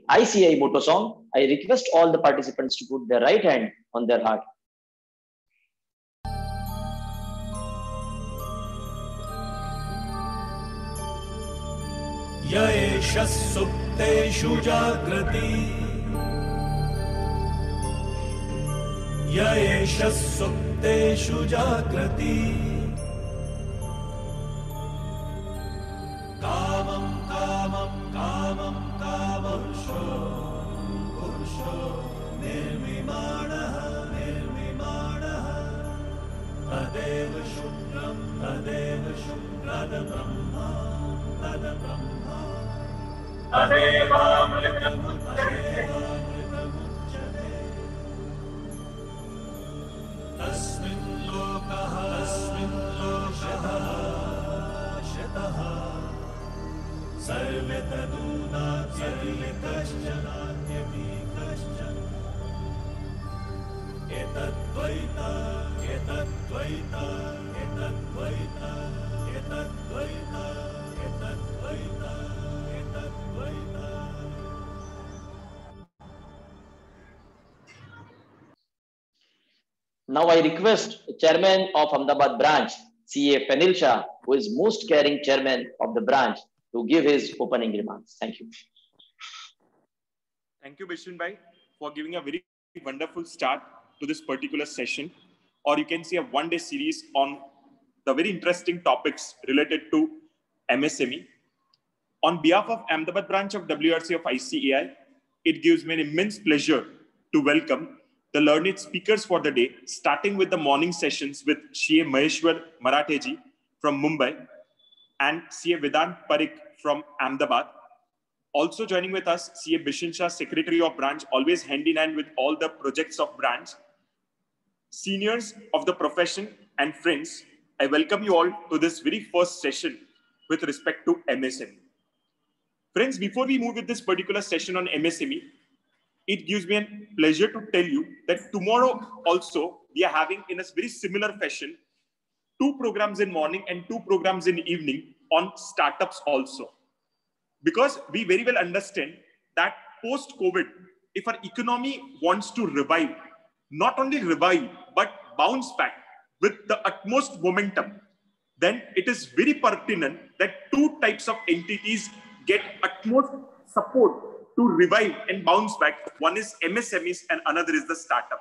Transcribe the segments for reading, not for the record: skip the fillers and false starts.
ICI motto song. I request all the participants to put their right hand on their heart. Yaesha supteshu jagrati Yaesha supteshu jagrati Kamam kamam kamam kamam Pursho nirvimanaha Tadeva shukrada brahma Tadeva mritamujjate Tasmin lokaha shataha Sarve taduna kaschana Etadvaita Now I request the chairman of Ahmedabad branch, CA Fenil Shah, who is most caring chairman of the branch, to give his opening remarks. Thank you. Thank you, Bishan Bhai, for giving a very wonderful start to this particular session, or you can see a one-day series on the very interesting topics related to MSME. On behalf of Ahmedabad branch of WRC of ICAI, it gives me an immense pleasure to welcome the learned speakers for the day, starting with the morning sessions with CA Masheshwar Marathe from Mumbai and CA Vedant Parikh from Ahmedabad. Also joining with us, CA Bishan Shah, Secretary of Branch, always hand in hand with all the projects of branch. Seniors of the profession and friends, I welcome you all to this very first session with respect to MSME. Friends, before we move with this particular session on MSME, it gives me a pleasure to tell you that tomorrow also we are having in a very similar fashion 2 programs in morning and 2 programs in evening on startups also. Because we very well understand that post-COVID, if our economy wants to revive, not only revive, but bounce back with the utmost momentum, then it is very pertinent that 2 types of entities get utmost support to revive and bounce back. One is MSMEs and another is the startup.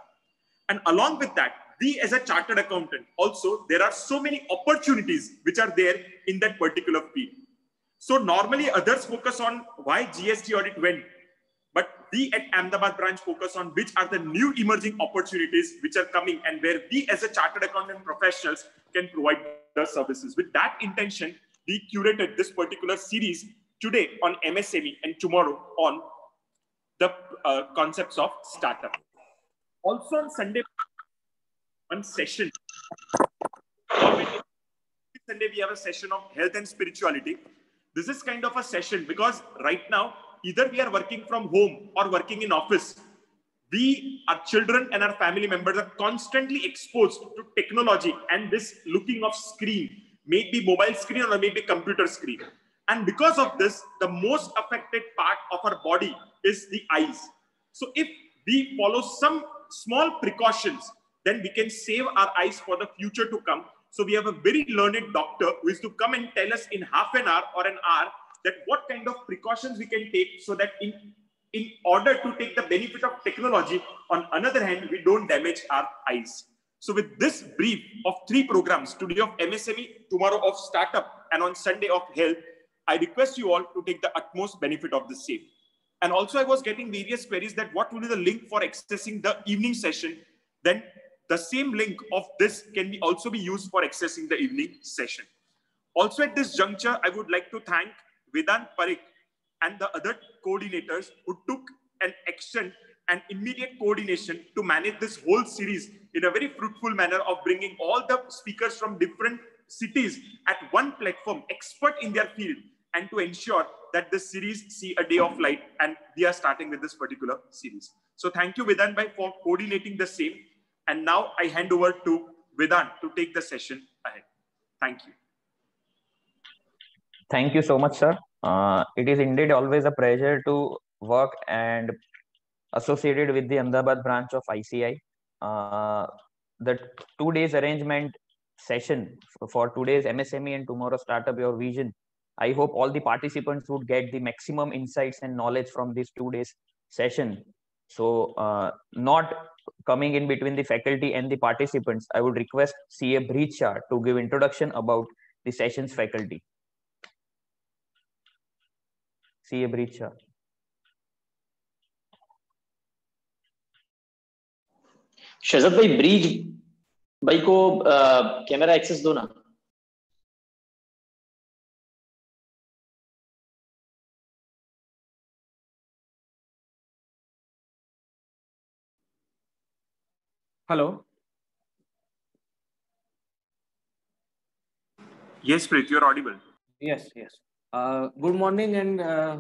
And along with that, we as a chartered accountant, also there are so many opportunities which are there in that particular field. So normally others focus on why GST audit went, but we at Ahmedabad branch focus on which are the new emerging opportunities which are coming and where we as a chartered accountant professionals can provide the services. With that intention, we curated this particular series today on MSME and tomorrow on the concepts of startup. Also on Sunday, one session. Sunday we have a session of health and spirituality. This is kind of a session because right now, either we are working from home or working in office. We, our children and our family members are constantly exposed to technology and this looking of screen, maybe mobile screen or maybe computer screen. And because of this, the most affected part of our body is the eyes. So if we follow some small precautions, then we can save our eyes for the future to come. So we have a very learned doctor who is to come and tell us in half an hour or an hour that what kind of precautions we can take so that in order to take the benefit of technology, on another hand, we don't damage our eyes. So with this brief of 3 programs, today of MSME, tomorrow of startup, and on Sunday of health, I request you all to take the utmost benefit of the same. And also I was getting various queries that what will be the link for accessing the evening session. Then the same link of this can also be used for accessing the evening session. Also at this juncture, I would like to thank Vedant Parikh and the other coordinators who took an action and immediate coordination to manage this whole series in a very fruitful manner of bringing all the speakers from different cities at one platform, expert in their field, and to ensure that this series see a day of light, and we are starting with this particular series. So thank you, Vedant Bhai, for coordinating the same. And now I hand over to Vedant to take the session ahead. Thank you. Thank you so much, sir. It is indeed always a pleasure to work and associated with the Ahmedabad branch of ICI. The 2 days arrangement session for today's MSME and tomorrow Startup Your Vision. I hope all the participants would get the maximum insights and knowledge from this 2 days session. So not coming in between the faculty and the participants, I would request CA Breecha to give introduction about the session's faculty. CA Breecha. Shahzad भाई bridge भाई को camera access दो ना. Hello. Yes, Parikh, you're audible. Yes. Good morning and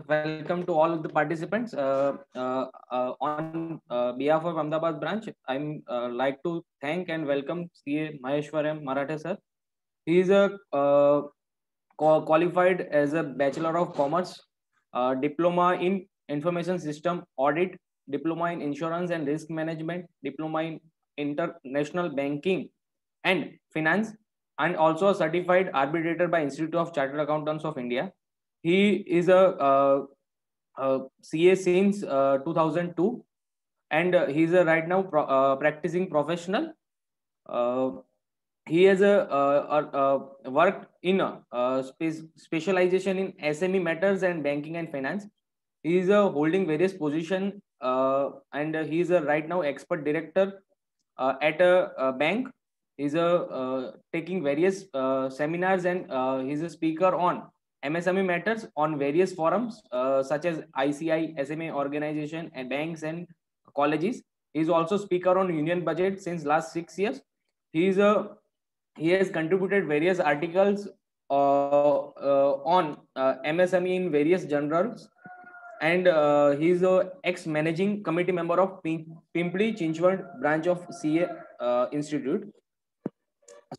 welcome to all of the participants. On behalf of Ahmedabad branch, I'm like to thank and welcome CA Masheshwar Marathe sir. He is a qualified as a Bachelor of Commerce, Diploma in Information System Audit, Diploma in Insurance and Risk Management, Diploma in International Banking and Finance, and also a certified arbitrator by Institute of Chartered Accountants of India. He is a CA since 2002, and he is a right now practicing professional. He has worked in specialization in SME matters and banking and finance. He is holding various positions, and he is right now expert director at a bank. He's taking various seminars, and he's a speaker on MSME matters on various forums such as ICI, SMA organization, and banks and colleges. He's also speaker on union budget since last 6 years. He has contributed various articles on MSME in various journals, and he's a ex-managing committee member of Pimpli-Chinchwad branch of CA Institute.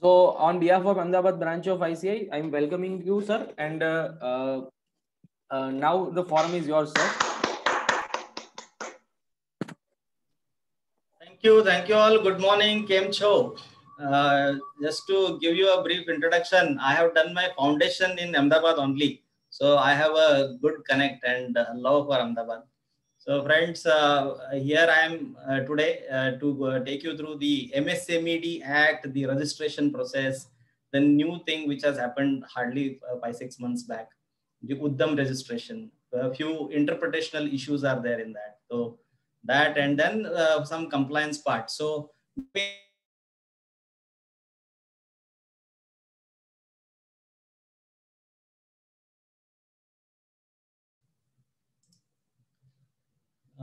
So on behalf of Ahmedabad branch of ICI, I'm welcoming you, sir. And now the forum is yours, sir. Thank you all. Good morning, Kem Cho. Just to give you a brief introduction, I have done my foundation in Ahmedabad only. So I have a good connect and love for Ahmedabad. So friends, here I am today to take you through the MSMED Act, the registration process, the new thing which has happened hardly 5-6 months back, the Uddam registration. A few interpretational issues are there in that. So that, and then some compliance part. So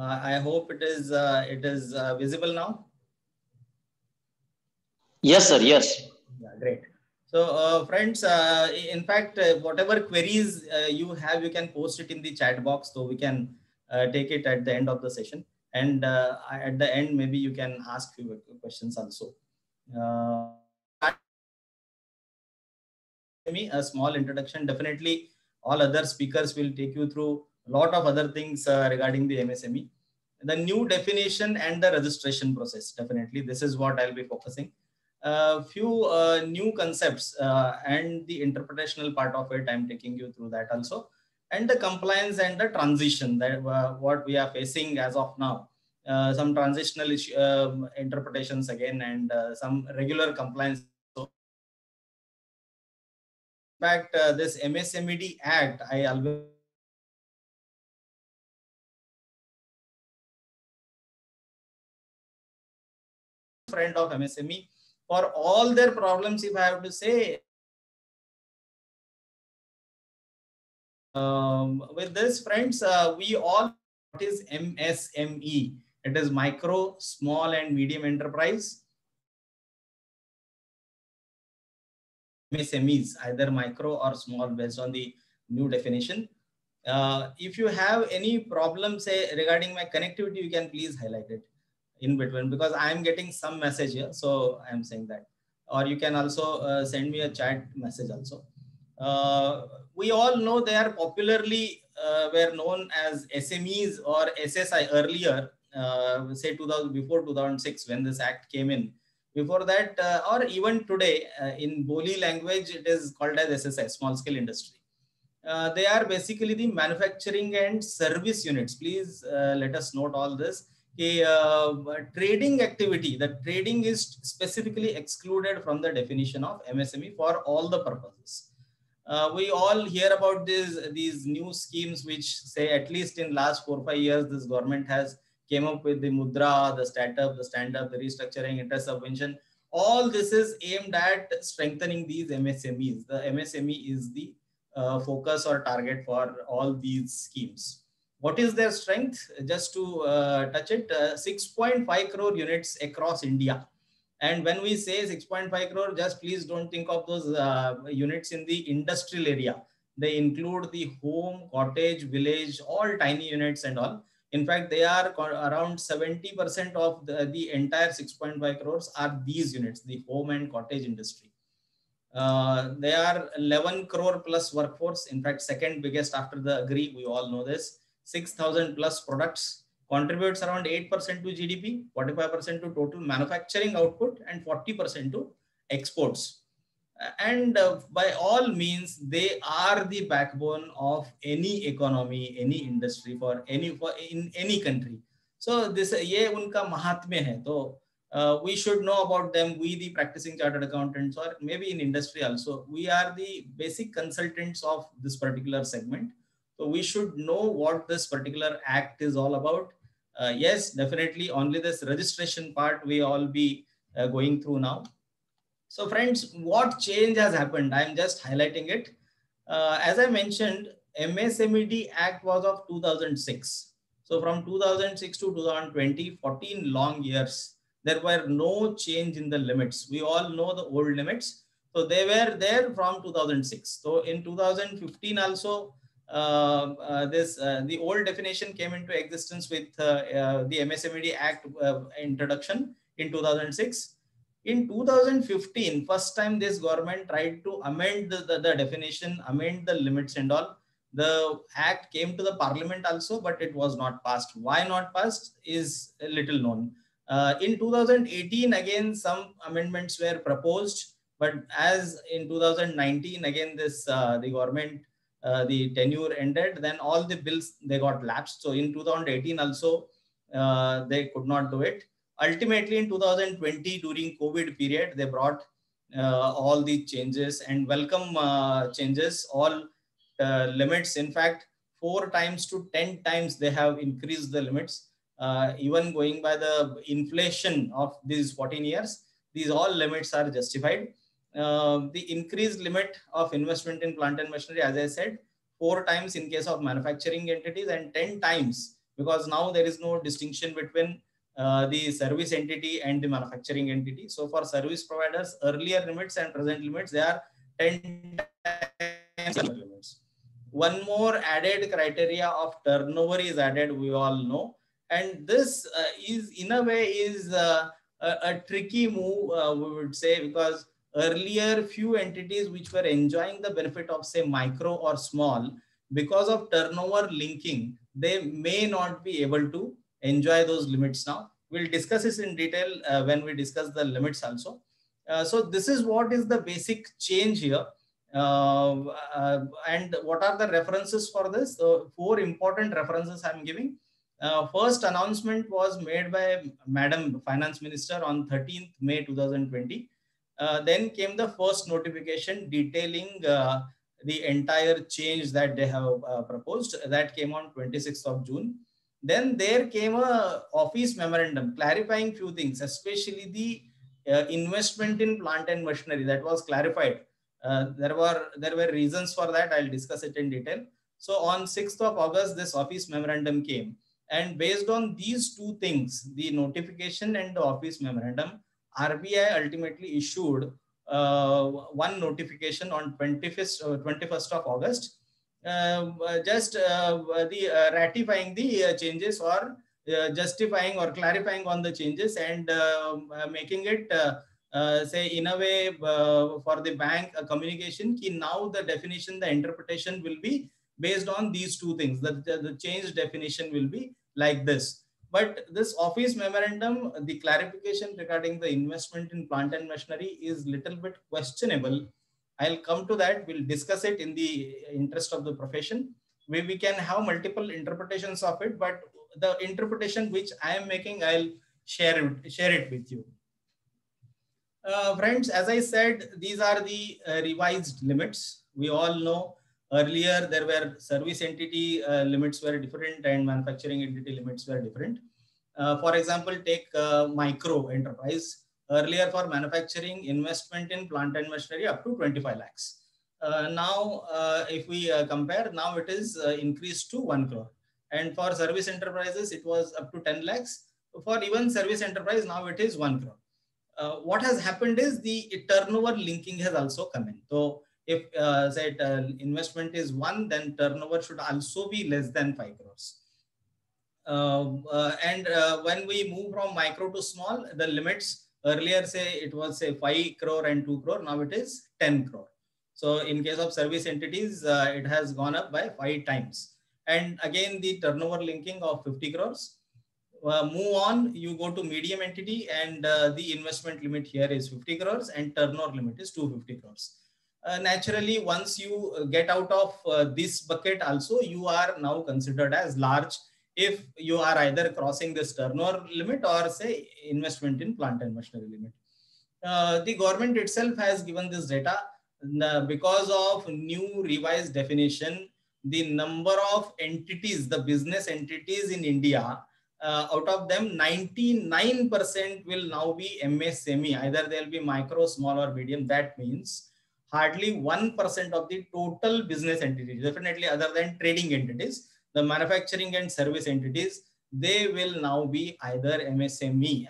I hope it is visible now. Yes, sir. Yes. Yeah, great. So friends, in fact, whatever queries you have, you can post it in the chat box, so we can take it at the end of the session. And at the end, maybe you can ask few questions also. A small introduction. Definitely, all other speakers will take you through a lot of other things regarding the MSME. The new definition and the registration process. Definitely, this is what I'll be focusing. Few new concepts and the interpretational part of it, I'm taking you through that also. And the compliance and the transition, that what we are facing as of now. Some transitional interpretations again, and some regular compliance. In fact, this MSMED Act, I always friend of MSME for all their problems. If I have to say, with this, friends, we all, what is MSME? It is micro, small, and medium enterprise. MSMEs, either micro or small, based on the new definition. If you have any problem, say regarding my connectivity, you can please highlight it in between, because I am getting some message here, so I am saying that. Or you can also send me a chat message also. We all know they are popularly were known as SMEs or SSI earlier, say 2000, before 2006 when this act came in. Before that, or even today, in Boli language, it is called as SSI, small scale industry. They are basically the manufacturing and service units. Please let us note all this. Trading activity, the trading is specifically excluded from the definition of MSME for all the purposes. We all hear about these new schemes which say at least in last 4 or 5 years, this government has came up with the Mudra, the startup, the stand-up, the restructuring, interest subvention. All this is aimed at strengthening these MSMEs. The MSME is the focus or target for all these schemes. What is their strength? Just to touch it, 6.5 crore units across India. And when we say 6.5 crore, just please don't think of those units in the industrial area. They include the home, cottage, village, all tiny units and all. In fact, they are around 70% of the entire 6.5 crores are these units, the home and cottage industry. They are 11 crore plus workforce. In fact, second biggest after the agri, we all know this. 6,000 plus products, contributes around 8% to GDP, 45% to total manufacturing output, and 40% to exports. And by all means, they are the backbone of any economy, any industry in any country. So this ye unka mahatmya hai. So we should know about them. We, the practicing chartered accountants, or maybe in industry also, we are the basic consultants of this particular segment. So we should know what this particular act is all about. Yes, definitely only this registration part we all be going through now. So friends, what change has happened? I'm just highlighting it. As I mentioned, MSMED Act was of 2006. So from 2006 to 2020, 14 long years, there were no change in the limits. We all know the old limits. So they were there from 2006. So in 2015 also, the old definition came into existence with the MSMED Act introduction in 2006. In 2015, first time this government tried to amend the definition, amend the limits and all. The act came to the parliament also, but it was not passed. Why not passed is a little known. In 2018, again, some amendments were proposed, but as in 2019, again, this the government, the tenure ended, then all the bills, they got lapsed. So in 2018 also, they could not do it. Ultimately, in 2020, during COVID period, they brought all the changes and welcome changes, all limits. In fact, 4 times to 10 times they have increased the limits. Even going by the inflation of these 14 years, these all limits are justified. The increased limit of investment in plant and machinery, as I said, 4 times in case of manufacturing entities and 10 times, because now there is no distinction between the service entity and the manufacturing entity. So for service providers, earlier limits and present limits, they are 10 times limits. One more added criteria of turnover is added, we all know. And this is in a way is a tricky move, we would say, because earlier few entities which were enjoying the benefit of say micro or small, because of turnover linking, they may not be able to enjoy those limits now. We'll discuss this in detail when we discuss the limits also. So this is what is the basic change here. And what are the references for this? 4 important references I'm giving. First announcement was made by Madam Finance Minister on 13th May 2020. Then came the first notification detailing the entire change that they have proposed. That came on 26th of June. Then there came a office memorandum clarifying few things, especially the investment in plant and machinery, that was clarified. There were reasons for that. I'll discuss it in detail. So on 6th of August, this office memorandum came. And based on these 2 things, the notification and the office memorandum, RBI ultimately issued one notification on 21st of August, just ratifying the changes, or justifying or clarifying on the changes, and making it say in a way for the bank communication, ki now the definition, the interpretation will be based on these two things. The changed definition will be like this. But this office memorandum, the clarification regarding the investment in plant and machinery is little bit questionable. I'll come to that. We'll discuss it in the interest of the profession. We can have multiple interpretations of it, but the interpretation which I am making, I'll share it with you. Friends, as I said, these are the revised limits. We all know earlier there were service entity limits were different and manufacturing entity limits were different. For example, take micro enterprise. Earlier for manufacturing, investment in plant and machinery up to 25 lakhs. Now, if we compare, now it is increased to 1 crore. And for service enterprises, it was up to 10 lakhs. For even service enterprise, now it is 1 crore. What has happened is the turnover linking has also come in. So if say investment is 1, then turnover should also be less than 5 crores. When we move from micro to small, the limits earlier say it was say 5 crore and 2 crore. Now it is 10 crore. So in case of service entities, it has gone up by 5 times. And again, the turnover linking of 50 crores. Move on, you go to medium entity and the investment limit here is 50 crores and turnover limit is 250 crores. Naturally, once you get out of this bucket also, you are now considered as large if you are either crossing this turnover limit or say investment in plant and machinery limit. The government itself has given this data. Because of new revised definition, the number of entities, the business entities in India, out of them 99% will now be MSME. Either they'll be micro, small or medium. That means hardly 1% of the total business entities, definitely other than trading entities, the manufacturing and service entities, they will now be either MSME.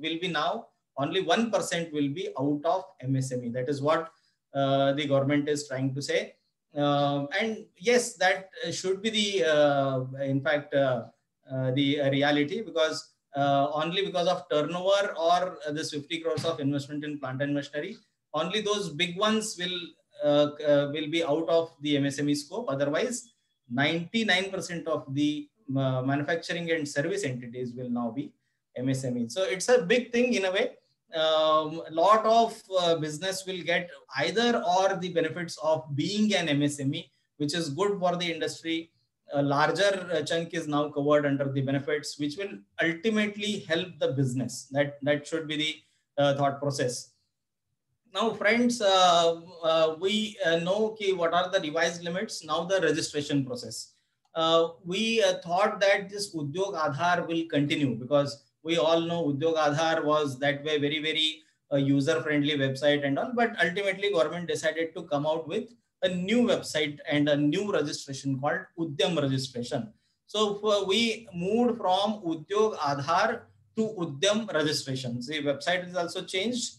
Will be now only 1% will be out of MSME. That is what the government is trying to say. And yes, that should be the, in fact, the reality, because only because of turnover or this 50 crores of investment in plant and machinery, only those big ones will be out of the MSME scope. Otherwise, 99% of the manufacturing and service entities will now be MSME. So it's a big thing in a way. Lot of business will get either or the benefits of being an MSME, which is good for the industry. A larger chunk is now covered under the benefits, which will ultimately help the business. That should be the thought process. Now, friends, we know what are the revised limits. Now the registration process. We thought that this Udyog Aadhaar will continue, because we all know Udyog Aadhaar was that way very user-friendly website and all. But ultimately, government decided to come out with a new website and a new registration called Udyam registration. So we moved from Udyog Aadhaar to Udyam registration. The website is also changed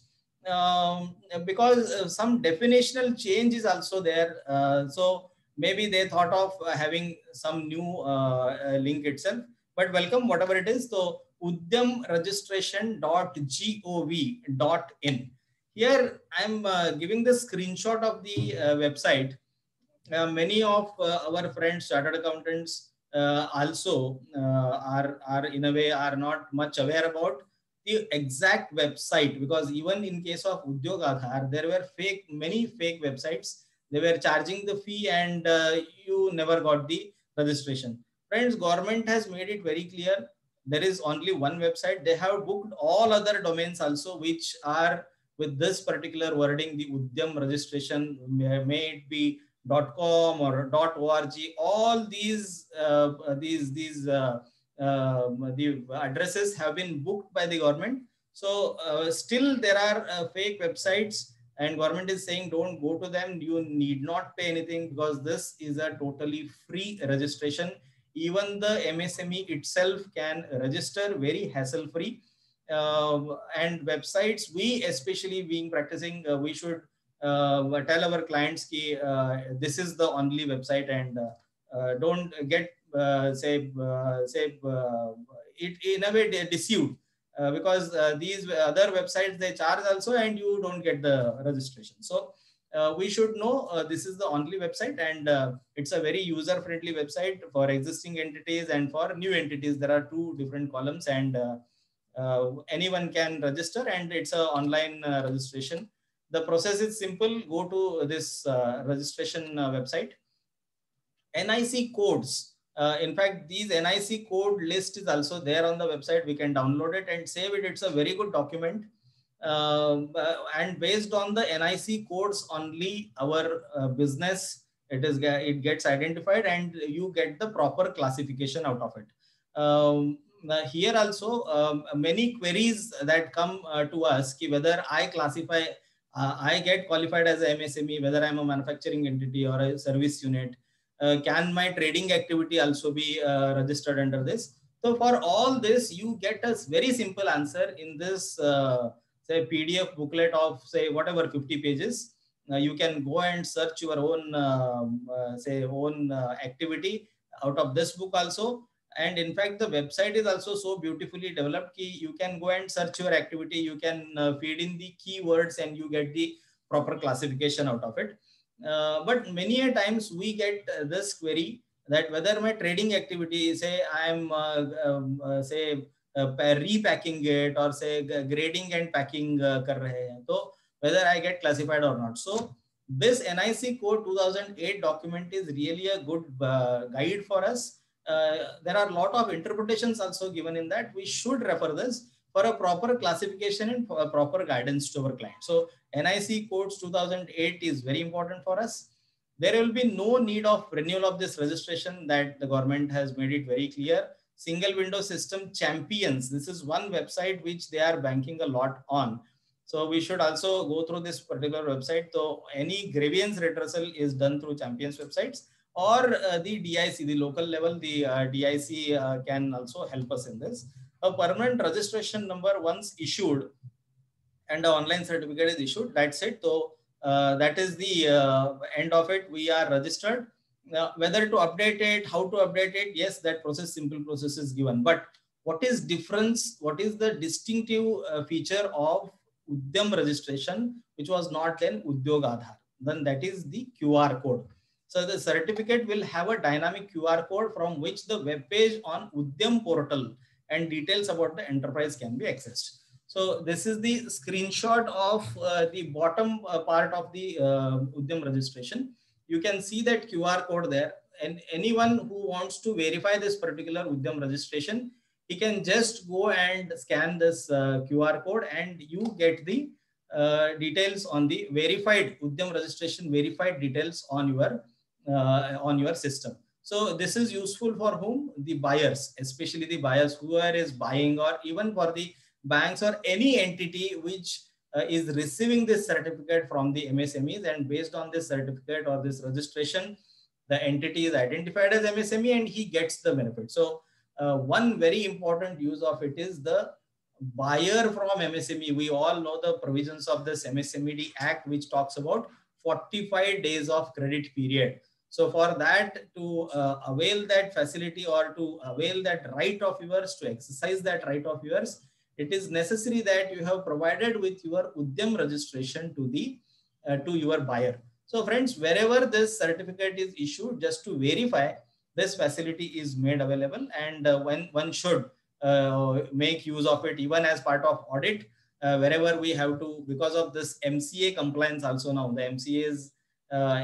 because some definitional change is also there. So maybe they thought of having some new link itself, but welcome whatever it is. So udyamregistration.gov.in. Here I'm giving the screenshot of the website. Many of our friends, chartered accountants, also are in a way are not much aware about the exact website, because even in case of Udyog Aadhaar, there were many fake websites. They were charging the fee and you never got the registration. Friends, government has made it very clear. There is only one website. They have booked all other domains also, which are with this particular wording, the Udyam registration, may it be .com or .org. All these the addresses have been booked by the government. So still there are fake websites, and government is saying don't go to them. You need not pay anything, because this is a totally free registration. Even the MSME itself can register very hassle-free. And websites, we especially being practicing, we should tell our clients ki, this is the only website, and don't get it in a way deceived. because these other websites, they charge also and you don't get the registration. So we should know this is the only website, and it's a very user-friendly website for existing entities and for new entities. There are 2 different columns, and anyone can register, and it's an online registration. The process is simple. Go to this registration website. NIC codes. In fact, these NIC code list is also there on the website. We can download it and save it. It's a very good document. And based on the NIC codes only, our business, it gets identified and you get the proper classification out of it. Here also many queries that come to us, whether I classify, I get qualified as a MSME, whether I'm a manufacturing entity or a service unit. Can my trading activity also be registered under this? So for all this, you get a very simple answer in this say PDF booklet of say whatever 50 pages. You can go and search your own say own activity out of this book also. And in fact, the website is also so beautifully developed. You can go and search your activity. You can feed in the keywords and you get the proper classification out of it. But many a times we get this query that whether my trading activity, say I'm say repacking it or say grading and packing kar rahe hain, so whether I get classified or not. So this NIC code 2008 document is really a good guide for us. There are a lot of interpretations also given in that. We should refer this for a proper classification and for a proper guidance to our client. So NIC codes 2008 is very important for us. There will be no need of renewal of this registration, that the government has made it very clear. Single window system champions. This is one website which they are banking a lot on. So we should also go through this particular website. So any grievance redressal is done through champions websites, or the DIC, the local level, the DIC can also help us in this. A permanent registration number once issued and an online certificate is issued, that's it. So that is the end of it. We are registered. Whether to update it, how to update it, yes, that process, simple process is given. But what is difference? What is the distinctive feature of Udyam registration, which was not then Udyog Aadhaar? Then that is the QR code. So the certificate will have a dynamic QR code from which the web page on Udyam portal and details about the enterprise can be accessed. So this is the screenshot of the bottom part of the Udyam registration. You can see that QR code there, and anyone who wants to verify this particular Udyam registration, he can just go and scan this QR code and you get the details on the verified Udyam registration, verified details on your system. So this is useful for whom? The buyers, especially the buyers, whoever is buying, or even for the banks or any entity which is receiving this certificate from the MSMEs, and based on this certificate or this registration, the entity is identified as MSME and he gets the benefit. So one very important use of it is the buyer from MSME. We all know the provisions of this MSMED Act, which talks about 45 days of credit period. So for that, to avail that facility or to avail that right of yours, to exercise that right of yours, it is necessary that you have provided with your Udyam registration to the to your buyer. So friends, wherever this certificate is issued, just to verify, this facility is made available, and when one should make use of it, even as part of audit, wherever we have to, because of this MCA compliance also now, the MCA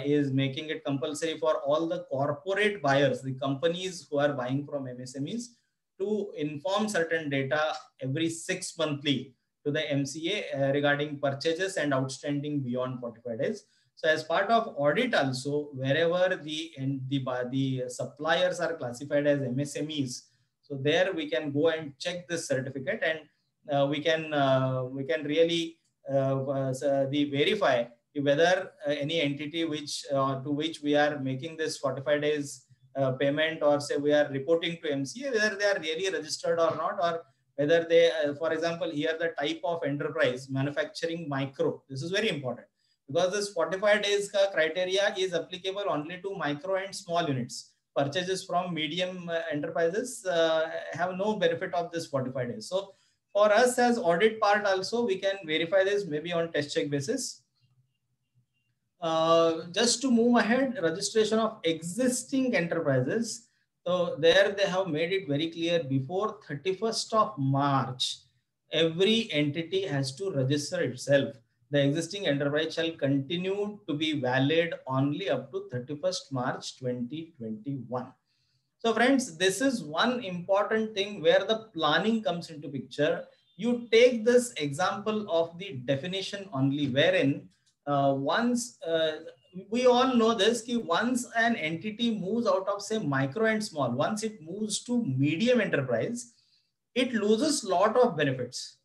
is making it compulsory for all the corporate buyers, the companies who are buying from MSMEs, to inform certain data every 6 monthly to the MCA regarding purchases and outstanding beyond 45 days. So as part of audit also, wherever the suppliers are classified as MSMEs, so there we can go and check this certificate, and we can really verify whether any entity which to which we are making this 45 days payment, or say we are reporting to MCA, whether they are really registered or not, or whether they, for example, here the type of enterprise, manufacturing micro, this is very important, because this 45 days criteria is applicable only to micro and small units. Purchases from medium enterprises have no benefit of this 45 days. So For us as audit part also, we can verify this maybe on test check basis. Just to move ahead, registration of existing enterprises. So there they have made it very clear, before 31st of March, every entity has to register itself. The existing enterprise shall continue to be valid only up to 31st March 2021. So friends, this is one important thing where the planning comes into picture. You take this example of the definition only, wherein once we all know this, ki once an entity moves out of say micro and small, once it moves to medium enterprise, it loses lot of benefits.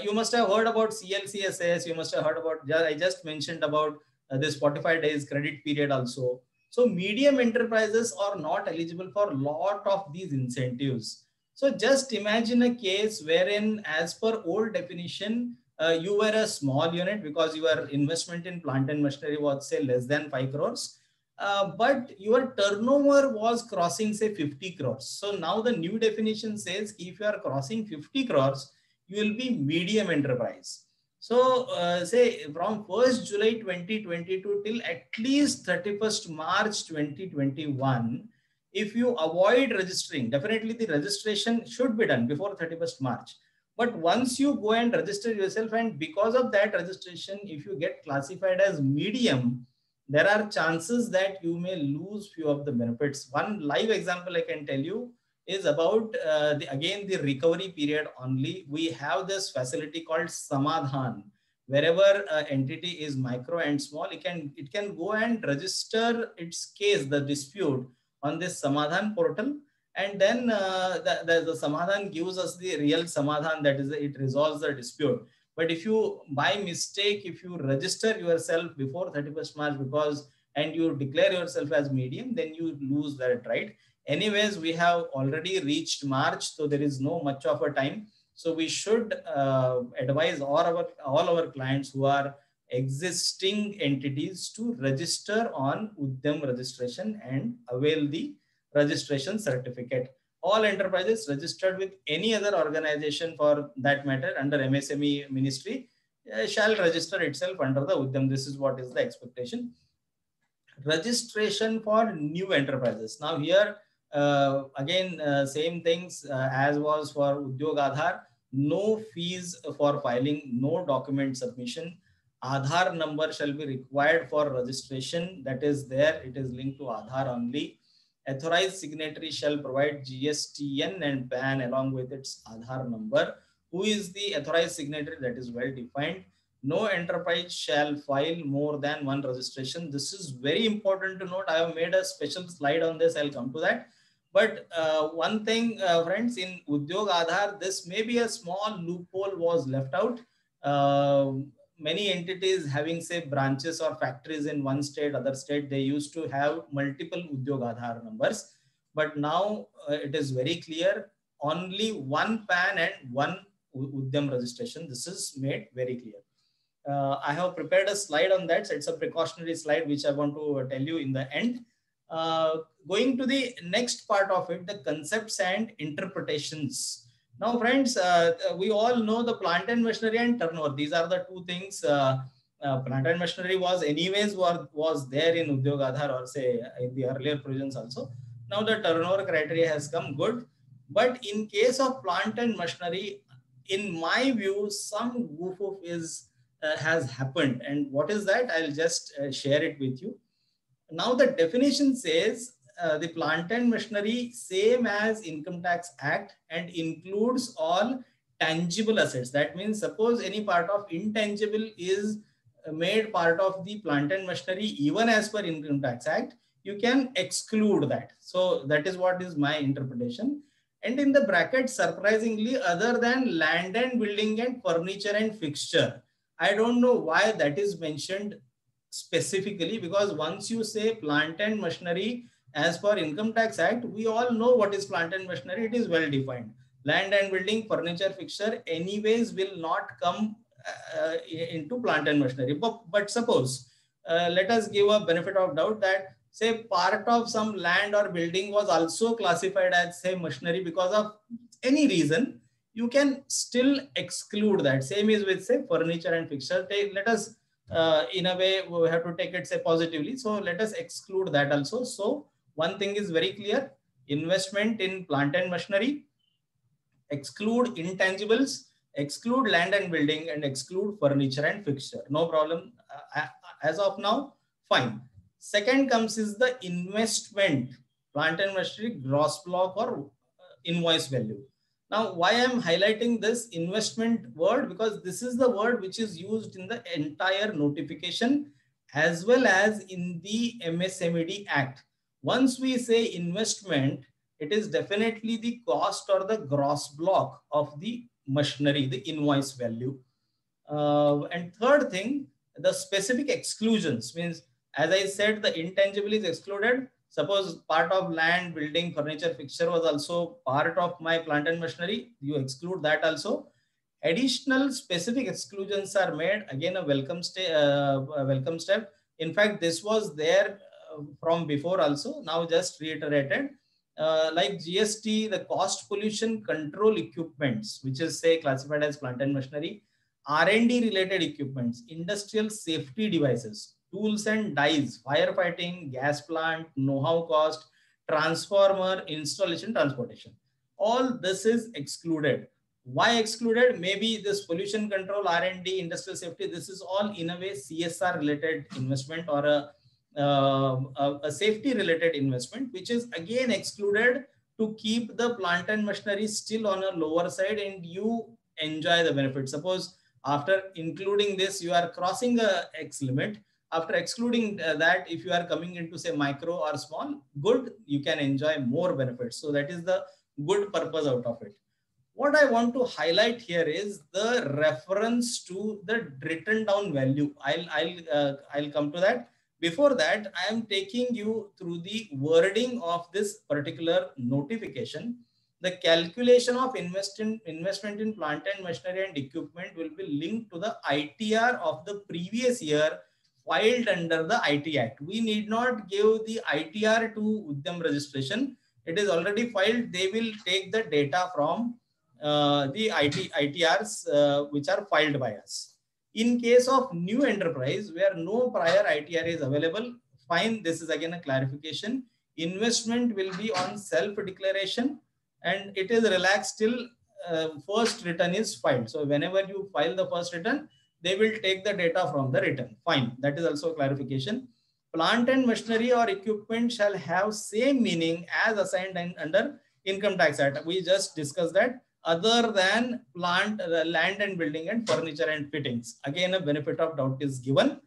You must have heard about CLCSS. You must have heard about, I just mentioned about this 45 days credit period also. So medium enterprises are not eligible for a lot of these incentives. So just imagine a case wherein, as per old definition, you were a small unit because your investment in plant and machinery was say less than 5 crores. But your turnover was crossing say 50 crores. So now the new definition says if you are crossing 50 crores, you will be medium enterprise. So say from 1st July 2022 till at least 31st March 2021, if you avoid registering, definitely the registration should be done before 31st March. But once you go and register yourself, and because of that registration, if you get classified as medium, there are chances that you may lose few of the benefits. One live example I can tell you is about again the recovery period only. We have this facility called Samadhan. Wherever entity is micro and small, it can go and register its case, the dispute, on this Samadhan portal, and then the Samadhan gives us the real Samadhan, that is, it resolves the dispute. But if you, by mistake, if you register yourself before 31st March and you declare yourself as medium, then you lose that right. Anyways, we have already reached March, so there is no much of a time. So we should advise all our clients who are existing entities to register on Udyam registration and avail the registration certificate. All enterprises registered with any other organization for that matter under MSME ministry shall register itself under the Udyam. This is what is the expectation. Registration for new enterprises. Now here again same things as was for Udyog Aadhaar. No fees for filing, no document submission. Aadhaar number shall be required for registration. That is there. It is linked to Aadhaar only. Authorized signatory shall provide GSTN and PAN along with its Aadhaar number. Who is the authorized signatory? That is well defined. No enterprise shall file more than one registration. This is very important to note. I have made a special slide on this. I'll come to that. But one thing, friends, in Udyog Aadhaar, this may be a small loophole was left out. Many entities having say branches or factories in one state, other state, they used to have multiple Udyog Aadhaar numbers. But now it is very clear, only one PAN and one Udyam registration. This is made very clear. I have prepared a slide on that. So it's a precautionary slide, which I want to tell you in the end. Going to the next part of it, the concepts and interpretations. Now, friends, we all know the plant and machinery and turnover. These are the two things. Plant and machinery was anyways was there in Udyog Aadhaar, or say in the earlier provisions also. Now the turnover criteria has come good. But in case of plant and machinery, in my view, some goof-off has happened. And what is that? I'll just share it with you. Now the definition says the plant and machinery same as Income Tax Act and includes all tangible assets. That means suppose any part of intangible is made part of the plant and machinery, even as per Income Tax Act, you can exclude that. So that is what is my interpretation. And in the bracket, surprisingly, other than land and building and furniture and fixture, I don't know why that is mentioned specifically, because once you say plant and machinery as per Income Tax Act, we all know what is plant and machinery. It is well defined. Land and building, furniture, fixture anyways will not come into plant and machinery. But suppose, let us give a benefit of doubt that say part of some land or building was also classified as say machinery because of any reason. you can still exclude that. Same is with say furniture and fixture. Let us in a way we have to take it say positively. So let us exclude that also. So one thing is very clear: investment in plant and machinery, exclude intangibles, exclude land and building, and exclude furniture and fixture. No problem as of now. Fine. Second comes is the investment, plant and machinery, gross block or invoice value. Now, why I'm highlighting this investment word? Because this is the word which is used in the entire notification as well as in the MSMED Act. Once we say investment, it is definitely the cost or the gross block of the machinery, the invoice value. And third thing, the specific exclusions means, as I said, the intangible is excluded. Suppose part of land, building, furniture, fixture was also part of my plant and machinery. You exclude that also. Additional specific exclusions are made. Again, a welcome step. In fact, this was there from before also. Now just reiterated. Like GST, the cost pollution control equipments, which is say classified as plant and machinery, R&D related equipments, industrial safety devices, tools and dies, firefighting, gas plant, know-how cost, transformer, installation, transportation. All this is excluded. Why excluded? Maybe this pollution control, R&D, industrial safety, this is all in a way CSR related investment or a safety related investment, which is again excluded to keep the plant and machinery still on a lower side and you enjoy the benefit. Suppose after including this, you are crossing a X limit. After excluding that, if you are coming into say micro or small, good, you can enjoy more benefits. So that is the good purpose out of it. What I want to highlight here is the reference to the written down value. I'll come to that. Before that, I am taking you through the wording of this particular notification. The calculation of investment in plant and machinery and equipment will be linked to the ITR of the previous year filed under the IT Act. We need not give the ITR to Udyam registration. It is already filed. They will take the data from the ITRs which are filed by us. In case of new enterprise where no prior ITR is available, fine. This is again a clarification. Investment will be on self-declaration and it is relaxed till first return is filed. So whenever you file the first return, they will take the data from the return. Fine. That is also a clarification. Plant and machinery or equipment shall have same meaning as assigned under Income Tax Act. We just discussed that. Other than plant, land and building and furniture and fittings. Again, a benefit of doubt is given.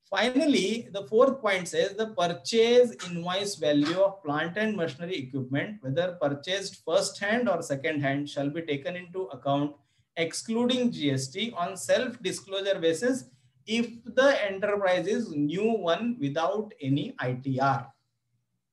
Finally, the fourth point says the purchase invoice value of plant and machinery equipment, whether purchased first hand or second hand, shall be taken into account excluding GST on self-disclosure basis if the enterprise is new one without any ITR.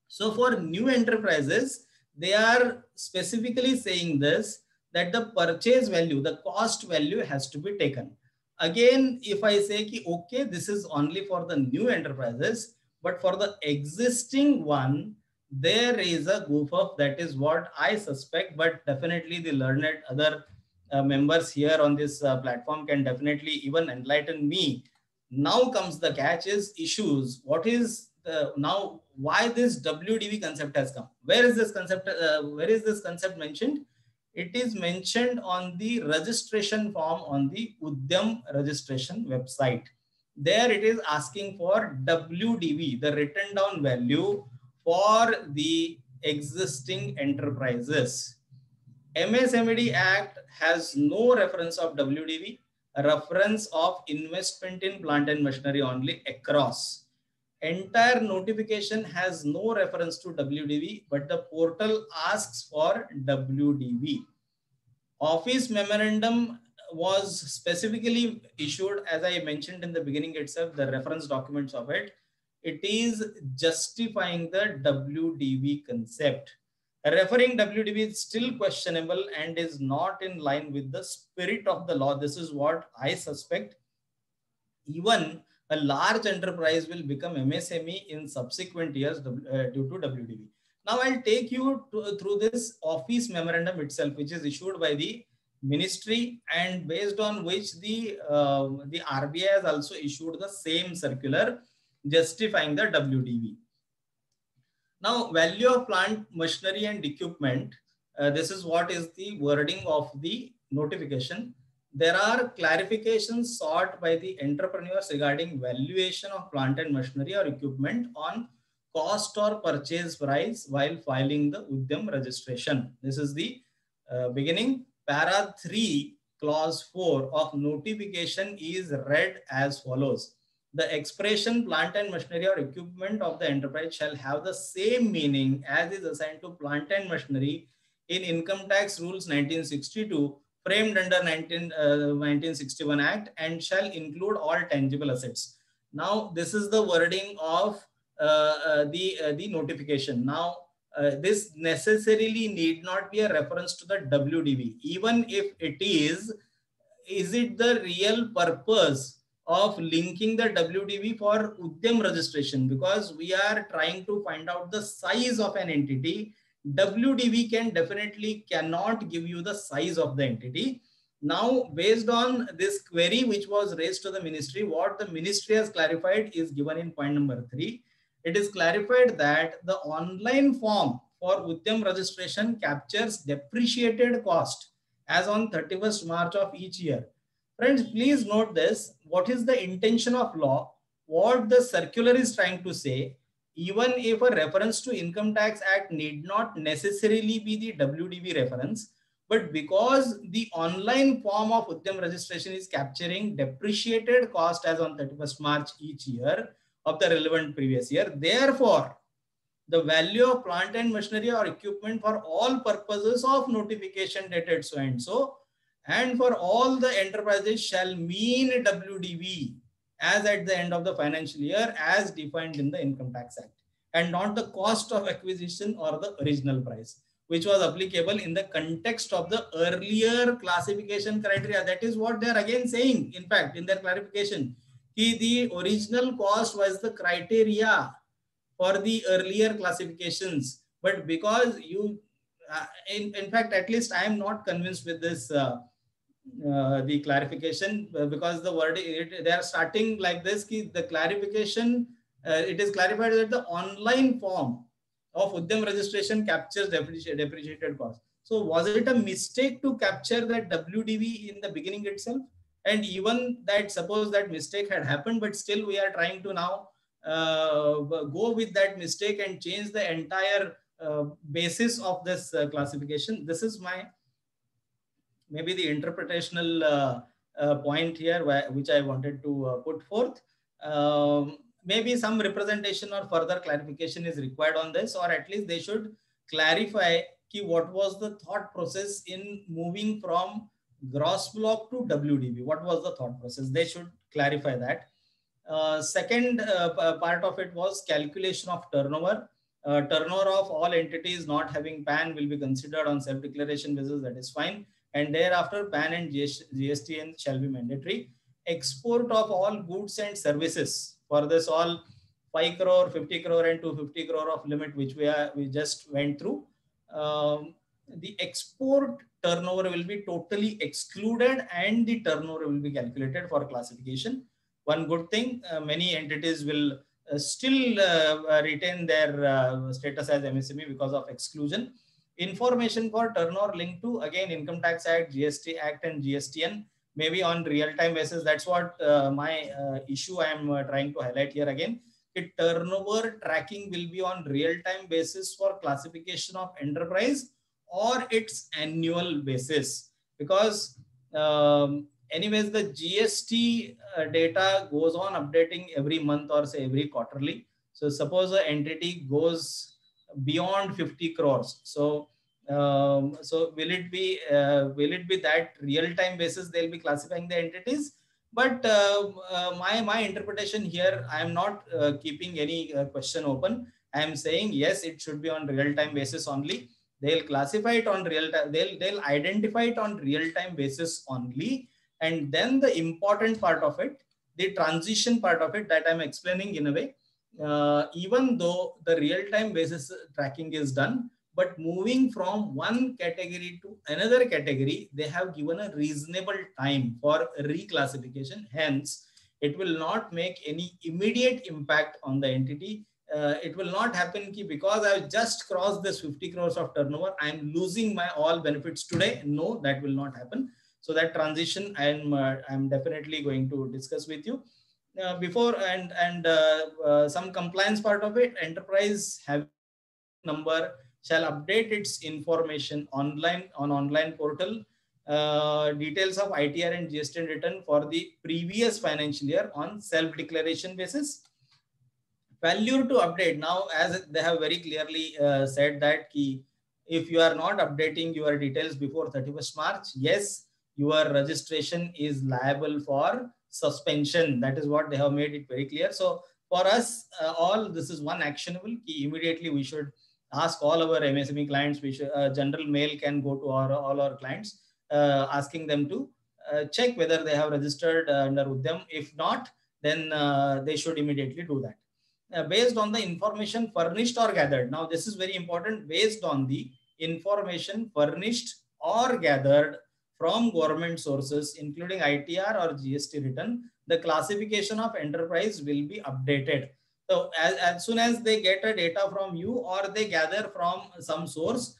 So for new enterprises, they are specifically saying this, that the purchase value, the cost value has to be taken. Again, if I say, ki, okay, this is only for the new enterprises, but for the existing one, there is a goof up. That is what I suspect, but definitely the learned other members here on this platform can definitely even enlighten me. Now comes the catch is issues. What is now why this WDV concept has come? Where is this concept mentioned? It is mentioned on the registration form on the Udyam registration website. There it is asking for WDV, the written down value for the existing enterprises. MSMED Act has no reference of WDV, a reference of investment in plant and machinery only across. Entire notification has no reference to WDV, but the portal asks for WDV. Office memorandum was specifically issued, as I mentioned in the beginning itself, the reference documents of it. It is justifying the WDV concept. Referring WDV is still questionable and is not in line with the spirit of the law. This is what I suspect. Even a large enterprise will become MSME in subsequent years due to WDV. Now I'll take you through this office memorandum itself, which is issued by the ministry, and based on which the RBI has also issued the same circular justifying the WDV. Now, value of plant, machinery and equipment, this is what is the wording of the notification. There are clarifications sought by the entrepreneurs regarding valuation of plant and machinery or equipment on cost or purchase price while filing the Udyam registration. This is the beginning. Para 3, clause 4 of notification is read as follows. The expression plant and machinery or equipment of the enterprise shall have the same meaning as is assigned to plant and machinery in Income Tax Rules 1962, framed under 1961 Act, and shall include all tangible assets. Now, this is the wording of the notification. Now, this necessarily need not be a reference to the WDV. Even if it is it the real purpose of linking the WDV for Udyam registration? Because we are trying to find out the size of an entity. WDV cannot give you the size of the entity. Now, based on this query which was raised to the ministry, what the ministry has clarified is given in point number 3. It is clarified that the online form for Udyam registration captures depreciated cost as on 31st March of each year. Friends, please note this. What is the intention of law? What the circular is trying to say, even if a reference to Income Tax Act need not necessarily be the WDV reference, but because the online form of Udyam registration is capturing depreciated cost as on 31st March each year of the relevant previous year, therefore, the value of plant and machinery or equipment for all purposes of notification dated so and so, and for all the enterprises shall mean WDV as at the end of the financial year as defined in the Income Tax Act, and not the cost of acquisition or the original price, which was applicable in the context of the earlier classification criteria. That is what they are again saying, in fact, in their clarification. The original cost was the criteria for the earlier classifications, but because you, in fact, at least I am not convinced with this, the clarification, because the word, they are starting like this, the clarification, it is clarified that the online form of Udyam registration captures depreciated cost. So was it a mistake to capture that WDV in the beginning itself? And even that, suppose that mistake had happened, but still we are trying to now go with that mistake and change the entire basis of this classification. This is my, maybe the interpretational point here, which I wanted to put forth. Maybe some representation or further clarification is required on this, or at least they should clarify what was the thought process in moving from gross block to WDV. What was the thought process? They should clarify that. Second part of it was calculation of turnover. Turnover of all entities not having PAN will be considered on self-declaration basis. That is fine. And thereafter, PAN and GSTN shall be mandatory. Export of all goods and services. For this, all 5 crore, 50 crore and 250 crore of limit, which we just went through. The export turnover will be totally excluded and the turnover will be calculated for classification. One good thing, many entities will still retain their status as MSME because of exclusion. Information for turnover linked to, again, Income Tax Act, GST Act and GSTN, maybe on real-time basis. That's what my issue I am trying to highlight here again. Turnover tracking will be on real-time basis for classification of enterprise or its annual basis, because anyways the GST data goes on updating every month or say every quarterly. So suppose an entity goes beyond 50 crores, so so will it be that real-time basis they'll be classifying the entities? But my interpretation here, I am not keeping any question open. I am saying yes, it should be on real-time basis only. They'll classify it on real-time. They'll identify it on real-time basis only. And then the important part of it, the transition part of it that I'm explaining in a way, even though the real-time basis tracking is done, but moving from one category to another category, they have given a reasonable time for reclassification. Hence, it will not make any immediate impact on the entity. It will not happen because I just crossed this 50 crores of turnover, I am losing my all benefits today. No, that will not happen. So that transition I'm definitely going to discuss with you. Before some compliance part of it, enterprise having number shall update its information online on online portal, details of ITR and GST return for the previous financial year on self-declaration basis. Failure to update, now as they have very clearly said that if you are not updating your details before 31st March, yes, your registration is liable for suspension. That is what they have made it very clear. So for us, all this is one actionable key. Immediately we should ask all our MSME clients. We should general mail can go to all our clients, asking them to check whether they have registered under Udyam. If not, then they should immediately do that. Based on the information furnished or gathered. Now this is very important. Based on the information furnished or gathered from government sources, including ITR or GST return, the classification of enterprise will be updated. So as soon as they get a data from you or they gather from some source,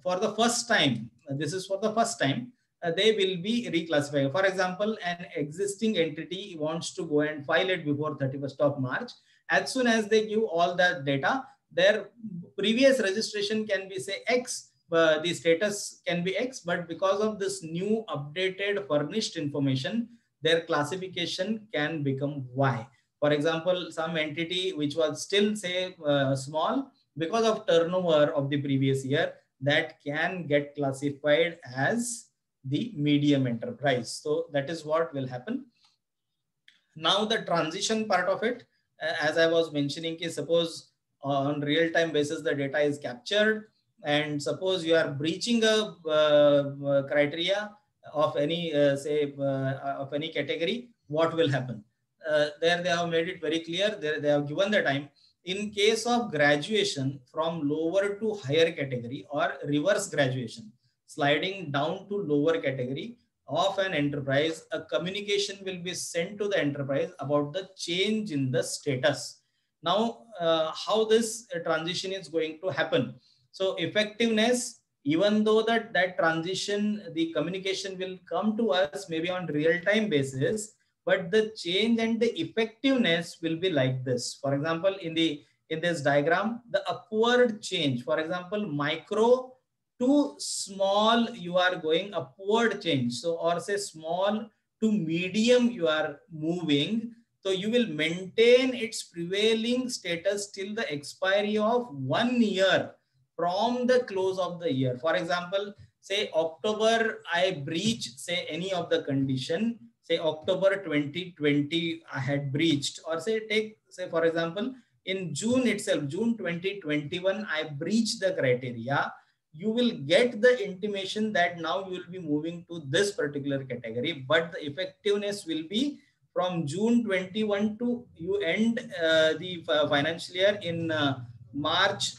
for the first time, this is for the first time, they will be reclassifying. For example, an existing entity wants to go and file it before 31st of March. As soon as they give all that data, their previous registration can be say X, the status can be X, but because of this new updated furnished information, their classification can become Y. For example, some entity which was still say small, because of turnover of the previous year, that can get classified as the medium enterprise. So that is what will happen. Now the transition part of it, as I was mentioning, is suppose on real-time basis the data is captured, and suppose you are breaching a criteria of any of any category, what will happen? There they have made it very clear. There they have given the time. In case of graduation from lower to higher category or reverse graduation, sliding down to lower category of an enterprise, a communication will be sent to the enterprise about the change in the status. Now, how this transition is going to happen? So effectiveness, even though that transition, the communication will come to us maybe on real-time basis, but the change and the effectiveness will be like this. For example, in this diagram, the upward change, for example, micro to small, you are going upward change. So, or say small to medium, you are moving. So you will maintain its prevailing status till the expiry of 1 year from the close of the year. For example, say October, I breach, say any of the condition, say October 2020, I had breached, or say for example, in June itself, June 2021, I breached the criteria. You will get the intimation that now you will be moving to this particular category, but the effectiveness will be from June 21 to you end the financial year in March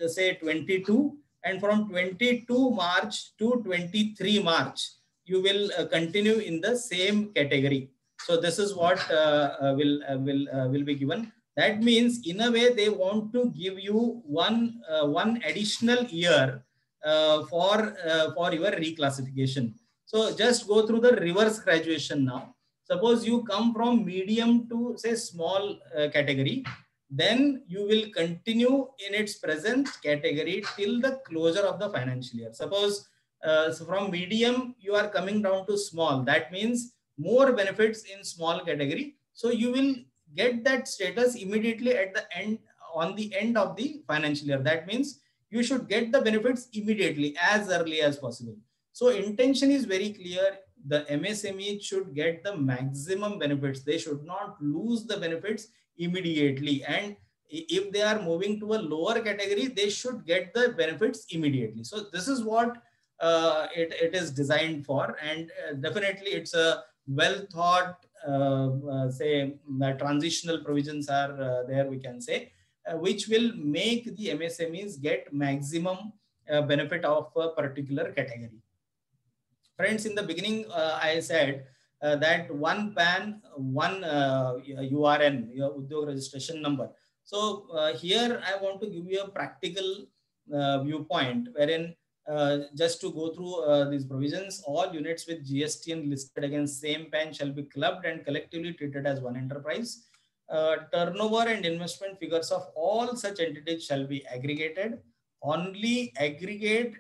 say 22, and from 22 March to 23 March, you will continue in the same category. So this is what will be given. That means in a way they want to give you one additional year for your reclassification. So just go through the reverse graduation now. Suppose you come from medium to say small category, then you will continue in its present category till the closure of the financial year. Suppose so from medium you are coming down to small. That means more benefits in small category. So you will get that status immediately at the end, on the end of the financial year. That means you should get the benefits immediately, as early as possible. So intention is very clear. The MSME should get the maximum benefits. They should not lose the benefits immediately. And if they are moving to a lower category, they should get the benefits immediately. So this is what it is designed for. And definitely it's a well thought say transitional provisions are there, we can say, which will make the MSMEs get maximum benefit of a particular category. Friends, in the beginning, I said that one PAN, one URN, your Udyog registration number. So here I want to give you a practical viewpoint wherein just to go through these provisions, all units with GSTN listed against same PAN shall be clubbed and collectively treated as one enterprise. Turnover and investment figures of all such entities shall be aggregated. Only aggregate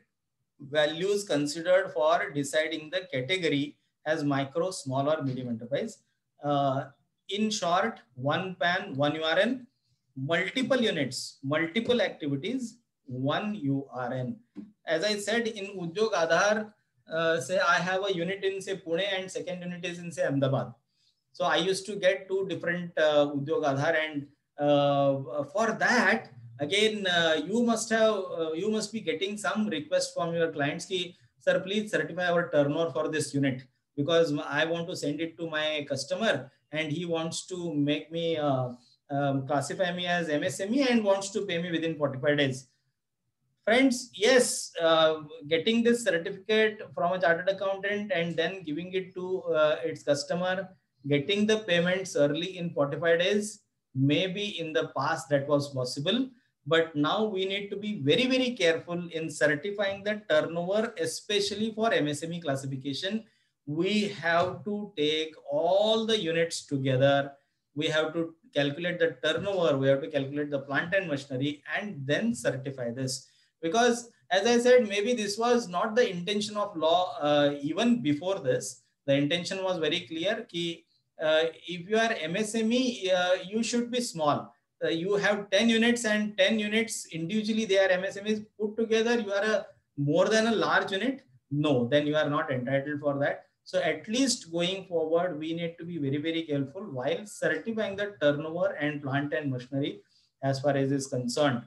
values considered for deciding the category as micro, small or medium enterprise. In short, one PAN, one URN, multiple units, multiple activities, one URN. As I said, in Udyog Aadhaar, say I have a unit in say Pune and second unit is in say Ahmedabad. So I used to get two different Udyog Aadhaar, and for that, again, you must be getting some request from your clients ki, sir, please certify our turnover for this unit, because I want to send it to my customer and he wants to make me classify me as MSME and wants to pay me within 45 days. Friends, yes, getting this certificate from a chartered accountant and then giving it to its customer, getting the payments early in 45 days, maybe in the past that was possible. But now we need to be very, very careful in certifying the turnover, especially for MSME classification. We have to take all the units together. We have to calculate the turnover. We have to calculate the plant and machinery and then certify this. Because as I said, maybe this was not the intention of law even before this. The intention was very clear ki, if you are MSME, you should be small. You have 10 units and 10 units individually, they are MSMEs put together. You are more than a large unit. No, then you are not entitled for that. So at least going forward, we need to be very, very careful while certifying the turnover and plant and machinery as far as is concerned.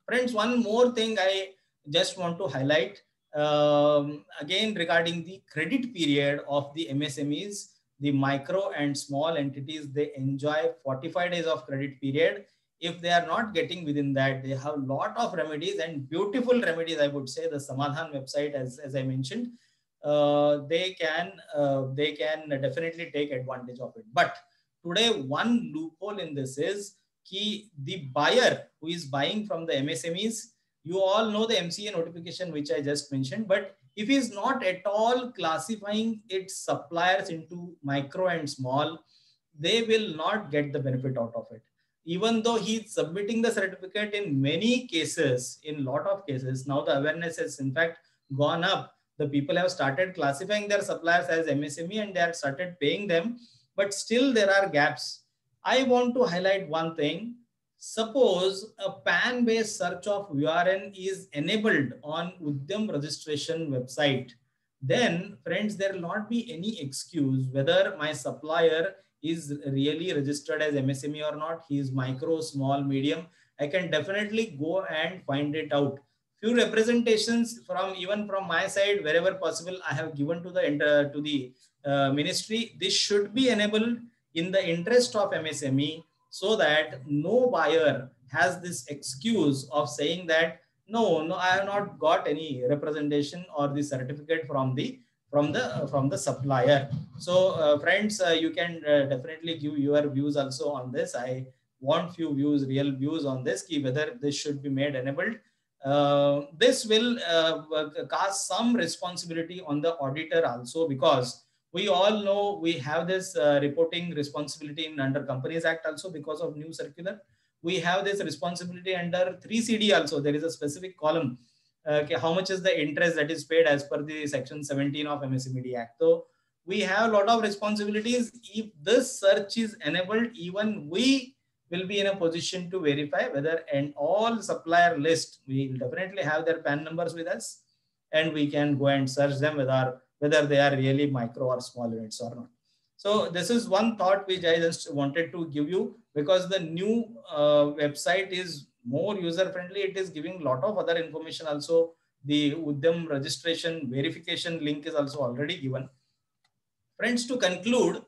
Friends, one more thing I just want to highlight again regarding the credit period of the MSMEs. The micro and small entities, they enjoy 45 days of credit period. If they are not getting within that, they have a lot of remedies and beautiful remedies, I would say. The Samadhan website, as I mentioned, they can definitely take advantage of it. But today, one loophole in this is ki the buyer who is buying from the MSMEs, you all know the MCA notification, which I just mentioned, but if he is not at all classifying its suppliers into micro and small, they will not get the benefit out of it. Even though he is submitting the certificate in many cases, in lot of cases, now the awareness has in fact gone up. The people have started classifying their suppliers as MSME and they have started paying them, but still there are gaps. I want to highlight one thing. Suppose a PAN-based search of URN is enabled on Udyam registration website, then friends, there will not be any excuse whether my supplier is really registered as MSME or not. He is micro, small, medium. I can definitely go and find it out. Few representations from even from my side, wherever possible, I have given to the ministry. This should be enabled in the interest of MSME, so that no buyer has this excuse of saying that no, I have not got any representation or the certificate from the supplier. So friends, you can definitely give your views also on this. I want few views, real views on this, whether this should be made enabled. This will cast some responsibility on the auditor also, because we all know we have this reporting responsibility under Companies Act also because of new circular. We have this responsibility under 3CD also. There is a specific column. How much is the interest that is paid as per the section 17 of MSME Act. So we have a lot of responsibilities. If this search is enabled, even we will be in a position to verify whether and all supplier list, we will definitely have their PAN numbers with us, and we can go and search them whether they are really micro or small units or not. So this is one thought which I just wanted to give you, because the new website is more user friendly. It is giving a lot of other information also. The Udyam registration verification link is also already given. Friends, to conclude,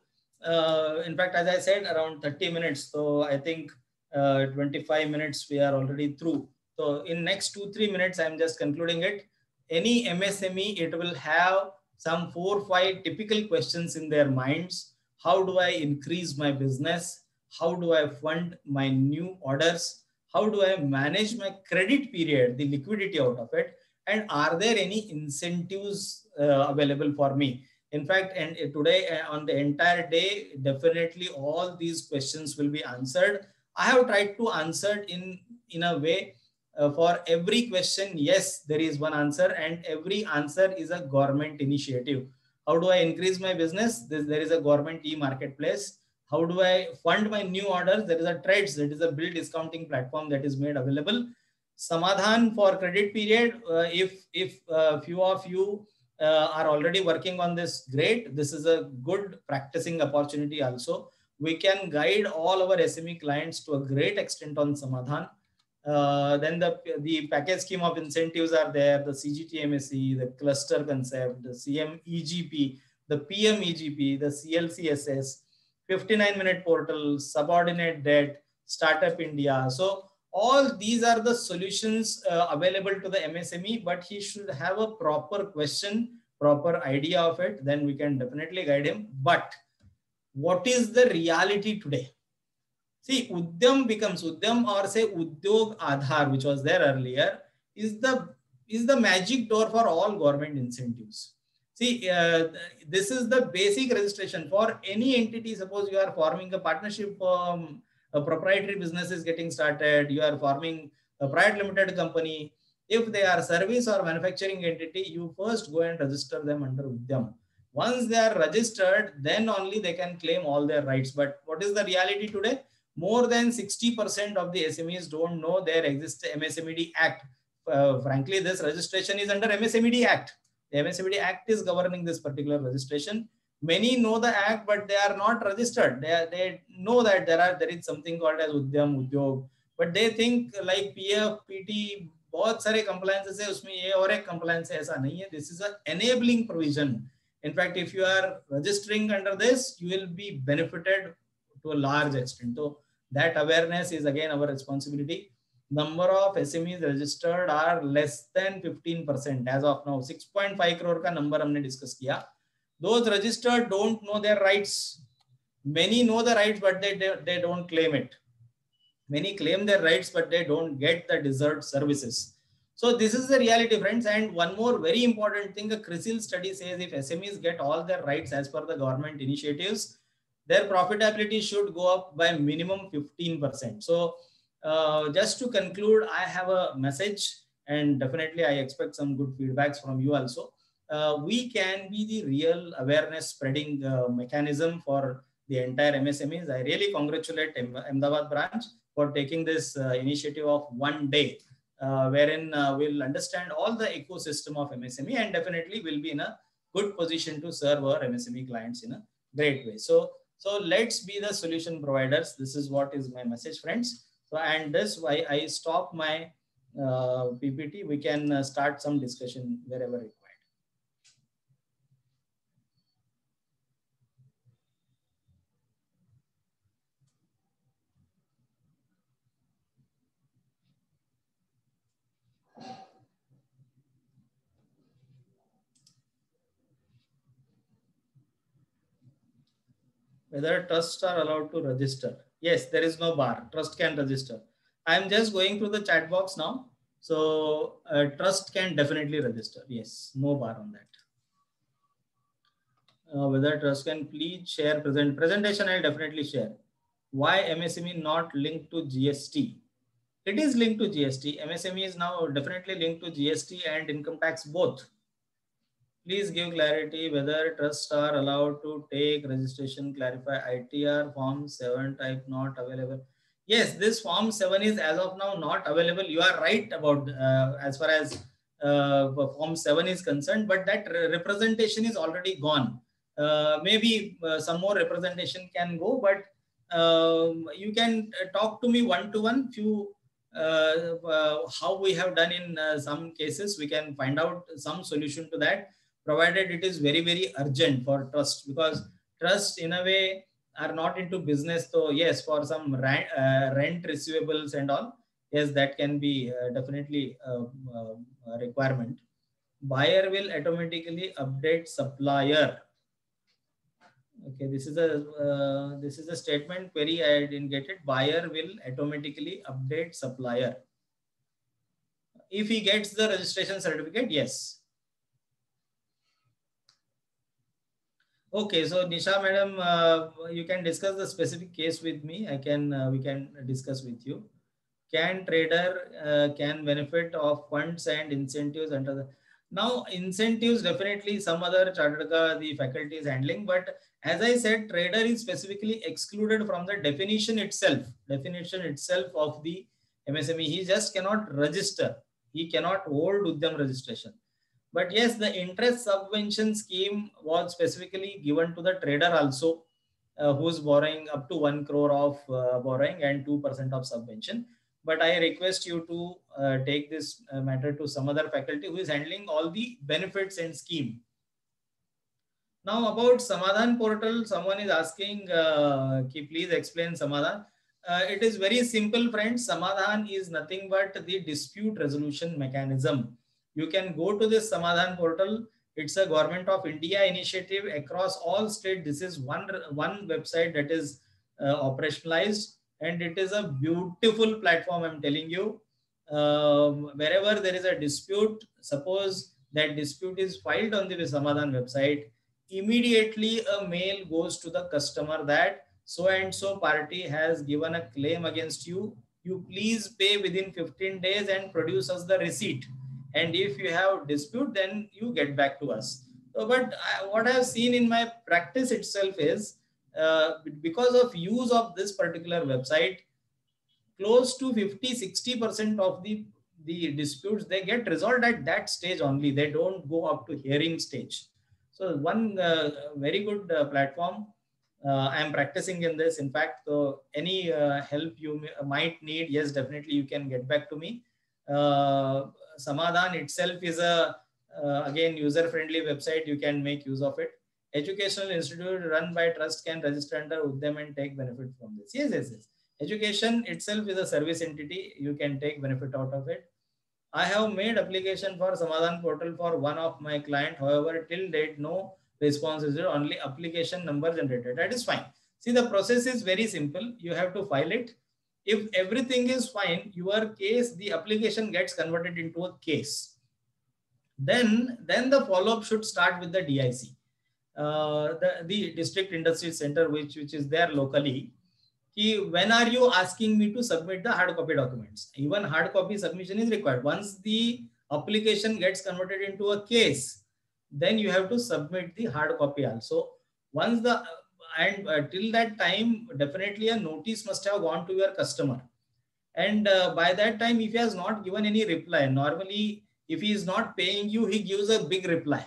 In fact, as I said, around 30 minutes. So I think 25 minutes we are already through. So in next 2-3 minutes, I'm just concluding it. Any MSME, it will have some 4-5 typical questions in their minds. How do I increase my business? How do I fund my new orders? How do I manage my credit period, the liquidity out of it? And are there any incentives available for me? In fact, and today on the entire day, definitely all these questions will be answered. I have tried to answer in a way for every question, yes, there is one answer, and every answer is a government initiative. How do I increase my business? There is a government e-marketplace. How do I fund my new orders? There is a TReDS, that is a bill discounting platform that is made available. Samadhan for credit period. If few of you are already working on this, great. This is a good practicing opportunity also. We can guide all our SME clients to a great extent on Samadhan. Then the package scheme of incentives are there, the CGTMSE, the cluster concept, the CM EGP, the PM EGP, the CLCSS, 59-minute portal, subordinate debt, Startup India. So all these are the solutions available to the MSME, but he should have a proper question, proper idea of it. Then we can definitely guide him. But what is the reality today? See, Udyam becomes Udyam, or say Udyog Aadhar, which was there earlier, is the magic door for all government incentives. See, this is the basic registration for any entity. Suppose you are forming a partnership, a proprietary business is getting started, you are forming a private limited company. If they are service or manufacturing entity, you first go and register them under Udyam. Once they are registered, then only they can claim all their rights. But what is the reality today? More than 60% of the SMEs don't know there exists MSMED Act. Frankly, this registration is under MSMED Act. The MSMED Act is governing this particular registration. Many know the act, but they are not registered. They know that there is something called as Udyam, Udyog, but they think like PF, PT, बहुत सारे compliances है, उसमें ये और एक compliance है, ऐसा नहीं है. This is an enabling provision. In fact, if you are registering under this, you will be benefited to a large extent. So that awareness is again our responsibility. Number of SMEs registered are less than 15% as of now. 6.5 crore का number हमने discuss किया. Those registered don't know their rights. Many know the rights, but they don't claim it. Many claim their rights, but they don't get the deserved services. So this is the reality, friends. And one more very important thing, a CRISIL study says if SMEs get all their rights as per the government initiatives, their profitability should go up by minimum 15%. So just to conclude, I have a message, and definitely I expect some good feedbacks from you also. We can be the real awareness spreading mechanism for the entire MSMEs. I really congratulate Ahmedabad branch for taking this initiative of one day, wherein we'll understand all the ecosystem of MSME, and definitely will be in a good position to serve our MSME clients in a great way. So let's be the solution providers. This is what is my message, friends. So, and this why I stop my PPT. We can start some discussion wherever required. Whether trusts are allowed to register. Yes, there is no bar. Trust can register. I'm just going through the chat box now. So trust can definitely register. Yes, no bar on that. Whether trust can please share presentation, I'll definitely share. Why MSME not linked to GST? It is linked to GST. MSME is now definitely linked to GST and income tax both. Please give clarity whether trusts are allowed to take registration. Clarify ITR form 7 type not available. Yes, this form 7 is as of now not available. You are right about as far as form 7 is concerned, but that representation is already gone. Maybe some more representation can go, but you can talk to me one-to-one. Few how we have done in some cases, we can find out some solution to that, provided it is very, very urgent for trust, because trust in a way are not into business, so yes, for some rent receivables and all, yes, that can be definitely a requirement. Buyer will automatically update supplier. Okay, this is a statement query. I didn't get it. Buyer will automatically update supplier if he gets the registration certificate. Yes. Okay, so Nisha madam, you can discuss the specific case with me. We can discuss with you. Can trader can benefit of funds and incentives under the, now incentives definitely some other chartered the faculty is handling, but as I said, trader is specifically excluded from the definition itself of the MSME. He just cannot register. He cannot hold Udyam registration. But yes, the interest subvention scheme was specifically given to the trader also, who's borrowing up to 1 crore of borrowing and 2% of subvention. But I request you to take this matter to some other faculty who is handling all the benefits and scheme. Now about Samadhan portal, someone is asking, please explain Samadhan. It is very simple, friends. Samadhan is nothing but the dispute resolution mechanism. You can go to this Samadhan portal. It's a Government of India initiative across all states. This is one website that is operationalized, and it is a beautiful platform. I'm telling you, wherever there is a dispute, suppose that dispute is filed on the Samadhan website, immediately a mail goes to the customer that so and so party has given a claim against you. You please pay within 15 days and produce us the receipt. And if you have dispute, then you get back to us. So, but what I have seen in my practice itself is because of use of this particular website, close to 50-60% of the disputes, they get resolved at that stage only. They don't go up to hearing stage. So one very good platform. I am practicing in this. In fact, so any help you might need, yes, definitely you can get back to me. Samadhan itself is a again user-friendly website. You can make use of it. Educational institute run by trust can register under Udyam and take benefit from this. Yes, yes, yes. Education itself is a service entity. You can take benefit out of it. I have made application for Samadhan portal for one of my client. However, till date, no response is there. Only application number generated. That is fine. See, the process is very simple. You have to file it. If everything is fine, your case, the application gets converted into a case. Then the follow-up should start with the DIC, the District Industry Center, which is there locally. When are you asking me to submit the hard copy documents? Even hard copy submission is required. Once the application gets converted into a case, then you have to submit the hard copy also. Once the till that time, definitely a notice must have gone to your customer. And by that time, if he has not given any reply, normally if he is not paying you, he gives a big reply.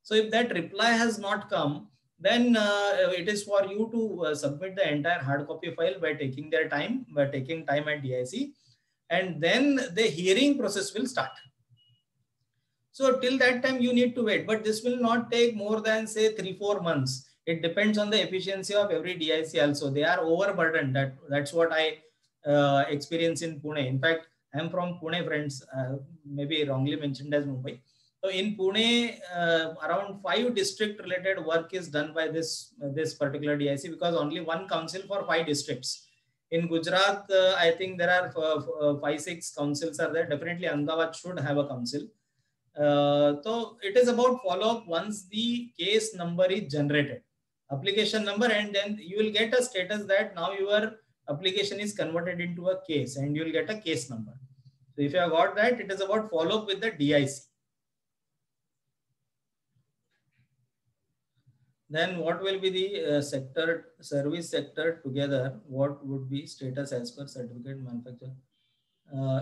So if that reply has not come, then it is for you to submit the entire hard copy file by taking time at DIC, and then the hearing process will start. So till that time you need to wait, but this will not take more than say 3-4 months. It depends on the efficiency of every DIC also. They are overburdened. That's what I experience in Pune. In fact, I am from Pune, friends, maybe wrongly mentioned as Mumbai. So in Pune, around 5 district related work is done by this particular DIC, because only one council for 5 districts. In Gujarat, I think there are 5-6 councils are there. Definitely Ahmedabad should have a council. So it is about follow-up once the case number is generated, application number, and then you will get a status that now your application is converted into a case, and you will get a case number. So if you have got that, it is about follow-up with the DIC. Then what will be the service sector together? What would be status as per certificate manufacturer?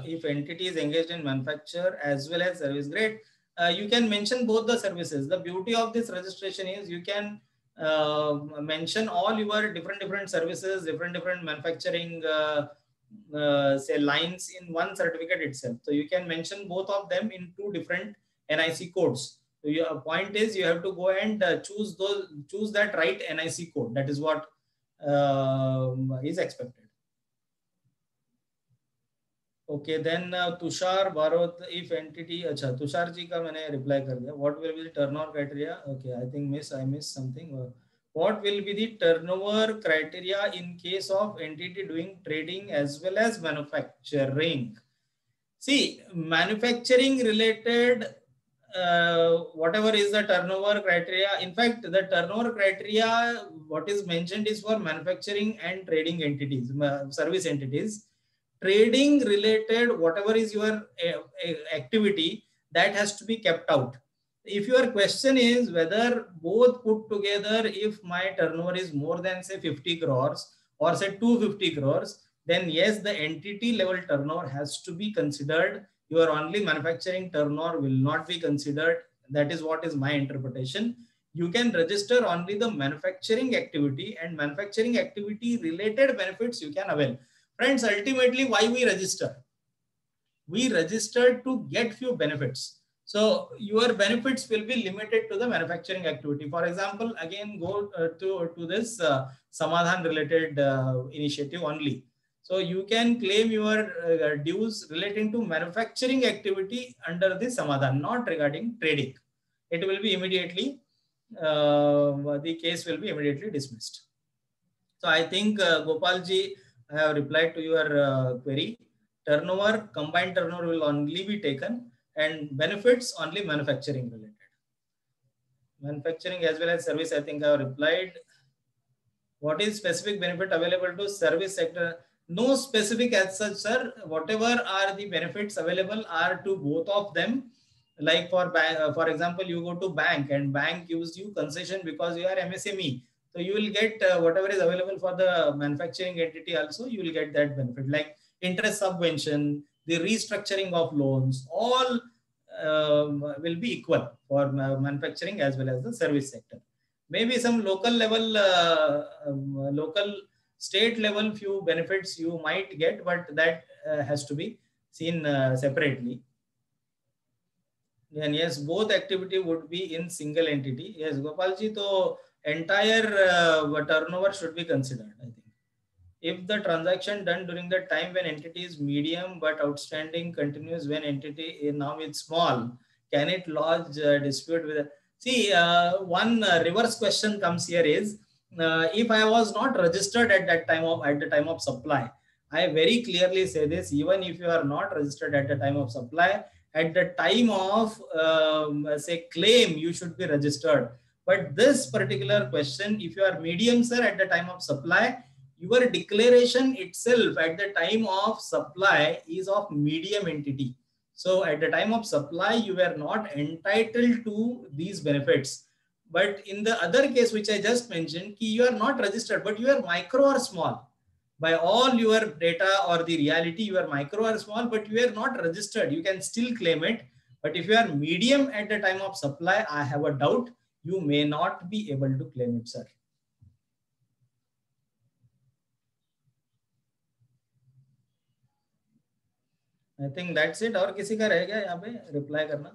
If entity is engaged in manufacture as well as service, great. You can mention both the services. The beauty of this registration is you can mention all your different services, different manufacturing say lines in one certificate itself. So you can mention both of them in 2 different NIC codes. So your point is you have to go and choose that right NIC code. That is what is expected. Okay, then Tushar Bharat, if entity, अच्छा तुषार जी का मैंने reply कर दिया. What will be the turnover criteria? Okay, I think I missed something. What will be the turnover criteria in case of entity doing trading as well as manufacturing? See, manufacturing related, whatever is the turnover criteria. In fact, the turnover criteria, what is mentioned is for manufacturing and trading entities, service entities. Trading related, whatever is your activity, that has to be kept out. If your question is whether both put together, if my turnover is more than say 50 crores or say 250 crores, then yes, the entity level turnover has to be considered. Your only manufacturing turnover will not be considered. That is what is my interpretation. You can register only the manufacturing activity, and manufacturing activity related benefits you can avail. Friends, ultimately, why we register? We registered to get few benefits. So your benefits will be limited to the manufacturing activity. For example, again, go to this Samadhan related initiative only. So you can claim your dues relating to manufacturing activity under the Samadhan, not regarding trading. It will be immediately, the case will be immediately dismissed. So I think Gopalji, I have replied to your query. Turnover, combined turnover will only be taken, and benefits only manufacturing related. Manufacturing as well as service, I think I have replied. What is specific benefit available to service sector? No specific as such, sir. Whatever are the benefits available are to both of them. Like for example, you go to bank and bank gives you concession because you are MSME. So you will get whatever is available for the manufacturing entity also, you will get that benefit. Like interest subvention, the restructuring of loans, all will be equal for manufacturing as well as the service sector. Maybe some local level, local state level few benefits you might get, but that has to be seen separately. And yes, both activity would be in single entity. Yes, Gopalji, so entire turnover should be considered, I think. If the transaction done during the time when entity is medium but outstanding continues when entity now is small, can it lodge dispute with? See, one reverse question comes here is, if I was not registered at the time of supply, I very clearly say this, even if you are not registered at the time of supply, at the time of say claim, you should be registered. But this particular question, if you are medium, sir, at the time of supply, your declaration itself at the time of supply is of medium entity. So at the time of supply, you were not entitled to these benefits. But in the other case, which I just mentioned, you are not registered, but you are micro or small. By all your data or the reality, you are micro or small, but you are not registered. You can still claim it. But if you are medium at the time of supply, I have a doubt, you may not be able to claim it, sir. I think that's it. और किसी का रह गया यहाँ पे reply करना?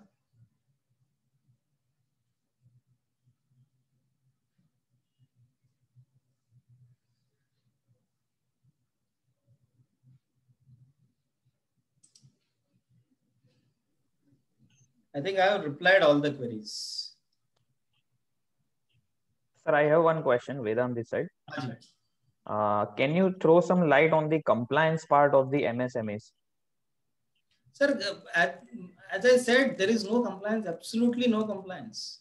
I think I have replied all the queries. Sir, I have one question, Vedant this side. Can you throw some light on the compliance part of the MSMEs? Sir, as I said, there is no compliance, absolutely no compliance.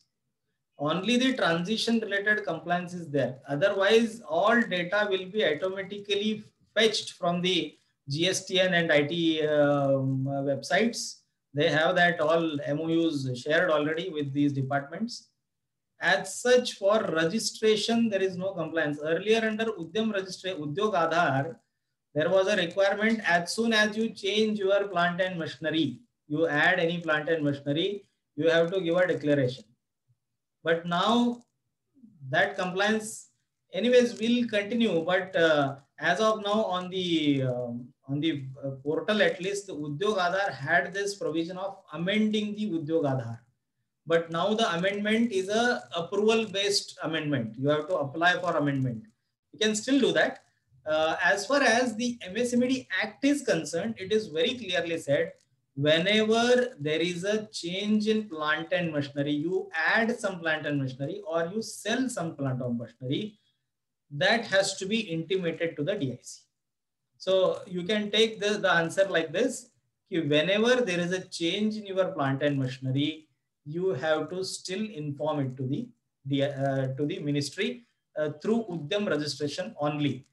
Only the transition related compliance is there. Otherwise, all data will be automatically fetched from the GSTN and IT websites. They have that all MOUs shared already with these departments. As such, for registration, there is no compliance. Earlier under Udyam registration, Udyog Aadhar, there was a requirement as soon as you change your plant and machinery, you add any plant and machinery, you have to give a declaration. But now that compliance anyways will continue. But as of now on the portal, at least the Udyog Aadhar had this provision of amending the Udyog Aadhar. But now the amendment is a approval based amendment. You have to apply for amendment. You can still do that. As far as the MSMED Act is concerned, it is very clearly said, whenever there is a change in plant and machinery, you add some plant and machinery or you sell some plant or machinery, that has to be intimated to the DIC. So you can take the answer like this. Whenever there is a change in your plant and machinery, you have to still inform it to the ministry through Udyam registration only.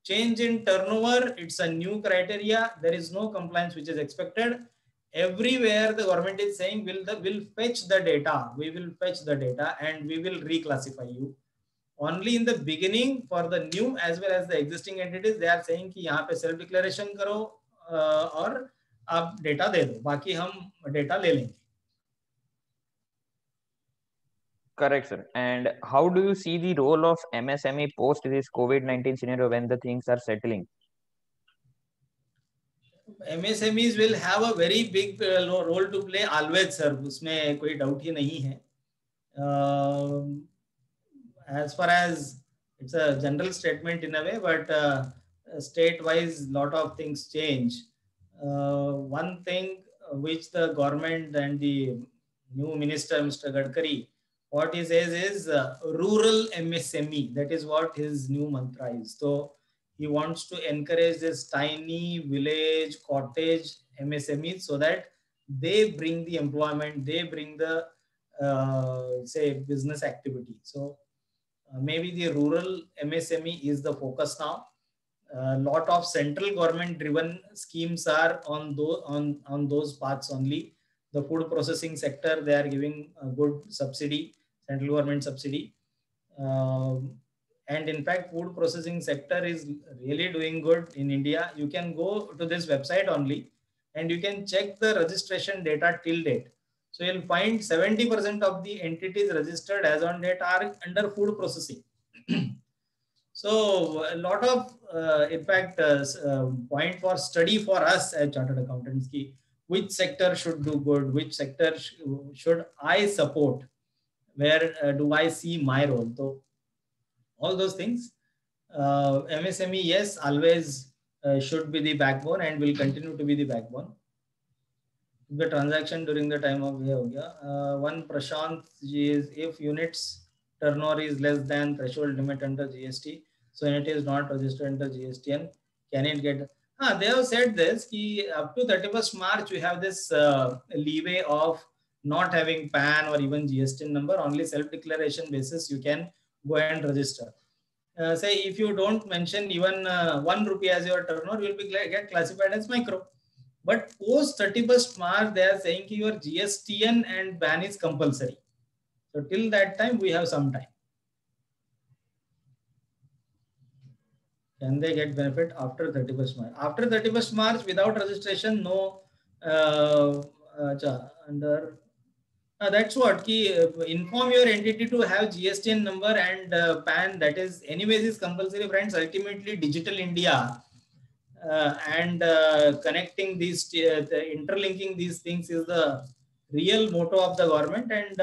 Change in turnover, it's a new criteria. There is no compliance which is expected. Everywhere the government is saying, we'll fetch the data. We will fetch the data and we will reclassify you. Only in the beginning for the new as well as the existing entities, they are saying कि यहाँ पे self declaration करो और आप data दे दो, बाकी हम data ले लेंगे. Correct, sir. And how do you see the role of MSME post this COVID-19 scenario when the things are settling? MSMEs will have a very big role to play always, sir. उसमें कोई doubt ही नहीं है. As far as it's a general statement in a way, but state-wise, lot of things change. One thing which the government and the new minister, Mr. Gadkari, what he says is rural MSME. That is what his new mantra is. So he wants to encourage this tiny village cottage MSMEs so that they bring the employment, they bring the say business activity. So maybe the rural MSME is the focus now. A lot of central government driven schemes are on those paths only. The food processing sector, they are giving a good subsidy, central government subsidy. And in fact, food processing sector is really doing good in India. You can go to this website only and you can check the registration data till date. So you'll find 70% of the entities registered as on date are under food processing. So a lot of, in fact, point for study for us as chartered accountants, ki which sector should do good, which sector should I support, where do I see my role. So all those things, MSME, yes, always should be the backbone and will continue to be the backbone. The transaction during the time of one Prashant is if units turnover is less than threshold limit under GST, so it is not registered under GST, and can it get? They have said this ki up to 31st March we have this leeway of not having PAN or even GST number. Only self-declaration basis you can go and register. Say if you don't mention even 1 rupee as your turnover, you will be get classified as micro. But post 31st March, they are saying your GSTN and ban is compulsory. So till that time, we have some time. Can they get benefit after 31st March? After 31st March, without registration, no. Under that's what key inform your entity to have GSTN number and PAN. That is, anyways, is compulsory. Friends, ultimately, Digital India. And connecting these, interlinking these things is the real motto of the government, and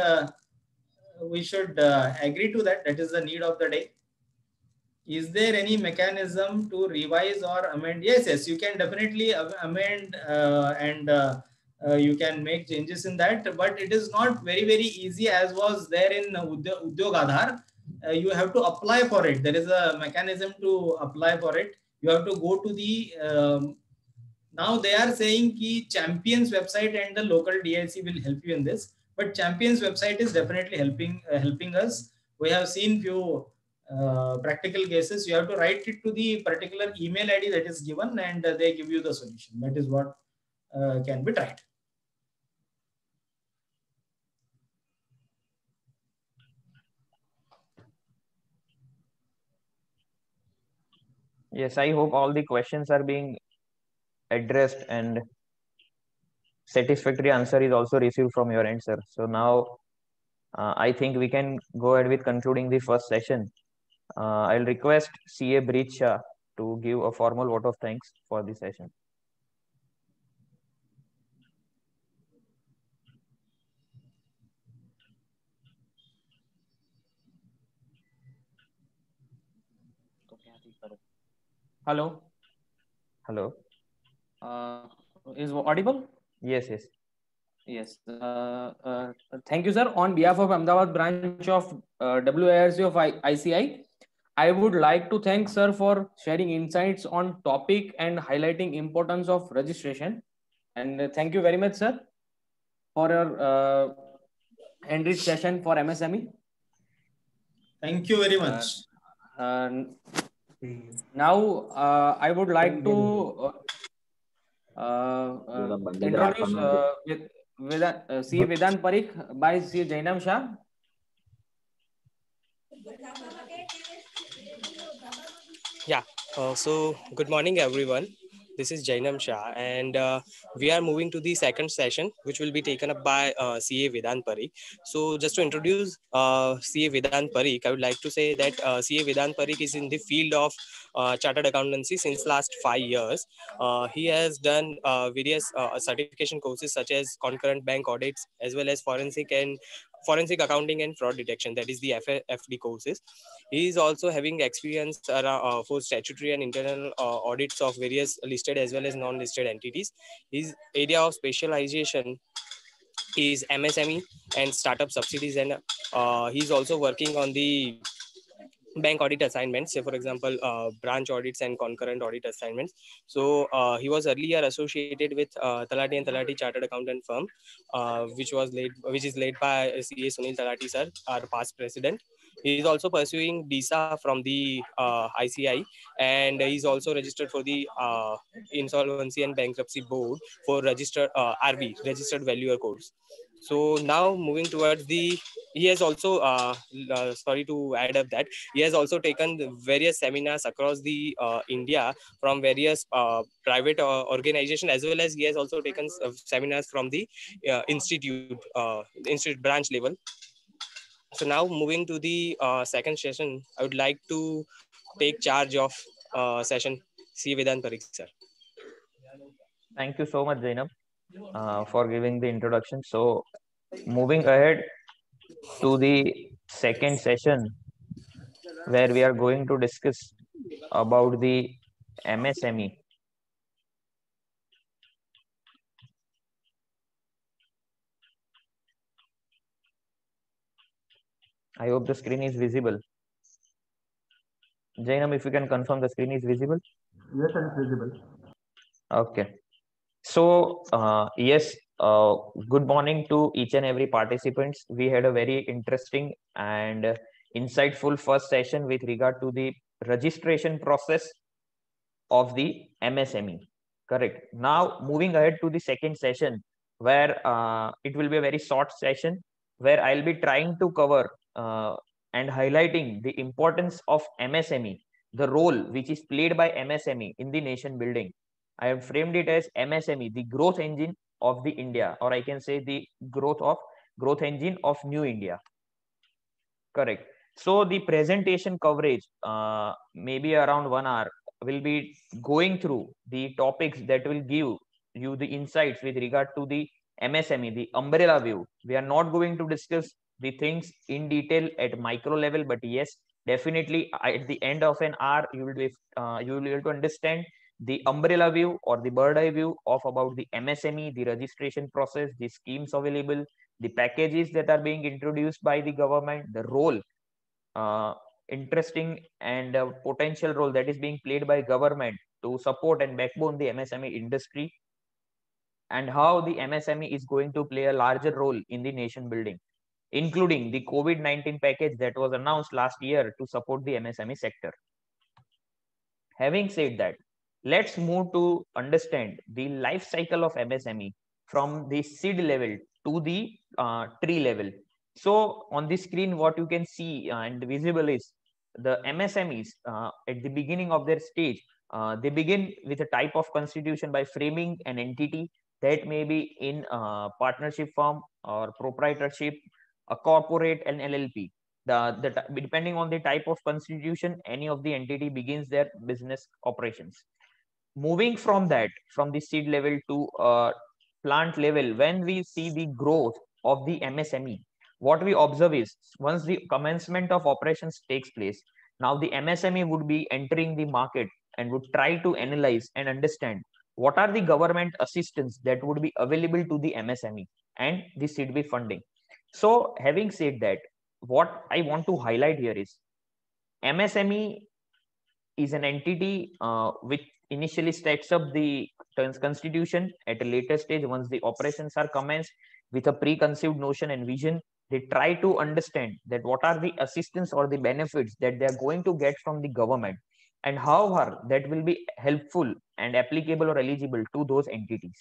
we should agree to that. That is the need of the day. Is there any mechanism to revise or amend? Yes, yes, you can definitely amend and you can make changes in that, but it is not very, very easy as was there in Udyog Aadhaar. You have to apply for it. There is a mechanism to apply for it. You have to go to the, now they are saying ki Champions website and the local DIC will help you in this, but Champions website is definitely helping us. We have seen few practical cases. You have to write it to the particular email ID that is given and they give you the solution. That is what can be tried. Yes, I hope all the questions are being addressed and satisfactory answer is also received from your end, sir. So now I think we can go ahead with concluding the first session. I'll request CA Breach Shah to give a formal vote of thanks for the session. Hello. Hello. Is audible? Yes, yes. Yes. Thank you, sir. On behalf of Ahmedabad branch of WIRC of ICI, I would like to thank sir for sharing insights on topic and highlighting importance of registration. And thank you very much, sir, for your enriched session for MSME. Thank you very Uh, much. uh, now, I would like to introduce C. Vedant Parikh by C. Jainam Shah. Yeah. So good morning, everyone. This is Jainam Shah, and we are moving to the second session, which will be taken up by CA Vedant Parikh. So just to introduce CA Vedant Parikh, I would like to say that CA Vedant Parikh is in the field of chartered accountancy since last 5 years. He has done various certification courses such as concurrent bank audits, as well as forensic accounting and fraud detection. That is the FD courses. He is also having experience around, for statutory and internal audits of various listed as well as non-listed entities. His area of specialization is MSME and startup subsidies, and he's also working on the bank audit assignments, say for example branch audits and concurrent audit assignments. So he was earlier associated with Talati and Talati chartered accountant firm, which is led by CA Sunil Talati sir, our past president. He is also pursuing DISA from the ICI, and he's also registered for the insolvency and bankruptcy board for registered RV, registered valuer course. So now moving towards the, he has also sorry to add up that he has also taken various seminars across the India from various private organization, as well as he has also taken seminars from the institute branch level. So now moving to the second session, I would like to take charge of session. C. Vedant Parikh sir. Thank you so much, Zainab, for giving the introduction. So, moving ahead to the second session, where we are going to discuss about the MSME. I hope the screen is visible. Jainam, if you can confirm the screen is visible. Yes, it is visible. Okay. So, yes, good morning to each and every participants. We had a very interesting and insightful first session with regard to the registration process of the MSME. Correct. Now, moving ahead to the second session, where it will be a very short session, where I'll be trying to cover and highlighting the importance of MSME, the role which is played by MSME in the nation building. I have framed it as MSME, the growth engine of the India, or I can say the growth engine of new India. Correct. So the presentation coverage, maybe around 1 hour, will be going through the topics that will give you the insights with regard to the MSME, the umbrella view. We are not going to discuss the things in detail at micro level, but yes, definitely at the end of an hour, you will be able to understand the umbrella view or the bird eye view of about the MSME, the registration process, the schemes available, the packages that are being introduced by the government, the role, interesting and potential role that is being played by government to support and backbone the MSME industry, and how the MSME is going to play a larger role in the nation building, including the COVID-19 package that was announced last year to support the MSME sector. Having said that, let's move to understand the life cycle of MSME from the seed level to the tree level. So on the screen, what you can see and visible is the MSMEs at the beginning of their stage. They begin with a type of constitution by framing an entity that may be in partnership form or proprietorship, a corporate, an LLP. Depending on the type of constitution, any of the entity begins their business operations. Moving from that, from the seed level to plant level, when we see the growth of the MSME, what we observe is once the commencement of operations takes place, Now the MSME would be entering the market and would try to analyze and understand what are the government assistance that would be available to the MSME and the SIDBI funding. So having said that, what I want to highlight here is MSME is an entity which initially sets up the constitution at a later stage. Once the operations are commenced with a preconceived notion and vision, they try to understand that what are the assistance or the benefits that they are going to get from the government and how are that will be helpful and applicable or eligible to those entities.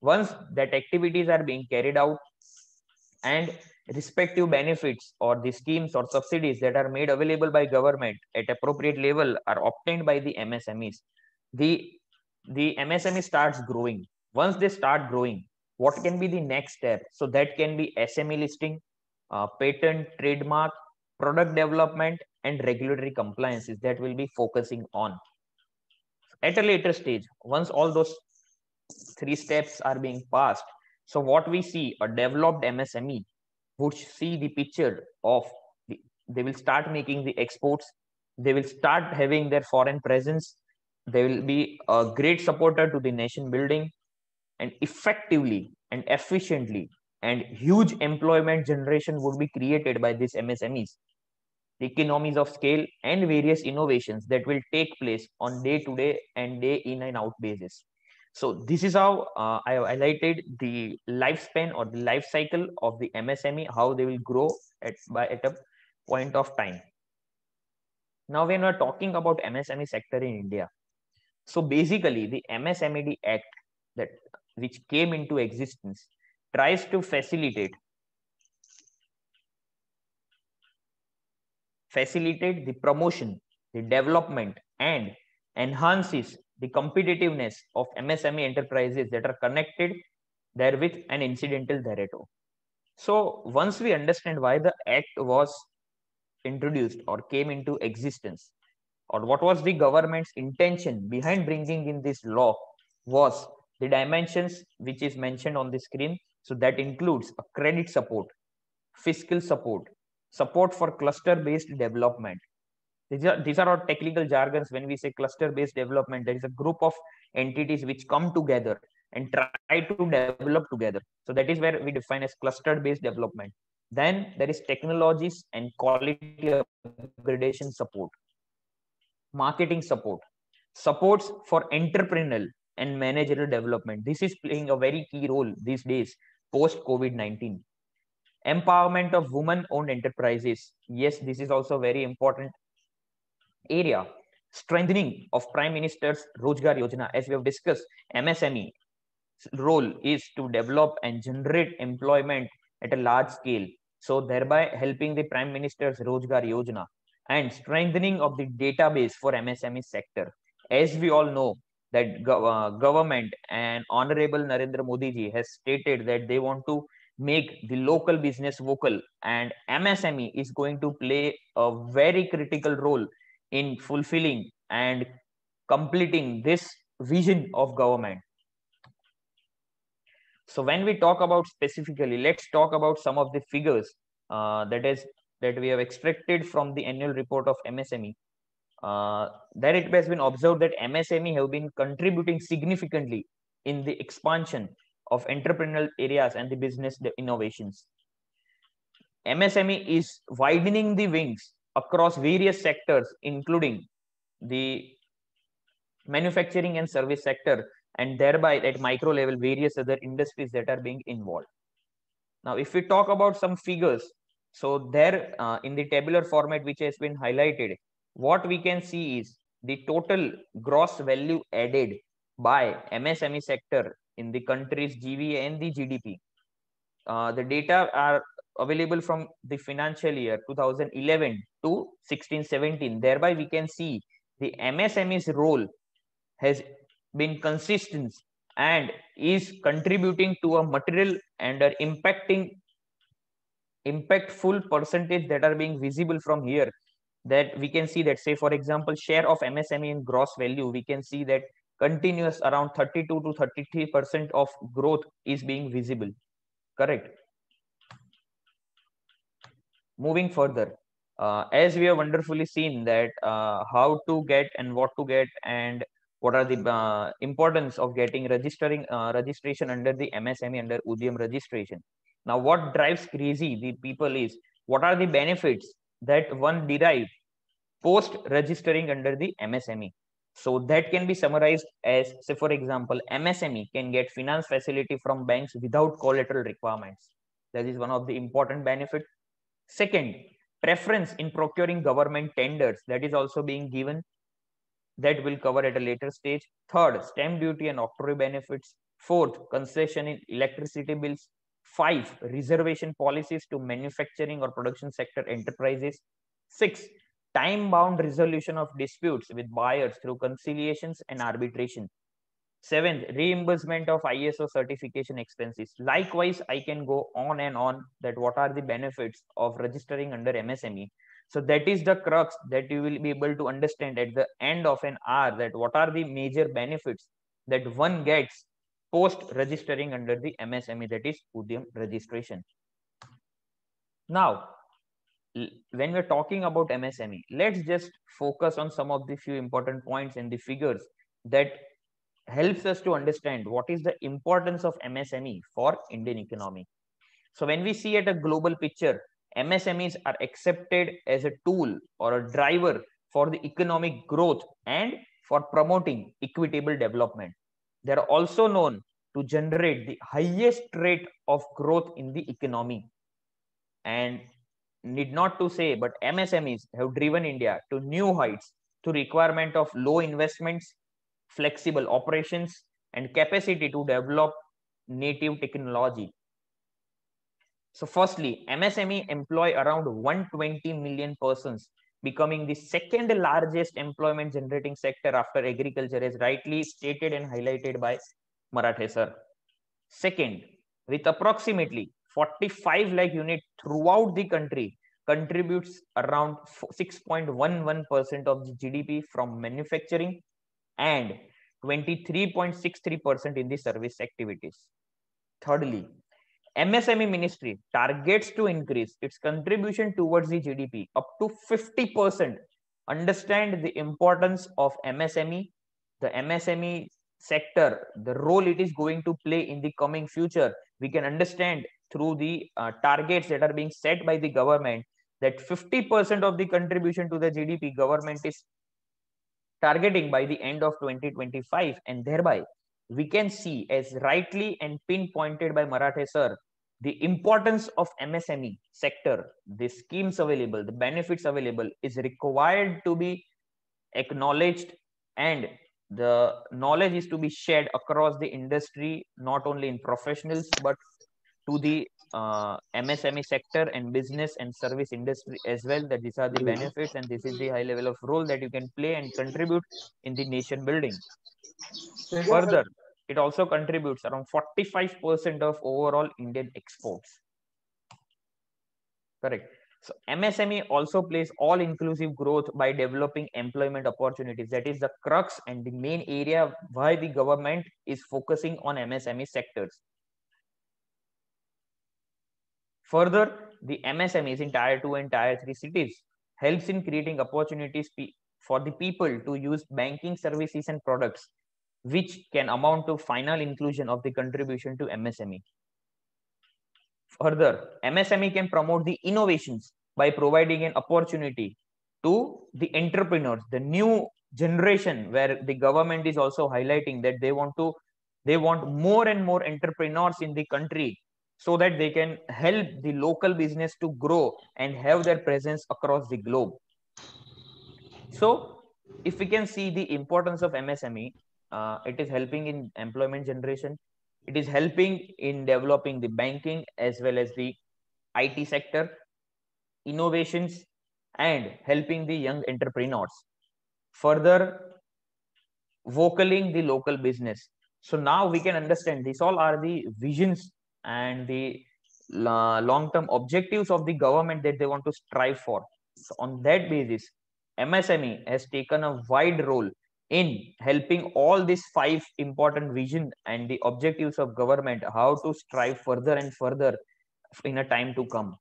Once that activities are being carried out and respective benefits or the schemes or subsidies that are made available by government at appropriate level are obtained by the MSMEs, the MSME starts growing. Once they start growing, what can be the next step? So that can be SME listing, patent, trademark, product development, and regulatory compliances that will be focusing on. At a later stage, once all those three steps are being passed, so what we see, a developed MSME would see the picture of they will start making the exports, they will start having their foreign presence, they will be a great supporter to the nation building, and effectively and efficiently and huge employment generation would be created by these MSMEs. The economies of scale and various innovations that will take place on day to day and day in and out basis. So this is how I have highlighted the lifespan or the life cycle of the MSME, how they will grow at a point of time. Now, when we're talking about MSME sector in India, so basically the MSMED Act that which came into existence tries to facilitate the promotion, the development, and enhances the competitiveness of MSME enterprises that are connected therewith and incidental thereto. So once we understand why the act was introduced or came into existence, or what was the government's intention behind bringing in this law, was the dimensions which is mentioned on the screen. So that includes a credit support, fiscal support, support for cluster-based development. These are all technical jargons. When we say cluster-based development, there is a group of entities which come together and try to develop together. So that is where we define as cluster-based development. Then there is technologies and quality upgradation support, marketing support, supports for entrepreneurial and managerial development. This is playing a very key role these days post COVID-19. Empowerment of women-owned enterprises. Yes, this is also very important area. Strengthening of Prime Minister's Rozgar Yojana. As we have discussed, MSME role is to develop and generate employment at a large scale. So thereby helping the Prime Minister's Rozgar Yojana and strengthening of the database for MSME sector. As we all know that government and Honorable Narendra Modi ji has stated that they want to make the local business vocal, and MSME is going to play a very critical role in fulfilling and completing this vision of government. So when we talk about specifically, let's talk about some of the figures that we have extracted from the annual report of MSME. There it has been observed that MSME have been contributing significantly in the expansion of entrepreneurial areas and the business innovations. MSME is widening the wings across various sectors, including the manufacturing and service sector, and thereby at micro level, various other industries that are being involved. Now, if we talk about some figures, so there in the tabular format which has been highlighted, what we can see is the total gross value added by MSME sector in the country's GVA and the GDP. The data are available from the financial year 2011 to 16-17. Thereby, we can see the MSME's role has been consistent and is contributing to a material and impactful percentage that are being visible from here. That we can see that, say for example, share of MSME in gross value, we can see that continuous around 32 to 33% of growth is being visible. Correct. Moving further, As we have wonderfully seen that how to get and what to get and what are the importance of getting registration under the MSME under Udyam registration. Now, what drives crazy the people is what are the benefits that one derive post registering under the MSME. So that can be summarized as, say, for example, MSME can get finance facility from banks without collateral requirements. That is one of the important benefits. Second, preference in procuring government tenders, that is also being given. That will cover at a later stage. Third, stamp duty and octroi benefits. Fourth, concession in electricity bills. 5, reservation policies to manufacturing or production sector enterprises. 6, time-bound resolution of disputes with buyers through conciliations and arbitration. 7th, reimbursement of ISO certification expenses. Likewise, I can go on and on that what are the benefits of registering under MSME. So that is the crux that you will be able to understand at the end of an hour, that what are the major benefits that one gets post registering under the MSME, that is Udyam registration. Now, when we're talking about MSME, let's just focus on some of the few important points and the figures that helps us to understand what is the importance of MSME for Indian economy. So when we see at a global picture, MSMEs are accepted as a tool or a driver for the economic growth and for promoting equitable development. They are also known to generate the highest rate of growth in the economy. And need not to say, but MSMEs have driven India to new heights through requirement of low investments, flexible operations, and capacity to develop native technology. So firstly, MSME employ around 120 million persons, becoming the second largest employment generating sector after agriculture, as rightly stated and highlighted by Marathe sir. Second, with approximately 45 lakh units throughout the country, contributes around 6.11% of the GDP from manufacturing and 23.63% in the service activities. Thirdly, MSME ministry targets to increase its contribution towards the GDP up to 50%. Understand the importance of MSME, the MSME sector, the role it is going to play in the coming future. We can understand through the targets that are being set by the government that 50% of the contribution to the GDP government is targeting by the end of 2025, and thereby we can see, as rightly and pinpointed by Marathe sir, the importance of MSME sector, the schemes available, the benefits available is required to be acknowledged, and the knowledge is to be shared across the industry, not only in professionals but to the MSME sector and business and service industry as well, that these are the benefits and this is the high level of role that you can play and contribute in the nation building. Further, it also contributes around 45% of overall Indian exports. Correct. So MSME also plays all inclusive growth by developing employment opportunities. That is the crux and the main area why the government is focusing on MSME sectors. Further, the MSMEs in Tier 2 and Tier 3 cities helps in creating opportunities for the people to use banking services and products, which can amount to final inclusion of the contribution to MSME. Further, MSME can promote the innovations by providing an opportunity to the entrepreneurs, the new generation, where the government is also highlighting that they want more and more entrepreneurs in the country, so that they can help the local business to grow and have their presence across the globe. So if we can see the importance of MSME, it is helping in employment generation. It is helping in developing the banking as well as the IT sector, innovations, and helping the young entrepreneurs. Further, vocaling the local business. So now we can understand these all are the visions and the long-term objectives of the government that they want to strive for. So on that basis, MSME has taken a wide role in helping all these 5 important vision and the objectives of government, how to strive further and further in a time to come.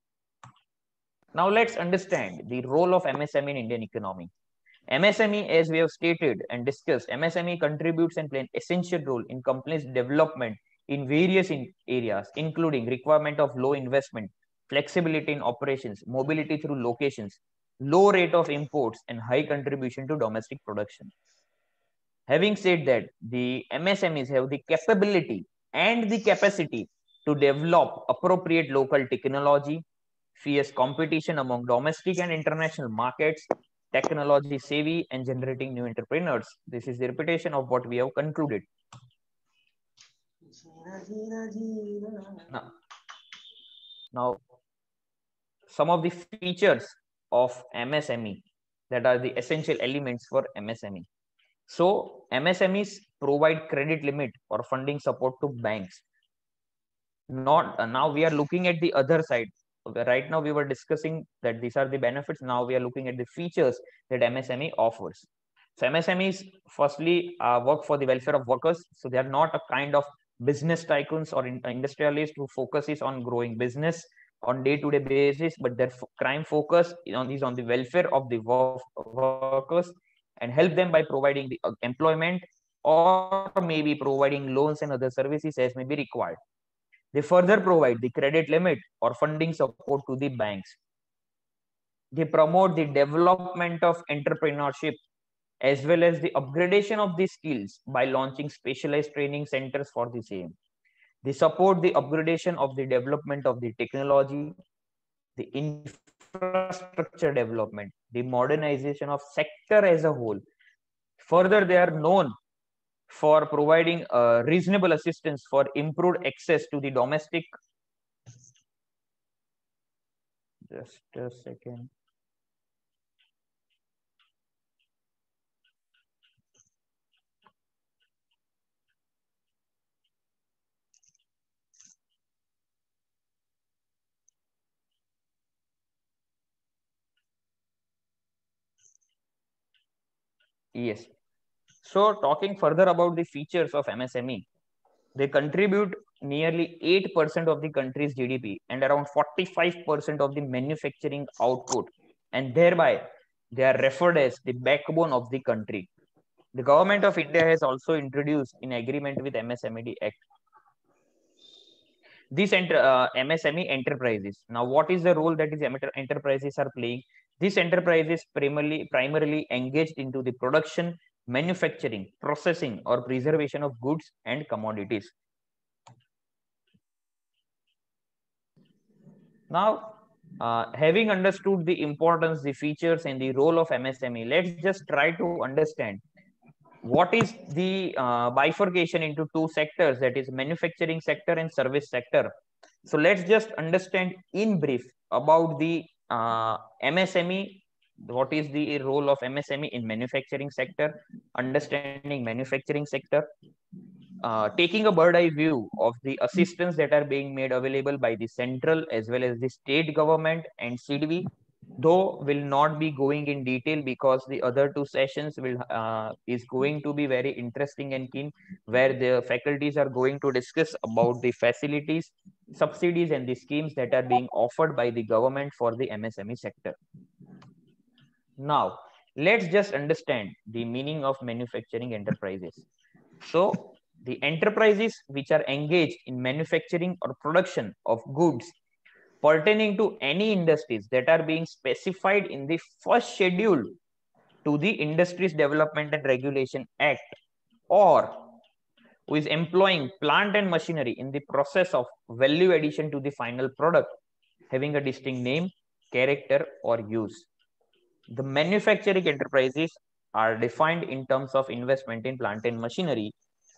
Now let's understand the role of MSME in Indian economy. MSME, as we have stated and discussed, MSME contributes and plays an essential role in companies' development in various areas, including requirement of low investment, flexibility in operations, mobility through locations, low rate of imports, and high contribution to domestic production. Having said that, the MSMEs have the capability and the capacity to develop appropriate local technology, fierce competition among domestic and international markets, technology savvy, and generating new entrepreneurs. This is the repetition of what we have concluded. Now, some of the features of MSME that are the essential elements for MSME. So MSMEs provide credit limit or funding support to banks. Not now we are looking at the other side. Right now we were discussing that these are the benefits. Now we are looking at the features that MSME offers. So MSMEs firstly work for the welfare of workers. So they are not a kind of business tycoons or industrialists who focuses on growing business on day-to-day basis, but their crime focus is on the welfare of the workers and help them by providing the employment or maybe providing loans and other services as may be required. They further provide the credit limit or funding support to the banks. They promote the development of entrepreneurship as well as the upgradation of the skills by launching specialized training centers for the same. They support the upgradation of the development of the technology, the infrastructure development, the modernization of sector as a whole. Further, they are known for providing reasonable assistance for improved access to the domestic. Just a second. Yes. So talking further about the features of MSME, they contribute nearly 8% of the country's GDP and around 45% of the manufacturing output, and thereby they are referred as the backbone of the country. The government of India has also introduced in agreement with MSME Act these MSME enterprises. Now, what is the role that these enterprises are playing? These enterprises primarily engaged into the production, manufacturing, processing, or preservation of goods and commodities. Now, having understood the importance, the features, and the role of MSME, let's just try to understand what is the bifurcation into two sectors, that is manufacturing sector and service sector. So let's just understand in brief about the MSME. What is the role of MSME in manufacturing sector, understanding manufacturing sector, taking a bird eye view of the assistance that are being made available by the central as well as the state government and CDB, though will not be going in detail because the other two sessions will is going to be very interesting and keen, where the faculties are going to discuss about the facilities, subsidies, and the schemes that are being offered by the government for the MSME sector. Now, let's just understand the meaning of manufacturing enterprises. So, the enterprises which are engaged in manufacturing or production of goods pertaining to any industries that are being specified in the first schedule to the Industries Development and Regulation Act, or who is employing plant and machinery in the process of value addition to the final product, having a distinct name, character, or use. The manufacturing enterprises are defined in terms of investment in plant and machinery.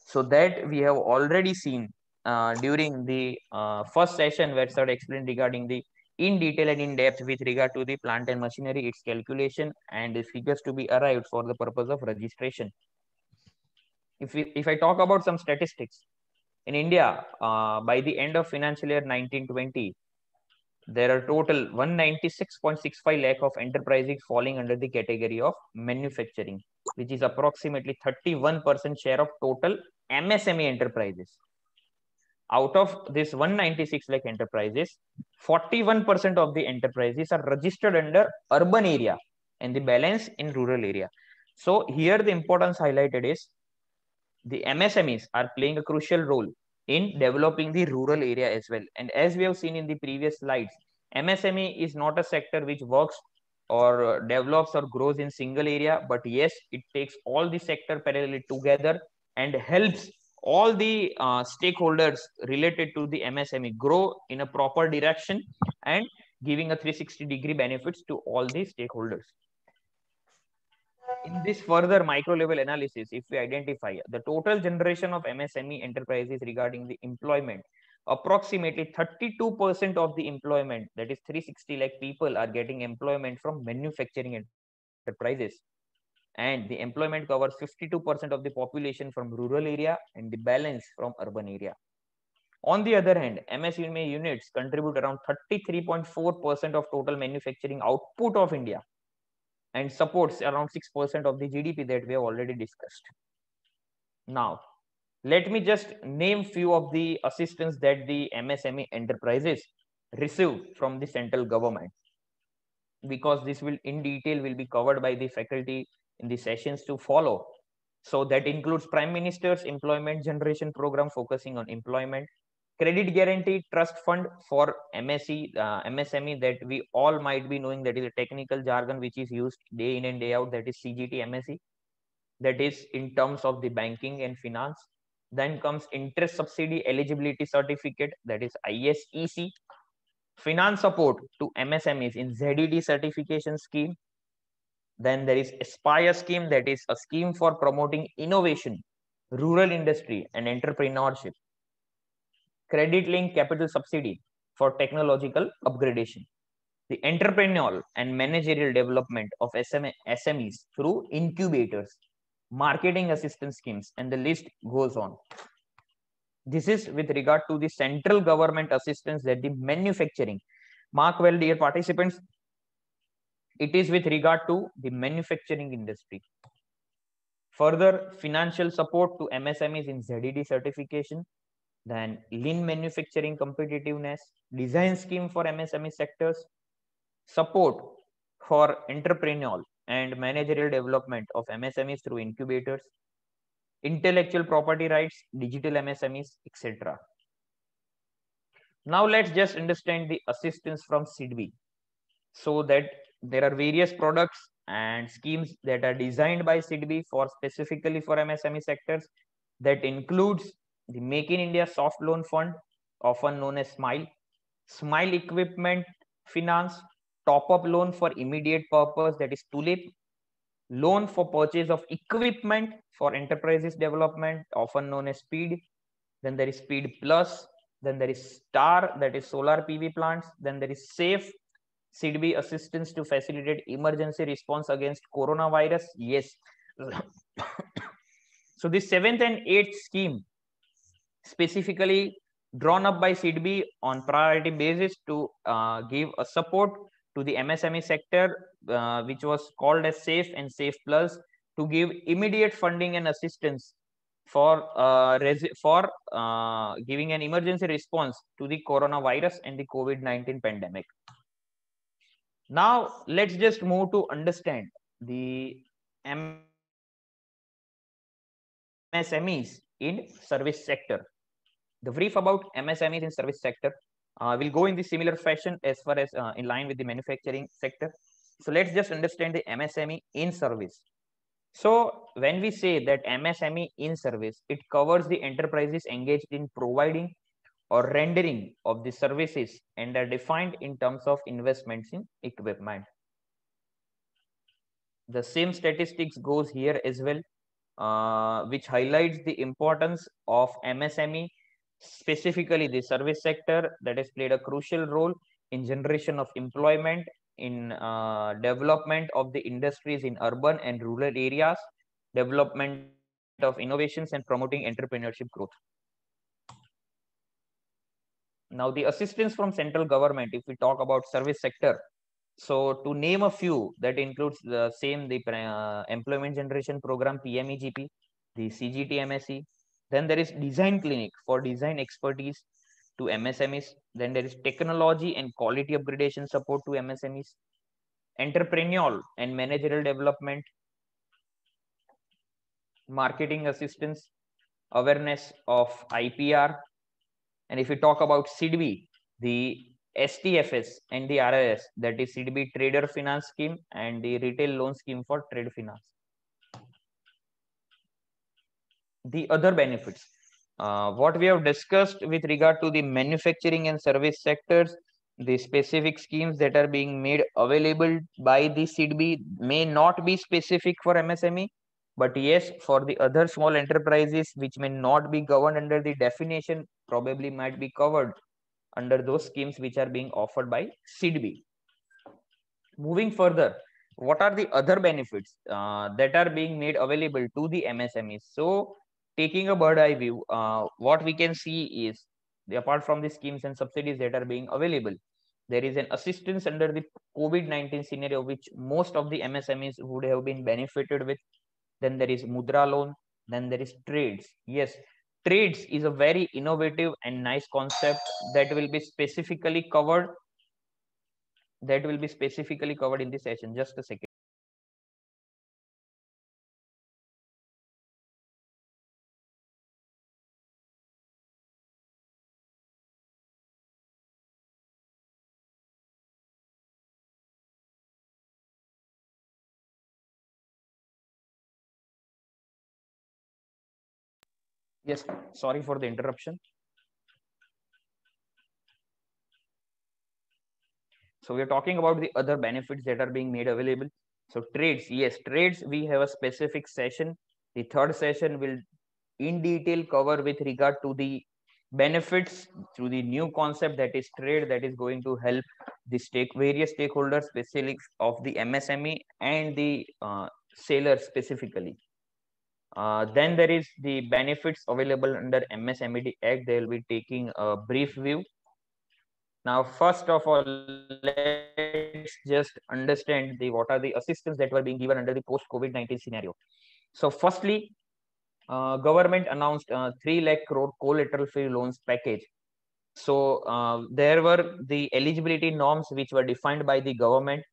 So that we have already seen during the first session where Sir explained regarding the in detail and in depth with regard to the plant and machinery, its calculation, and the figures to be arrived for the purpose of registration. If I talk about some statistics, in India, by the end of financial year 1920, there are total 196.65 lakh of enterprises falling under the category of manufacturing, which is approximately 31% share of total MSME enterprises. Out of this 196 lakh enterprises, 41% of the enterprises are registered under urban area and the balance in rural area. So here the importance highlighted is the MSMEs are playing a crucial role in developing the rural area as well. And as we have seen in the previous slides, MSME is not a sector which works or develops or grows in single area, but yes, it takes all the sector parallelly together and helps all the stakeholders related to the MSME grow in a proper direction and giving a 360-degree benefits to all the stakeholders. In this further micro level analysis, if we identify the total generation of MSME enterprises regarding the employment, approximately 32% of the employment, that is 360 lakh people, are getting employment from manufacturing enterprises. And the employment covers 52% of the population from rural area and the balance from urban area. On the other hand, MSME units contribute around 33.4% of total manufacturing output of India and supports around 6% of the GDP that we have already discussed. Now, let me just name few of the assistance that the MSME enterprises receive from the central government, because this will in detail will be covered by the faculty in the sessions to follow. So that includes Prime Minister's Employment Generation Program focusing on employment, Credit Guarantee Trust Fund for MSME that we all might be knowing, that is a technical jargon which is used day in and day out, that is CGT MSE, that is in terms of the banking and finance. Then comes Interest Subsidy Eligibility Certificate, that is ISEC, finance support to MSMEs in ZED certification scheme. Then there is Aspire scheme, that is a scheme for promoting innovation, rural industry and entrepreneurship. Credit linked capital subsidy for technological upgradation. The entrepreneurial and managerial development of SMEs through incubators, marketing assistance schemes, and the list goes on. This is with regard to the central government assistance that the manufacturing. Mark well, dear participants, it is with regard to the manufacturing industry. Further, financial support to MSMEs in ZED certification, then lean manufacturing competitiveness, design scheme for MSME sectors, support for entrepreneurial and managerial development of MSMEs through incubators, intellectual property rights, digital MSMEs, etc. Now let's just understand the assistance from SIDBI. So that there are various products and schemes that are designed by SIDBI for specifically for MSME sectors. That includes the Make in India Soft Loan Fund, often known as SMILE, SMILE Equipment Finance, Top-up Loan for Immediate Purpose, that is TULIP, Loan for Purchase of Equipment for Enterprises Development, often known as SPEED. Then there is SPEED Plus. Then there is STAR, that is Solar PV Plants. Then there is SAFE, SIDBI assistance to facilitate emergency response against coronavirus. Yes. So the 7th and 8th scheme specifically drawn up by SIDBI on priority basis to give a support to the MSME sector, which was called as SAFE and SAFE Plus, to give immediate funding and assistance for giving an emergency response to the coronavirus and the COVID-19 pandemic. Now let's just move to understand the MSMEs in service sector. The brief about MSMEs in service sector will go in the similar fashion as far as in line with the manufacturing sector. So let's just understand the MSME in service. So when we say that MSME in service, it covers the enterprises engaged in providing or rendering of the services and are defined in terms of investments in equipment. The same statistics goes here as well, which highlights the importance of MSME, specifically the service sector, that has played a crucial role in generation of employment, in development of the industries in urban and rural areas, development of innovations, and promoting entrepreneurship growth. Now, the assistance from central government, if we talk about service sector, so to name a few, that includes the Employment Generation Program, PMEGP, the CGT MSE, Then there is design clinic for design expertise to MSMEs. Then there is technology and quality upgradation support to MSMEs, entrepreneurial and managerial development, marketing assistance, awareness of IPR. And if we talk about SIDBI, the STFS and the RIS, that is SIDBI Trader Finance Scheme and the Retail Loan Scheme for Trade Finance. The other benefits, what we have discussed with regard to the manufacturing and service sectors, the specific schemes that are being made available by the SIDBI may not be specific for MSME, but yes, for the other small enterprises which may not be governed under the definition, probably might be covered under those schemes which are being offered by SIDBI. Moving further, what are the other benefits that are being made available to the MSMEs? So, taking a bird eye view, what we can see is, apart from the schemes and subsidies that are being available, there is an assistance under the COVID-19 scenario, which most of the MSMEs would have been benefited with. Then there is Mudra loan. Then there is TReDS. Yes, TReDS is a very innovative and nice concept that will be specifically covered. That will be specifically covered in this session. Just a second. Yes, sorry for the interruption. So we are talking about the other benefits that are being made available. So TReDS, yes, TReDS, we have a specific session. The third session will in detail cover with regard to the benefits through the new concept, that is trade, that is going to help the various stakeholders, especially of the MSME and the sailors specifically. Then there is the benefits available under MSMED Act. They will be taking a brief view. Now, first of all, let's just understand what are the assistance that were being given under the post-COVID-19 scenario. So firstly, government announced 3 lakh crore collateral free loans package. So there were the eligibility norms which were defined by the government,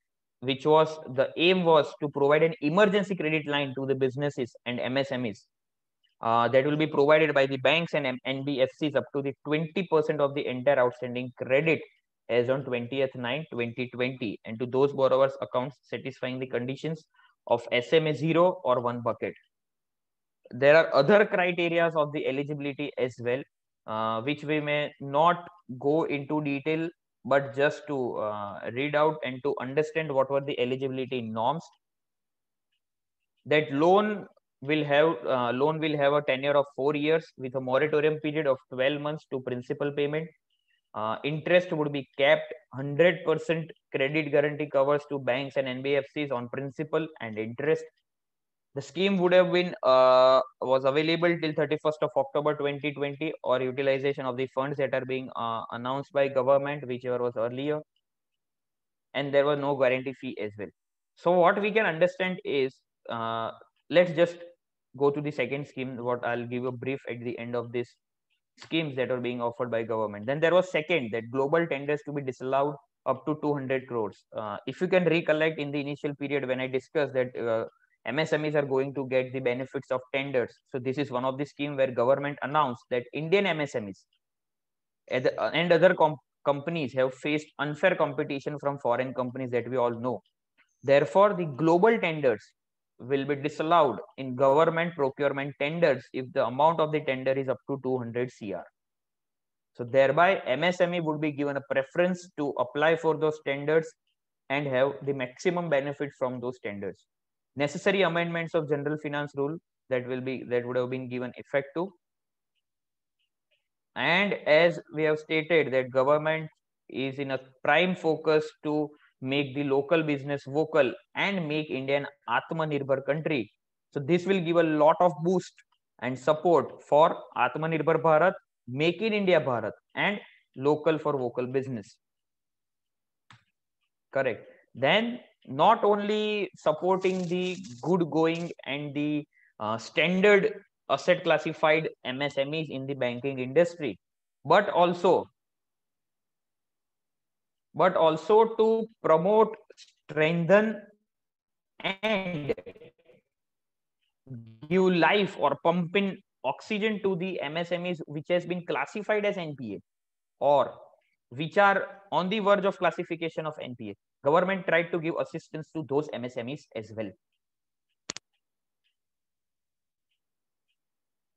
which was the aim was to provide an emergency credit line to the businesses and MSMEs. That will be provided by the banks and NBFCs up to the 20% of the entire outstanding credit as on 20th 9 2020, and to those borrowers accounts satisfying the conditions of SMA 0 or 1 bucket. There are other criteria of the eligibility as well, which we may not go into detail, but just to read out and to understand what were the eligibility norms. That loan will have a tenure of 4 years with a moratorium period of 12 months to principal payment. Interest would be capped. 100% credit guarantee covers to banks and NBFCs on principal and interest. The scheme would have been was available till 31st of October 2020, or utilization of the funds that are being announced by government, whichever was earlier, and there was no guarantee fee as well. So what we can understand is, let's just go to the second scheme. What I'll give a brief at the end of this schemes that are being offered by government. Then there was second, that global tenders to be disallowed up to 200 crores. If you can recollect, in the initial period when I discussed that MSMEs are going to get the benefits of tenders. So this is one of the scheme where government announced that Indian MSMEs and other companies have faced unfair competition from foreign companies that we all know. Therefore, the global tenders will be disallowed in government procurement tenders if the amount of the tender is up to 200 CR. So thereby, MSME would be given a preference to apply for those tenders and have the maximum benefit from those tenders. Necessary amendments of general finance rule that would have been given effect to. And as we have stated, that government is in a prime focus to make the local business vocal and make India an Atmanirbhar country. So this will give a lot of boost and support for Atmanirbhar Bharat, Make in India Bharat, and local for vocal business. Correct. Then not only supporting the good going and the standard asset classified MSMEs in the banking industry, but also to promote, strengthen, and give life or pump in oxygen to the MSMEs which has been classified as NPA or which are on the verge of classification of NPA. Government tried to give assistance to those MSMEs as well.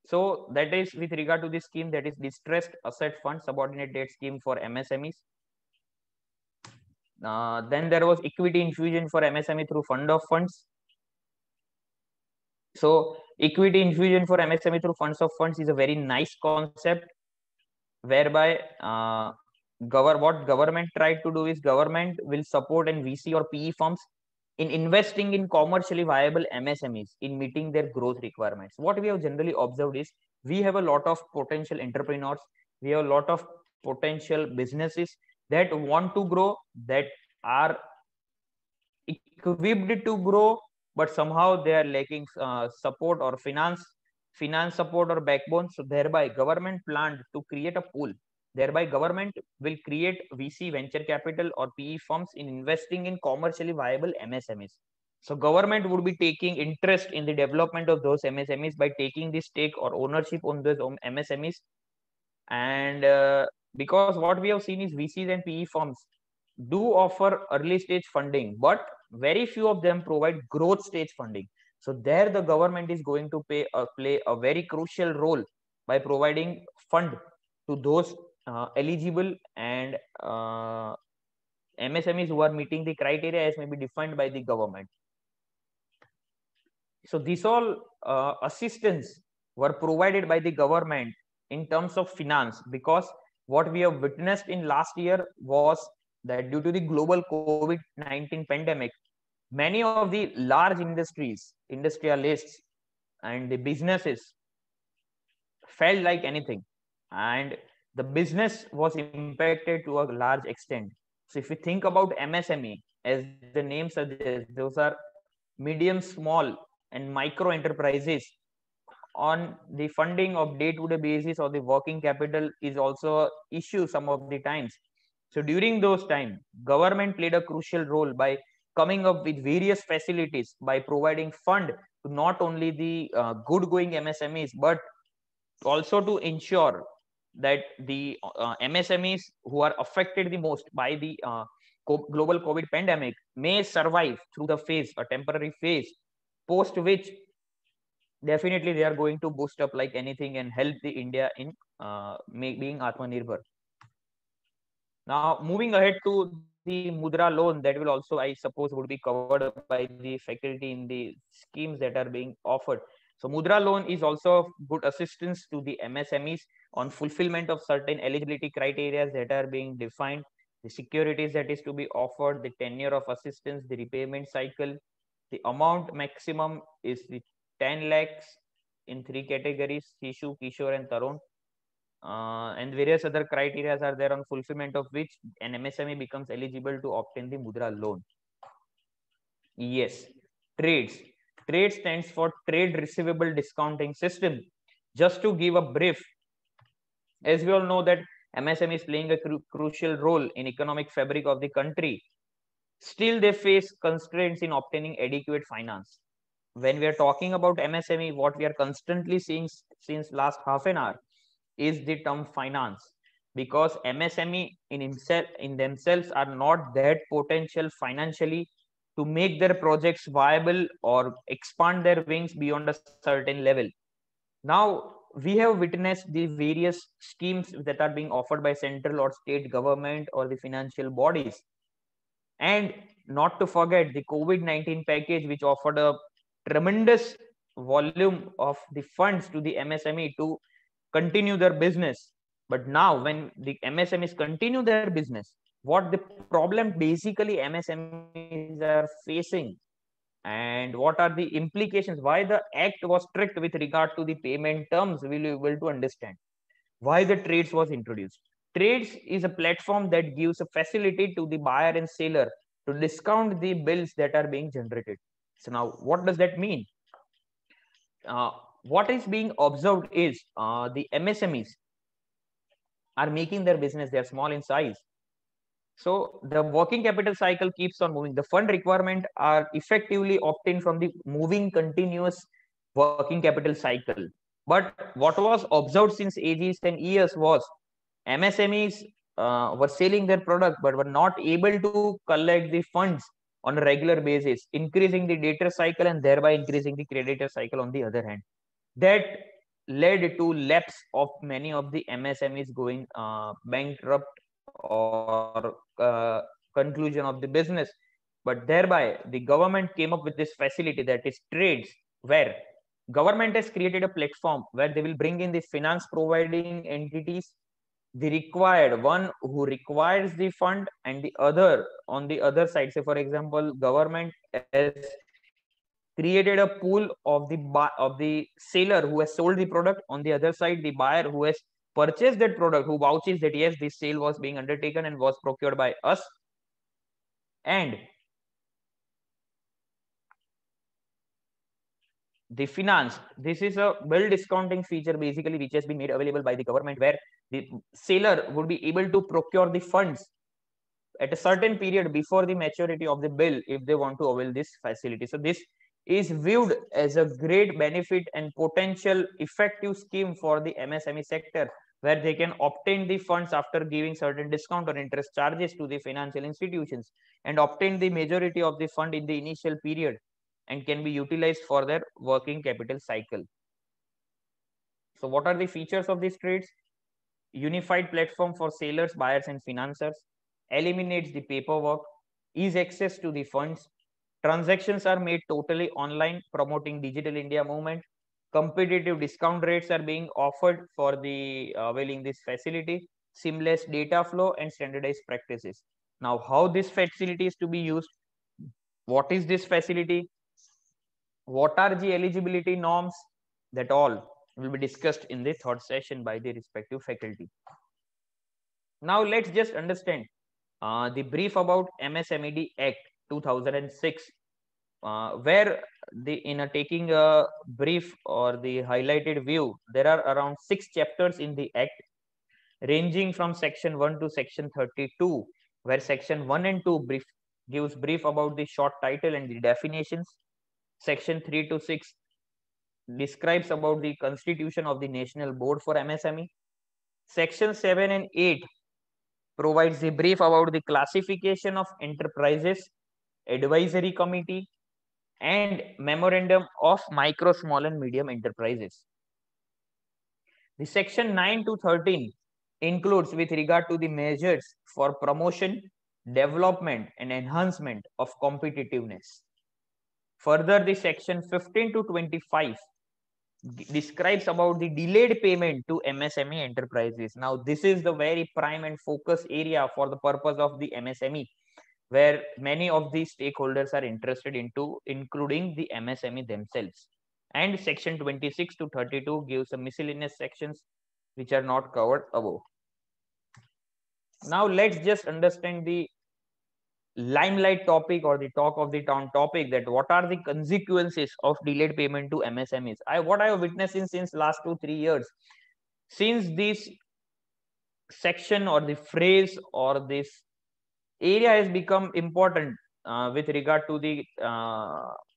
So that is with regard to this scheme, that is distressed asset fund subordinate debt scheme for MSMEs. Then there was equity infusion for MSME through fund of funds. So equity infusion for MSME through funds of funds is a very nice concept, whereby what government tried to do is government will support and VC or PE firms in investing in commercially viable MSMEs in meeting their growth requirements. What we have generally observed is we have a lot of potential entrepreneurs, we have a lot of potential businesses that want to grow, that are equipped to grow, but somehow they are lacking support or finance support or backbone. So thereby government planned to create a pool. Thereby government will create VC venture capital or PE firms in investing in commercially viable MSMEs. So government would be taking interest in the development of those MSMEs by taking the stake or ownership on those MSMEs. And because what we have seen is VCs and PE firms do offer early stage funding, but very few of them provide growth stage funding. So there the government is going to play a very crucial role by providing fund to those eligible and MSMEs who are meeting the criteria as may be defined by the government. So these all assistance were provided by the government in terms of finance, because what we have witnessed in last year was that due to the global COVID-19 pandemic, many of the large industries, industrialists, and the businesses felt like anything, and the business was impacted to a large extent. So if you think about MSME, as the name suggests, those are medium, small, and micro enterprises on the funding of day-to-day basis, or the working capital is also an issue some of the times. So during those time, government played a crucial role by coming up with various facilities, by providing fund to not only the good going MSMEs, but also to ensure that the MSMEs who are affected the most by the global COVID pandemic may survive through the phase, a temporary phase, post which definitely they are going to boost up like anything and help the India in being Atmanirbhar. Now moving ahead to the Mudra loan, that will also, I suppose, would be covered by the faculty in the schemes that are being offered. So Mudra loan is also good assistance to the MSMEs on fulfillment of certain eligibility criteria that are being defined, the securities that is to be offered, the tenure of assistance, the repayment cycle. The amount maximum is the 10 lakhs in 3 categories: Shishu, Kishore, and Tarun. And various other criteria are there on fulfillment of which an MSME becomes eligible to obtain the Mudra loan. Yes, TReDS. TReDS stands for Trade Receivable Discounting System. Just to give a brief, as we all know that MSME is playing a crucial role in economic fabric of the country. Still, they face constraints in obtaining adequate finance. When we are talking about MSME, what we are constantly seeing since last half an hour is the term finance, because MSME in themselves are not that potential financially to make their projects viable or expand their wings beyond a certain level. Now, we have witnessed the various schemes that are being offered by central or state government or the financial bodies. And not to forget the COVID-19 package, which offered a tremendous volume of the funds to the MSME to continue their business. But now when the MSMEs continue their business, what the problem basically MSMEs are facing, and what are the implications, why the act was strict with regard to the payment terms, we will be able to understand why the TReDS was introduced. TReDS is a platform that gives a facility to the buyer and seller to discount the bills that are being generated. So now what does that mean? what is being observed is the MSMEs are making their business, they are small in size. So the working capital cycle keeps on moving. The fund requirement are effectively obtained from the moving continuous working capital cycle. But what was observed since ages and years was MSMEs were selling their product but were not able to collect the funds on a regular basis, increasing the debtor cycle and thereby increasing the creditor cycle on the other hand. That led to lapse of many of the MSMEs going bankrupt or conclusion of the business. But thereby, the government came up with this facility, that is TReDS, where government has created a platform where they will bring in the finance providing entities, the required one who requires the fund, and the other on the other side. Say for example, government has created a pool of the seller who has sold the product. On the other side, the buyer who has purchased that product, who vouches that yes, this sale was being undertaken and was procured by us. And the finance, this is a bill discounting feature basically which has been made available by the government, where the seller would be able to procure the funds at a certain period before the maturity of the bill if they want to avail this facility. So this is viewed as a great benefit and potential effective scheme for the MSME sector, where they can obtain the funds after giving certain discount or interest charges to the financial institutions and obtain the majority of the fund in the initial period and can be utilized for their working capital cycle. So what are the features of these TReDS? Unified platform for sellers, buyers and financiers, eliminates the paperwork, ease access to the funds, transactions are made totally online, promoting digital India movement, competitive discount rates are being offered for the availing this facility, seamless data flow and standardized practices. Now, how this facility is to be used? What is this facility? What are the eligibility norms? That all will be discussed in the third session by the respective faculty. Now let's just understand the brief about MSMED Act 2006, where taking a brief or the highlighted view, there are around 6 chapters in the Act, ranging from section 1 to section 32, where section 1 and 2 gives brief about the short title and the definitions. Section 3 to 6 describes about the constitution of the National Board for MSME. Section 7 and 8 provides the brief about the classification of enterprises, advisory committee, and memorandum of micro, small, and medium enterprises. The section 9 to 13 includes with regard to the measures for promotion, development, and enhancement of competitiveness. Further, the section 15 to 25 describes about the delayed payment to MSME enterprises. Now, this is the very prime and focus area for the purpose of the MSME, where many of the stakeholders are interested into, including the MSME themselves. And section 26 to 32 gives some miscellaneous sections which are not covered above. Now, let's just understand the limelight topic or the talk of the town topic, that what are the consequences of delayed payment to MSMEs. What I have witnessed since last 2-3 years, since this section or the phrase or this area has become important with regard to the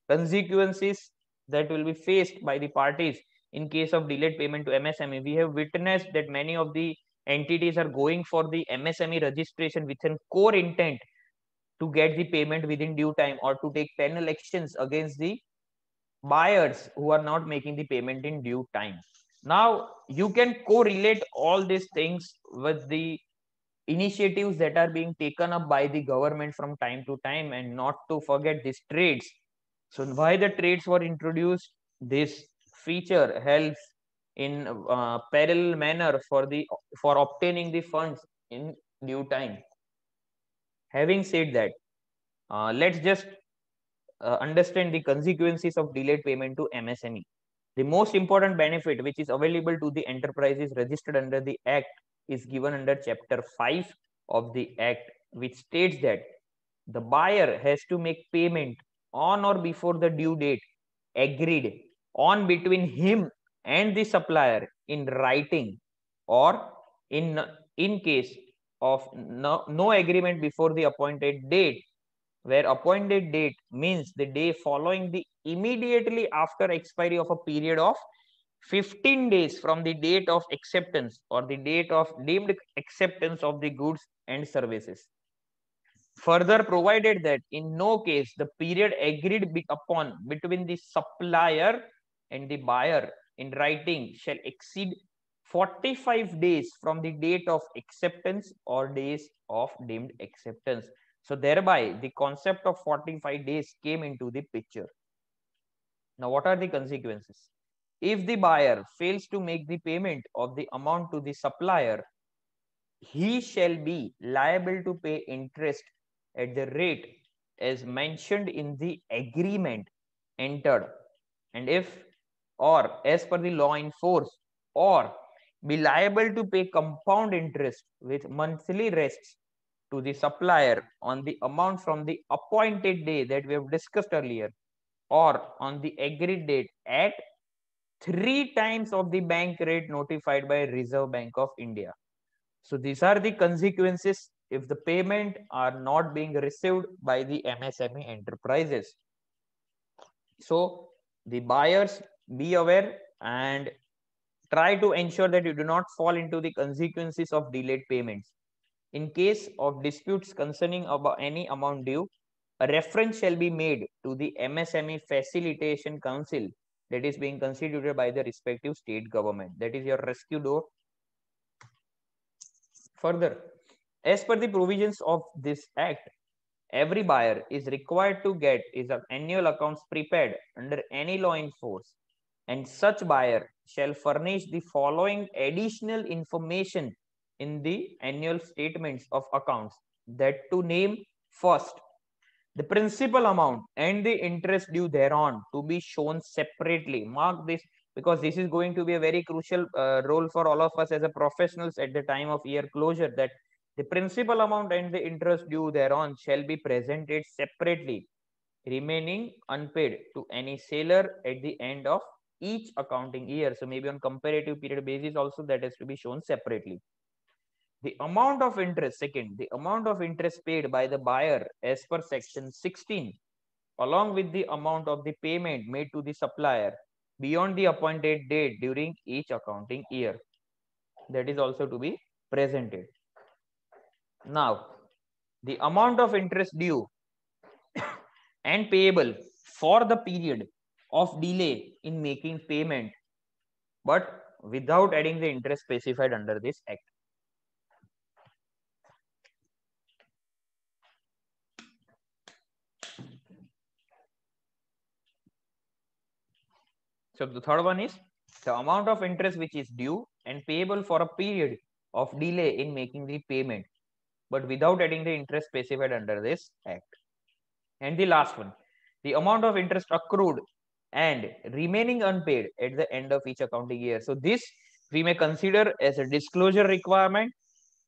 consequences that will be faced by the parties in case of delayed payment to MSME. We have witnessed that many of the entities are going for the MSME registration with a core intent to get the payment within due time or to take penal actions against the buyers who are not making the payment in due time. Now, you can correlate all these things with the initiatives that are being taken up by the government from time to time, and not to forget these TReDS. So why the TReDS were introduced? This feature helps in parallel manner for obtaining the funds in due time. Having said that, let's just understand the consequences of delayed payment to MSME. The most important benefit which is available to the enterprises registered under the Act is given under Chapter 5 of the Act, which states that the buyer has to make payment on or before the due date agreed on between him and the supplier in writing, or in case of no agreement before the appointed date, where appointed date means the day following the immediately after expiry of a period of 15 days from the date of acceptance or the date of deemed acceptance of the goods and services. Further provided that in no case the period agreed upon between the supplier and the buyer in writing shall exceed 45 days from the date of acceptance or days of deemed acceptance. So thereby the concept of 45 days came into the picture. Now what are the consequences? If the buyer fails to make the payment of the amount to the supplier, he shall be liable to pay interest at the rate as mentioned in the agreement entered, and if or as per the law in force, or be liable to pay compound interest with monthly rests to the supplier on the amount from the appointed day that we have discussed earlier, or on the agreed date at 3 times of the bank rate notified by Reserve Bank of India. So these are the consequences if the payment are not being received by the MSME enterprises. So the buyers, be aware and try to ensure that you do not fall into the consequences of delayed payments. In case of disputes concerning about any amount due, a reference shall be made to the MSME Facilitation Council that is being constituted by the respective state government. That is your rescue door. Further, as per the provisions of this act, every buyer is required to get his annual accounts prepared under any law in force, and such buyer shall furnish the following additional information in the annual statements of accounts, that to name: first, the principal amount and the interest due thereon to be shown separately. Mark this, because this is going to be a very crucial role for all of us as a professionals at the time of year closure, that the principal amount and the interest due thereon shall be presented separately, remaining unpaid to any seller at the end of each accounting year. So maybe on comparative period basis also that has to be shown separately. The amount of interest, second, the amount of interest paid by the buyer as per section 16, along with the amount of the payment made to the supplier beyond the appointed date during each accounting year, that is also to be presented. Now, the amount of interest due and payable for the period of delay in making payment, but without adding the interest specified under this act. So the third one is the amount of interest which is due and payable for a period of delay in making the payment, but without adding the interest specified under this act. And the last one, the amount of interest accrued and remaining unpaid at the end of each accounting year. So this we may consider as a disclosure requirement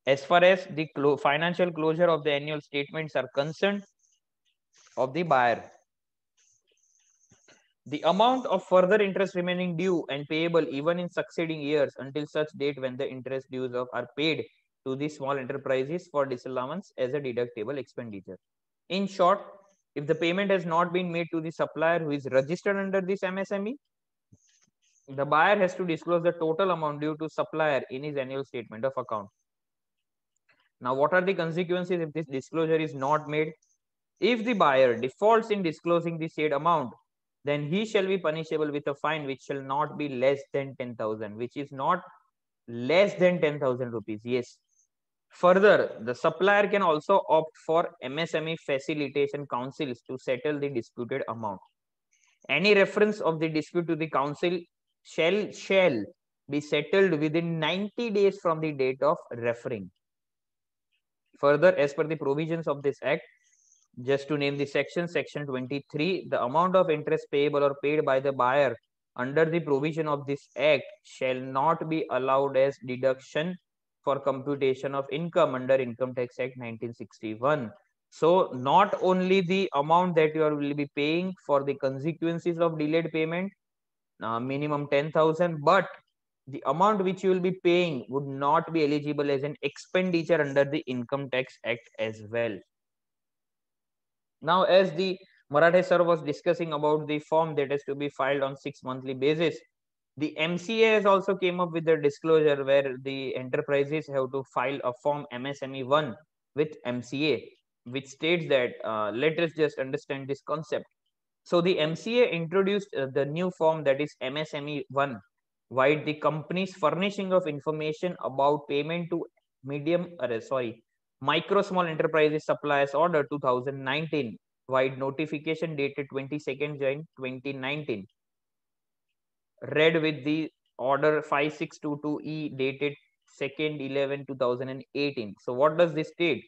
as far as the financial closure of the annual statements are concerned of the buyer. The amount of further interest remaining due and payable even in succeeding years until such date when the interest dues are paid to the small enterprises for disallowance as a deductible expenditure. In short, if the payment has not been made to the supplier who is registered under this MSME, the buyer has to disclose the total amount due to supplier in his annual statement of account. Now, what are the consequences if this disclosure is not made? If the buyer defaults in disclosing the said amount, then he shall be punishable with a fine which shall not be less than 10,000, which is not less than 10,000 rupees. Yes. Further, the supplier can also opt for MSME facilitation councils to settle the disputed amount. Any reference of the dispute to the council shall be settled within 90 days from the date of referring. Further, as per the provisions of this act, just to name the section, section 23, the amount of interest payable or paid by the buyer under the provision of this act shall not be allowed as deduction for computation of income under Income Tax Act 1961. So not only the amount that you will be paying for the consequences of delayed payment, minimum 10,000, but the amount which you will be paying would not be eligible as an expenditure under the Income Tax Act as well. Now, as the Marathe sir was discussing about the form that has to be filed on 6 monthly basis, the MCA has also came up with a disclosure where the enterprises have to file a form MSME 1 with MCA, which states that, let us just understand this concept. So the MCA introduced the new form, that is MSME 1, why the company's furnishing of information about payment to micro small enterprises suppliers order 2019, wide notification dated 22nd Jan 2019, read with the order 5622E dated 2nd 11 2018. So what does this state?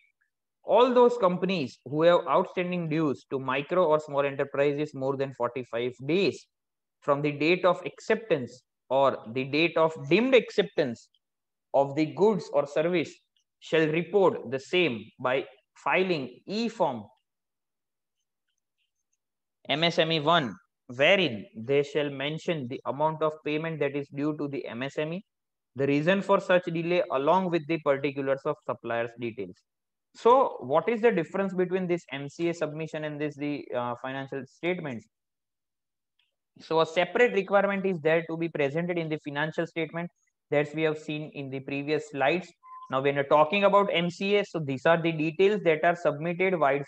All those companies who have outstanding dues to micro or small enterprises more than 45 days from the date of acceptance or the date of deemed acceptance of the goods or service shall report the same by filing e-form MSME 1, wherein they shall mention the amount of payment that is due to the MSME, the reason for such delay, along with the particulars of suppliers' details. So, what is the difference between this MCA submission and the financial statements? So, a separate requirement is there to be presented in the financial statement that we have seen in the previous slides. Now, when you're talking about MCA, so these are the details that are submitted while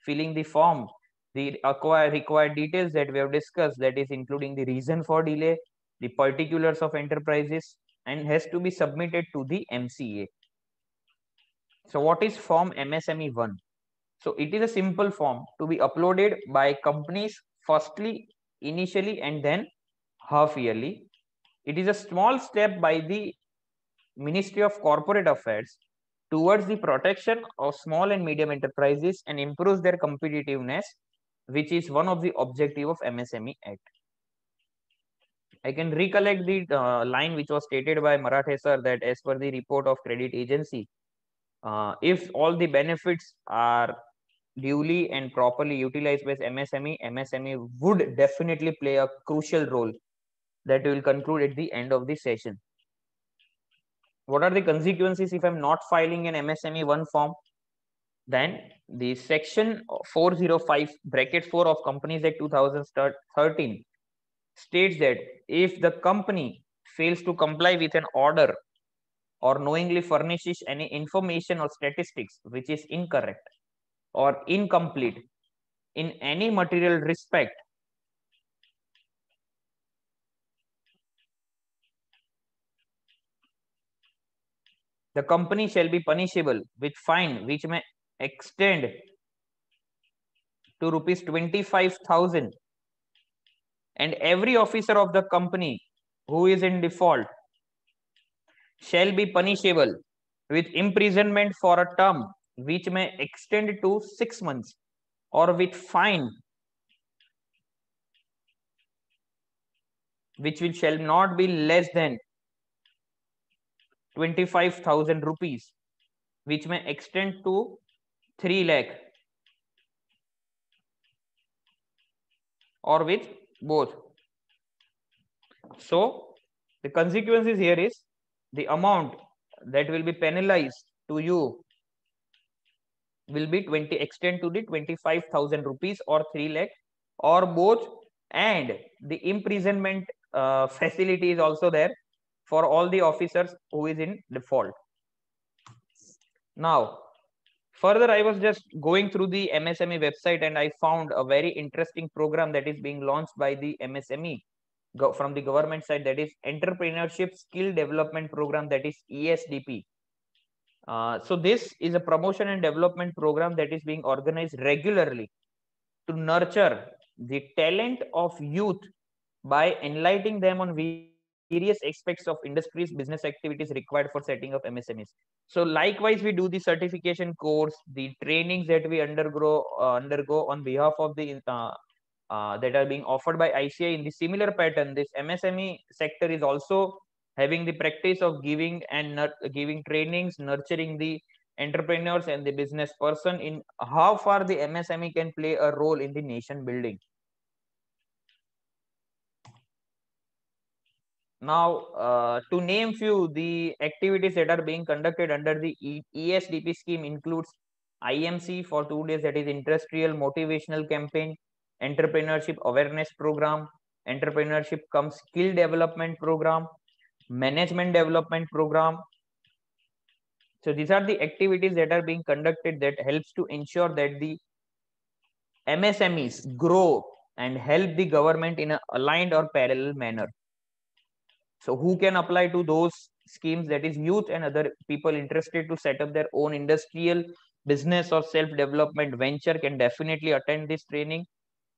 filling the form. The required details that we have discussed, that is including the reason for delay, the particulars of enterprises, and has to be submitted to the MCA. So what is form MSME 1? So it is a simple form to be uploaded by companies firstly, initially, and then half yearly. It is a small step by the Ministry of Corporate Affairs towards the protection of small and medium enterprises and improves their competitiveness, which is one of the objective of MSME Act. I can recollect the line which was stated by Marathe sir, that as per the report of credit agency, if all the benefits are duly and properly utilized by MSME would definitely play a crucial role that will conclude at the end of the session. What are the consequences if I'm not filing an MSME 1 form? Then the section 405 bracket 4 of Companies Act 2013 states that if the company fails to comply with an order or knowingly furnishes any information or statistics which is incorrect or incomplete in any material respect, the company shall be punishable with fine which may extend to rupees 25,000, and every officer of the company who is in default shall be punishable with imprisonment for a term which may extend to 6 months or with fine which shall not be less than 25,000 rupees, which may extend to 3 lakh or with both. So the consequences here is the amount that will be penalized to you will be extend to the 25,000 rupees or 3 lakh or both, and the imprisonment facility is also there for all the officers who is in default. Now, further, I was just going through the MSME website and I found a very interesting program that is being launched by the MSME from the government side, that is Entrepreneurship Skill Development Program, that is ESDP. So this is a promotion and development program that is being organized regularly to nurture the talent of youth by enlightening them on various aspects of industries, business activities required for setting up MSMEs. So likewise, we do the certification course, the trainings that we undergo on behalf of the that are being offered by ICI in the similar pattern. This MSME sector is also having the practice of giving trainings, nurturing the entrepreneurs and the business person in how far the MSME can play a role in the nation building. Now, to name few, the activities that are being conducted under the ESDP scheme includes IMC for 2 days, that is Industrial Motivational Campaign, Entrepreneurship Awareness Program, Entrepreneurship cum Skill Development Program, Management Development Program. So these are the activities that are being conducted that helps to ensure that the MSMEs grow and help the government in an aligned or parallel manner. So who can apply to those schemes? That is youth and other people interested to set up their own industrial business or self-development venture can definitely attend this training.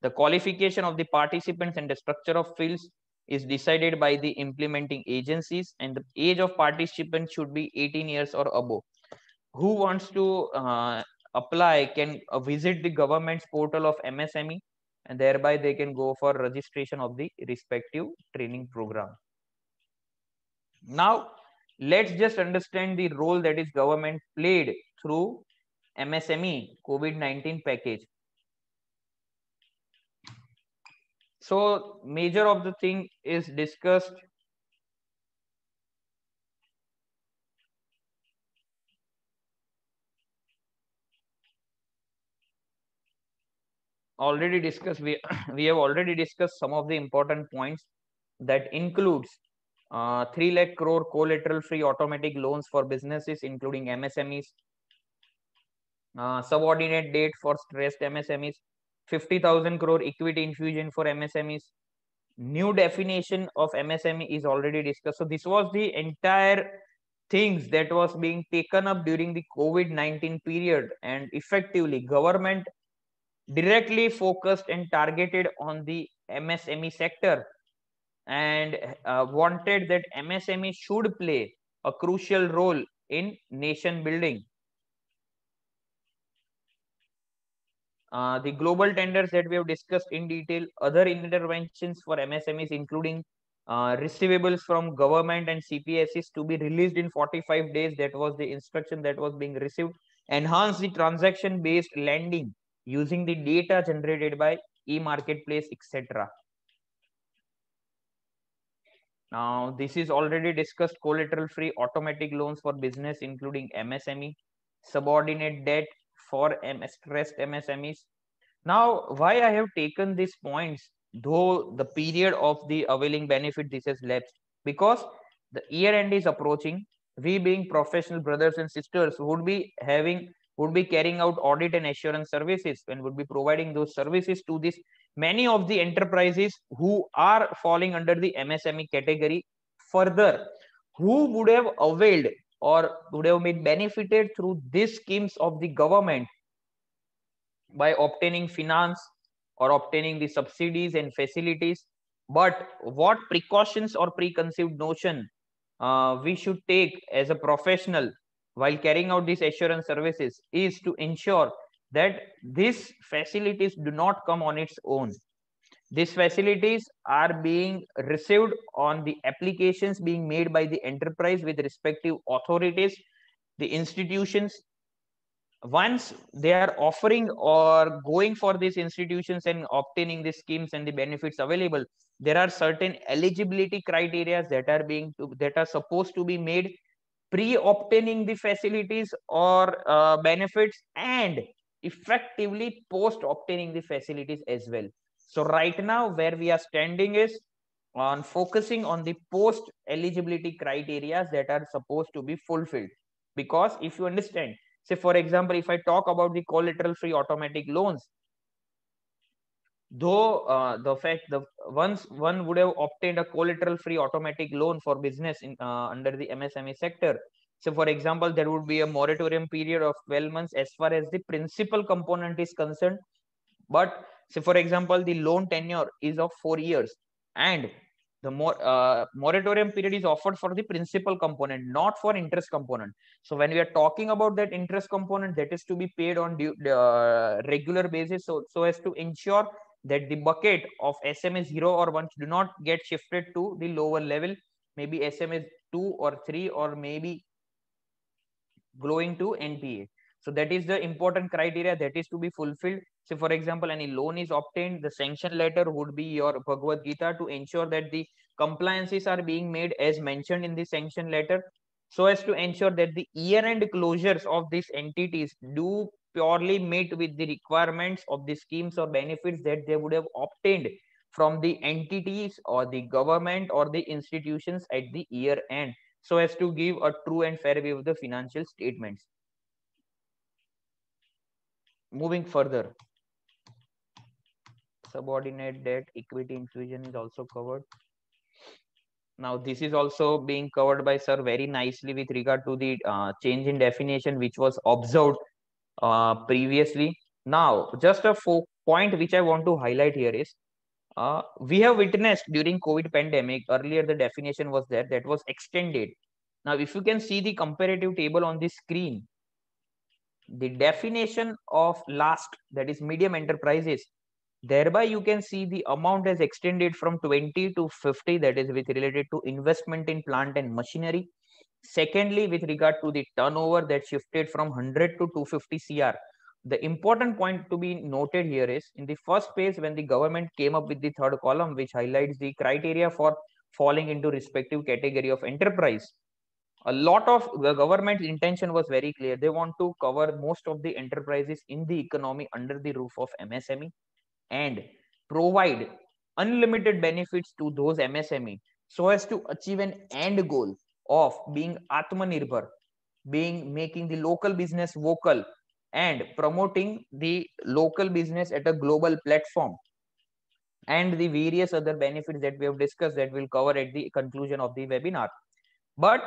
The qualification of the participants and the structure of fields is decided by the implementing agencies, and the age of participants should be 18 years or above. Who wants to apply can visit the government's portal of MSME, and thereby they can go for registration of the respective training program. Now, let's just understand the role that is government played through MSME COVID-19 package. So, major of the thing is discussed. Already discussed, we have already discussed some of the important points that includes 3 lakh crore collateral free automatic loans for businesses including MSMEs, subordinate debt for stressed MSMEs, 50,000 crore equity infusion for MSMEs. New definition of MSME is already discussed. So this was the entire things that was being taken up during the COVID-19 period, and effectively government directly focused and targeted on the MSME sector and wanted that MSME should play a crucial role in nation building. The global tenders that we have discussed in detail, other interventions for MSMEs including receivables from government and CPSEs to be released in 45 days. That was the instruction that was being received. Enhance the transaction based lending using the data generated by e-marketplace, etc. Now, this is already discussed. Collateral free automatic loans for business including MSME, subordinate debt for stressed MSMEs. Now, why I have taken these points, though the period of the availing benefit this has lapsed, because the year end is approaching. We being professional brothers and sisters would be carrying out audit and assurance services and would be providing those services to this many of the enterprises who are falling under the MSME category. Further, who would have availed or would have been benefited through these schemes of the government by obtaining finance or obtaining the subsidies and facilities. But what precautions or preconceived notion we should take as a professional while carrying out these assurance services is to ensure that these facilities do not come on its own. These facilities are being received on the applications being made by the enterprise with respective authorities, the institutions. Once they are offering or going for these institutions and obtaining the schemes and the benefits available, there are certain eligibility criteria that are supposed to be made pre-obtaining the facilities or benefits, and effectively post-obtaining the facilities as well. So right now where we are standing is on focusing on the post-eligibility criteria that are supposed to be fulfilled. Because if you understand, say for example, if I talk about the collateral free automatic loans, though the fact the once one would have obtained a collateral free automatic loan for business in under the MSME sector, so for example there would be a moratorium period of 12 months as far as the principal component is concerned. But say for example the loan tenure is of 4 years and the moratorium period is offered for the principal component, not for interest component. So when we are talking about that interest component, that is to be paid on regular basis, so as to ensure that the bucket of SMA 0 or 1 do not get shifted to the lower level, maybe SMA 2 or 3 or maybe going to NPA. So that is the important criteria that is to be fulfilled. So for example, any loan is obtained, the sanction letter would be your Bhagavad Gita to ensure that the compliances are being made as mentioned in the sanction letter, so as to ensure that the year-end closures of these entities do purely meet with the requirements of the schemes or benefits that they would have obtained from the entities or the government or the institutions at the year end, so as to give a true and fair view of the financial statements. Moving further, subordinate debt equity infusion is also covered. Now this is also being covered by sir very nicely with regard to the change in definition which was observed previously. Now just a point which I want to highlight here is we have witnessed during COVID pandemic, earlier the definition was there, that was extended. Now if you can see the comparative table on the screen, the definition of last, that is medium enterprises, thereby you can see the amount has extended from 20 to 50, that is with related to investment in plant and machinery. Secondly, with regard to the turnover, that shifted from 100 to 250 cr. The important point to be noted here is in the first page when the government came up with the third column which highlights the criteria for falling into respective category of enterprise, a lot of the government's intention was very clear. They want to cover most of the enterprises in the economy under the roof of MSME and provide unlimited benefits to those MSME so as to achieve an end goal of being Atmanirbhar, making the local business vocal and promoting the local business at a global platform, and the various other benefits that we have discussed that we'll cover at the conclusion of the webinar. But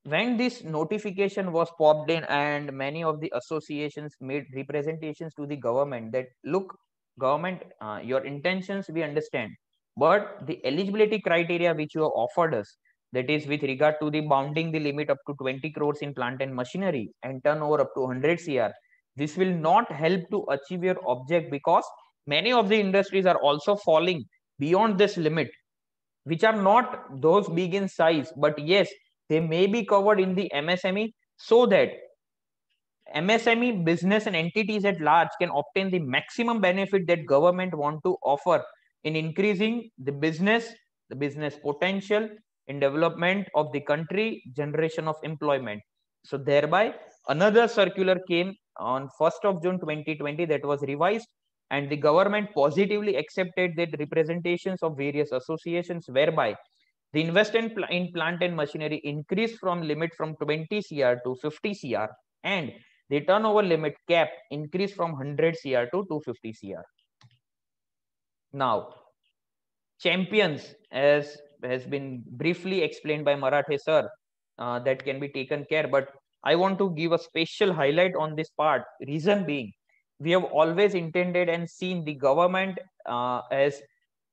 when this notification was popped in and many of the associations made representations to the government that look, government, your intentions we understand, but the eligibility criteria which you have offered us, that is with regard to the bounding the limit up to 20 crores in plant and machinery and turnover up to 100 cr, this will not help to achieve your object because many of the industries are also falling beyond this limit, which are not those big in size, but yes, they may be covered in the MSME so that MSME business and entities at large can obtain the maximum benefit that government want to offer in increasing the business potential in development of the country, generation of employment. So thereby another circular came on 1st of June 2020 that was revised, and the government positively accepted the representations of various associations whereby the investment in plant and machinery increased from limit from 20 cr to 50 cr, and the turnover limit cap increased from 100 cr to 250 cr. Now, champions, as has been briefly explained by Marathe sir, that can be taken care, but I want to give a special highlight on this part. Reason being, we have always intended and seen the government as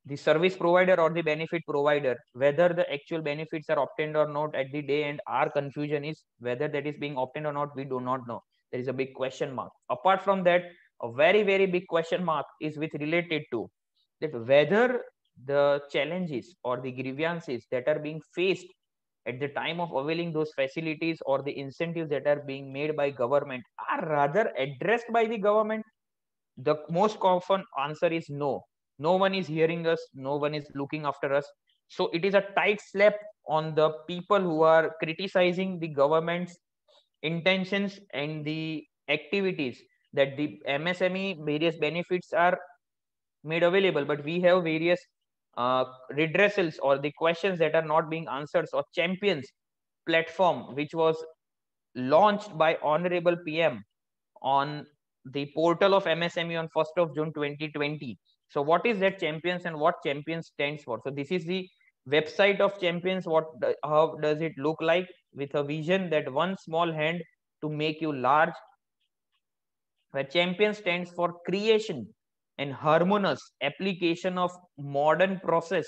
the service provider or the benefit provider. Whether the actual benefits are obtained or not at the day end, our confusion is whether that is being obtained or not, we do not know. There is a big question mark. Apart from that, a very, very big question mark is with related to that whether the challenges or the grievances that are being faced at the time of availing those facilities or the incentives that are being made by government are rather addressed by the government. The most common answer is no. No one is hearing us, no one is looking after us. So it is a tight slap on the people who are criticizing the government's intentions and the activities that the MSME various benefits are made available, but we have various redressals or the questions that are not being answered, or champions platform which was launched by Honorable PM on the portal of MSME on 1st of June 2020. So what is that champions and what champions stands for? So this is the website of champions. How does it look like? With a vision that one small hand to make you large, where champion stands for creation and harmonious application of modern process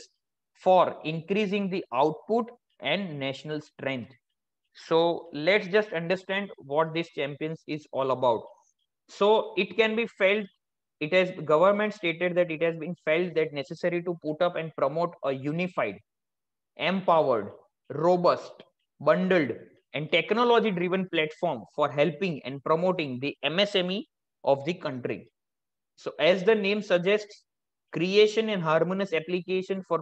for increasing the output and national strength. So let's just understand what this champions is all about. So it can be felt, it has government stated that it has been felt that necessary to put up and promote a unified, empowered, robust, bundled and technology driven platform for helping and promoting the MSME of the country. So as the name suggests, creation and harmonious application for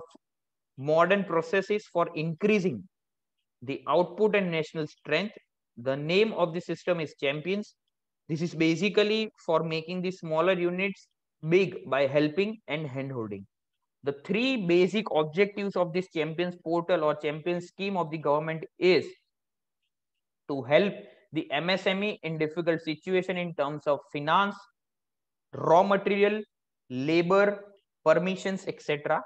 modern processes for increasing the output and national strength. The name of the system is Champions. This is basically for making the smaller units big by helping and handholding. The three basic objectives of this Champions portal or Champions scheme of the government is to help the MSME in difficult situation in terms of finance, raw material, labor, permissions, etc.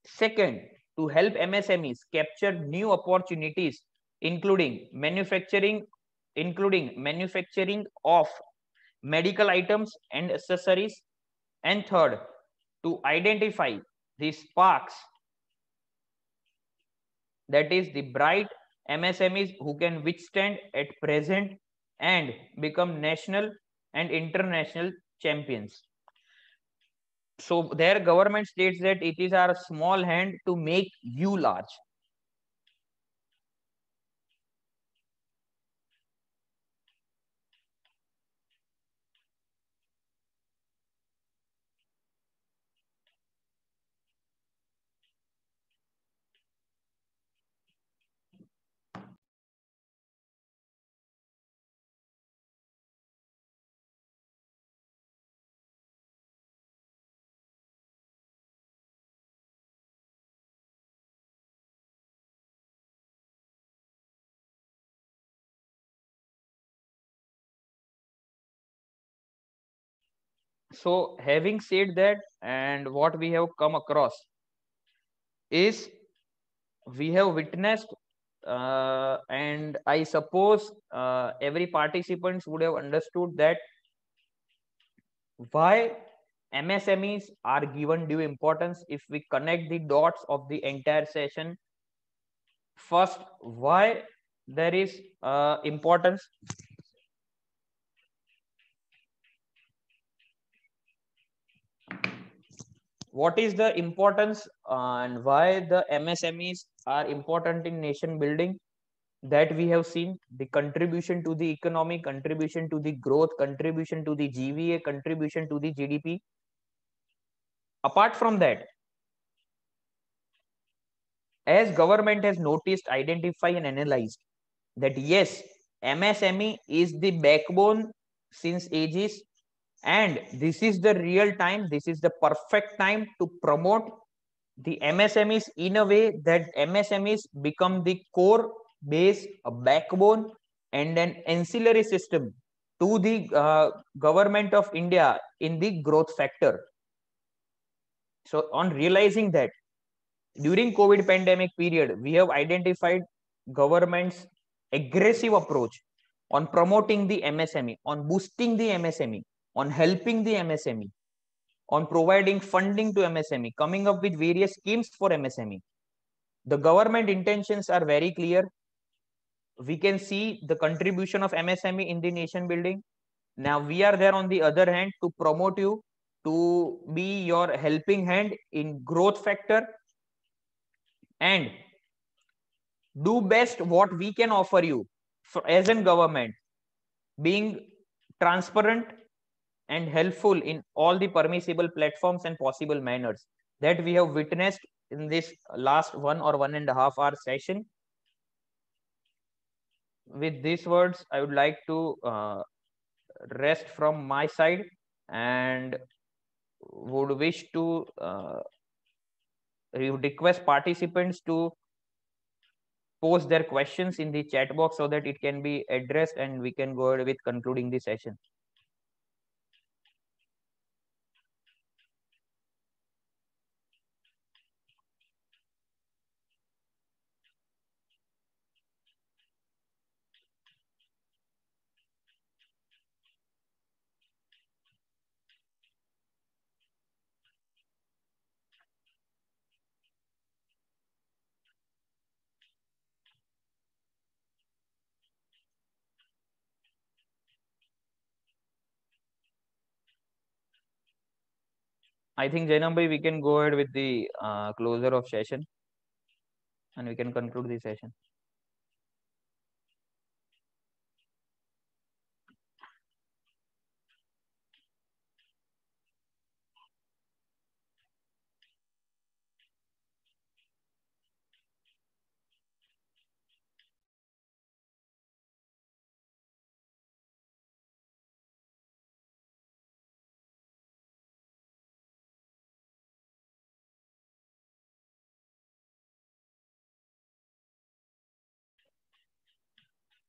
Second, to help MSMEs capture new opportunities, including manufacturing of medical items and accessories. And third, to identify the sparks, that is the bright MSMEs who can withstand at present and become national and international champions. So their government states that it is our small hand to make you large. So having said that, and what we have come across is we have witnessed and I suppose every participants would have understood that why MSMEs are given due importance. If we connect the dots of the entire session, first, why there is importance. What is the importance and why the MSMEs are important in nation building? That we have seen the contribution to the economy, contribution to the growth, contribution to the GVA, contribution to the GDP. Apart from that, as government has noticed, identified and analyzed that yes, MSME is the backbone since ages, and this is the real time, this is the perfect time to promote the MSMEs in a way that MSMEs become the core base, a backbone, and an ancillary system to the government of India in the growth factor. So on realizing that, during COVID pandemic period, we have identified government's aggressive approach on promoting the MSME, on boosting the MSME, on helping the MSME, on providing funding to MSME, coming up with various schemes for MSME. The government intentions are very clear. We can see the contribution of MSME in the nation building. Now we are there on the other hand to promote you, to be your helping hand in growth factor, and do best what we can offer you for, as in government, being transparent and helpful in all the permissible platforms and possible manners that we have witnessed in this last 1.5 hour session. With these words, I would like to rest from my side and would wish to request participants to post their questions in the chat box so that it can be addressed and we can go ahead with concluding the session. I think Jainam we can go ahead with the closure of session and we can conclude the session.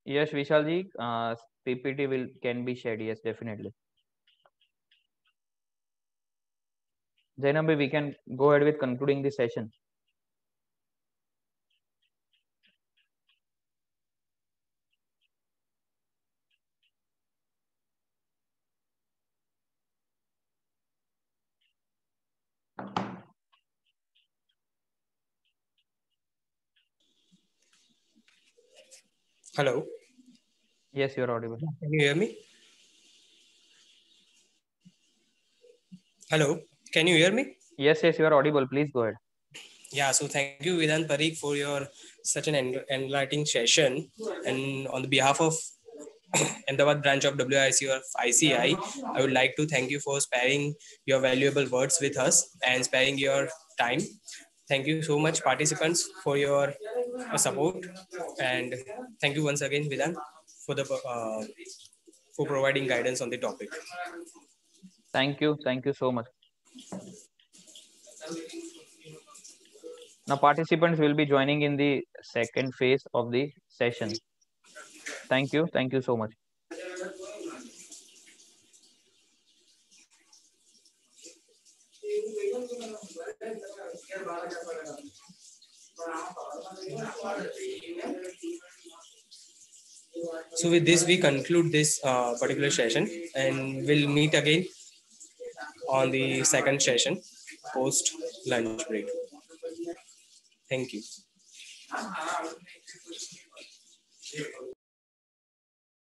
Yes, Vishalji, PPT can be shared. Yes, definitely. Zainab, we can go ahead with concluding this session. Hello. Yes, you're audible. Can you hear me? Hello. Can you hear me? Yes, you are audible. Please go ahead. Yeah, so thank you, Vedant Parikh, for your such an enlightening session. And on the behalf of Ahmedabad branch of WIC or ICI, I would like to thank you for sparing your valuable words with us and sparing your time. Thank you so much, participants, for your support. And thank you once again, Vedant, for the for providing guidance on the topic. Thank you. Thank you so much. Now, participants will be joining in the second phase of the session. Thank you. Thank you so much. So with this, we conclude this particular session, and we'll meet again on the second session post lunch break. Thank you.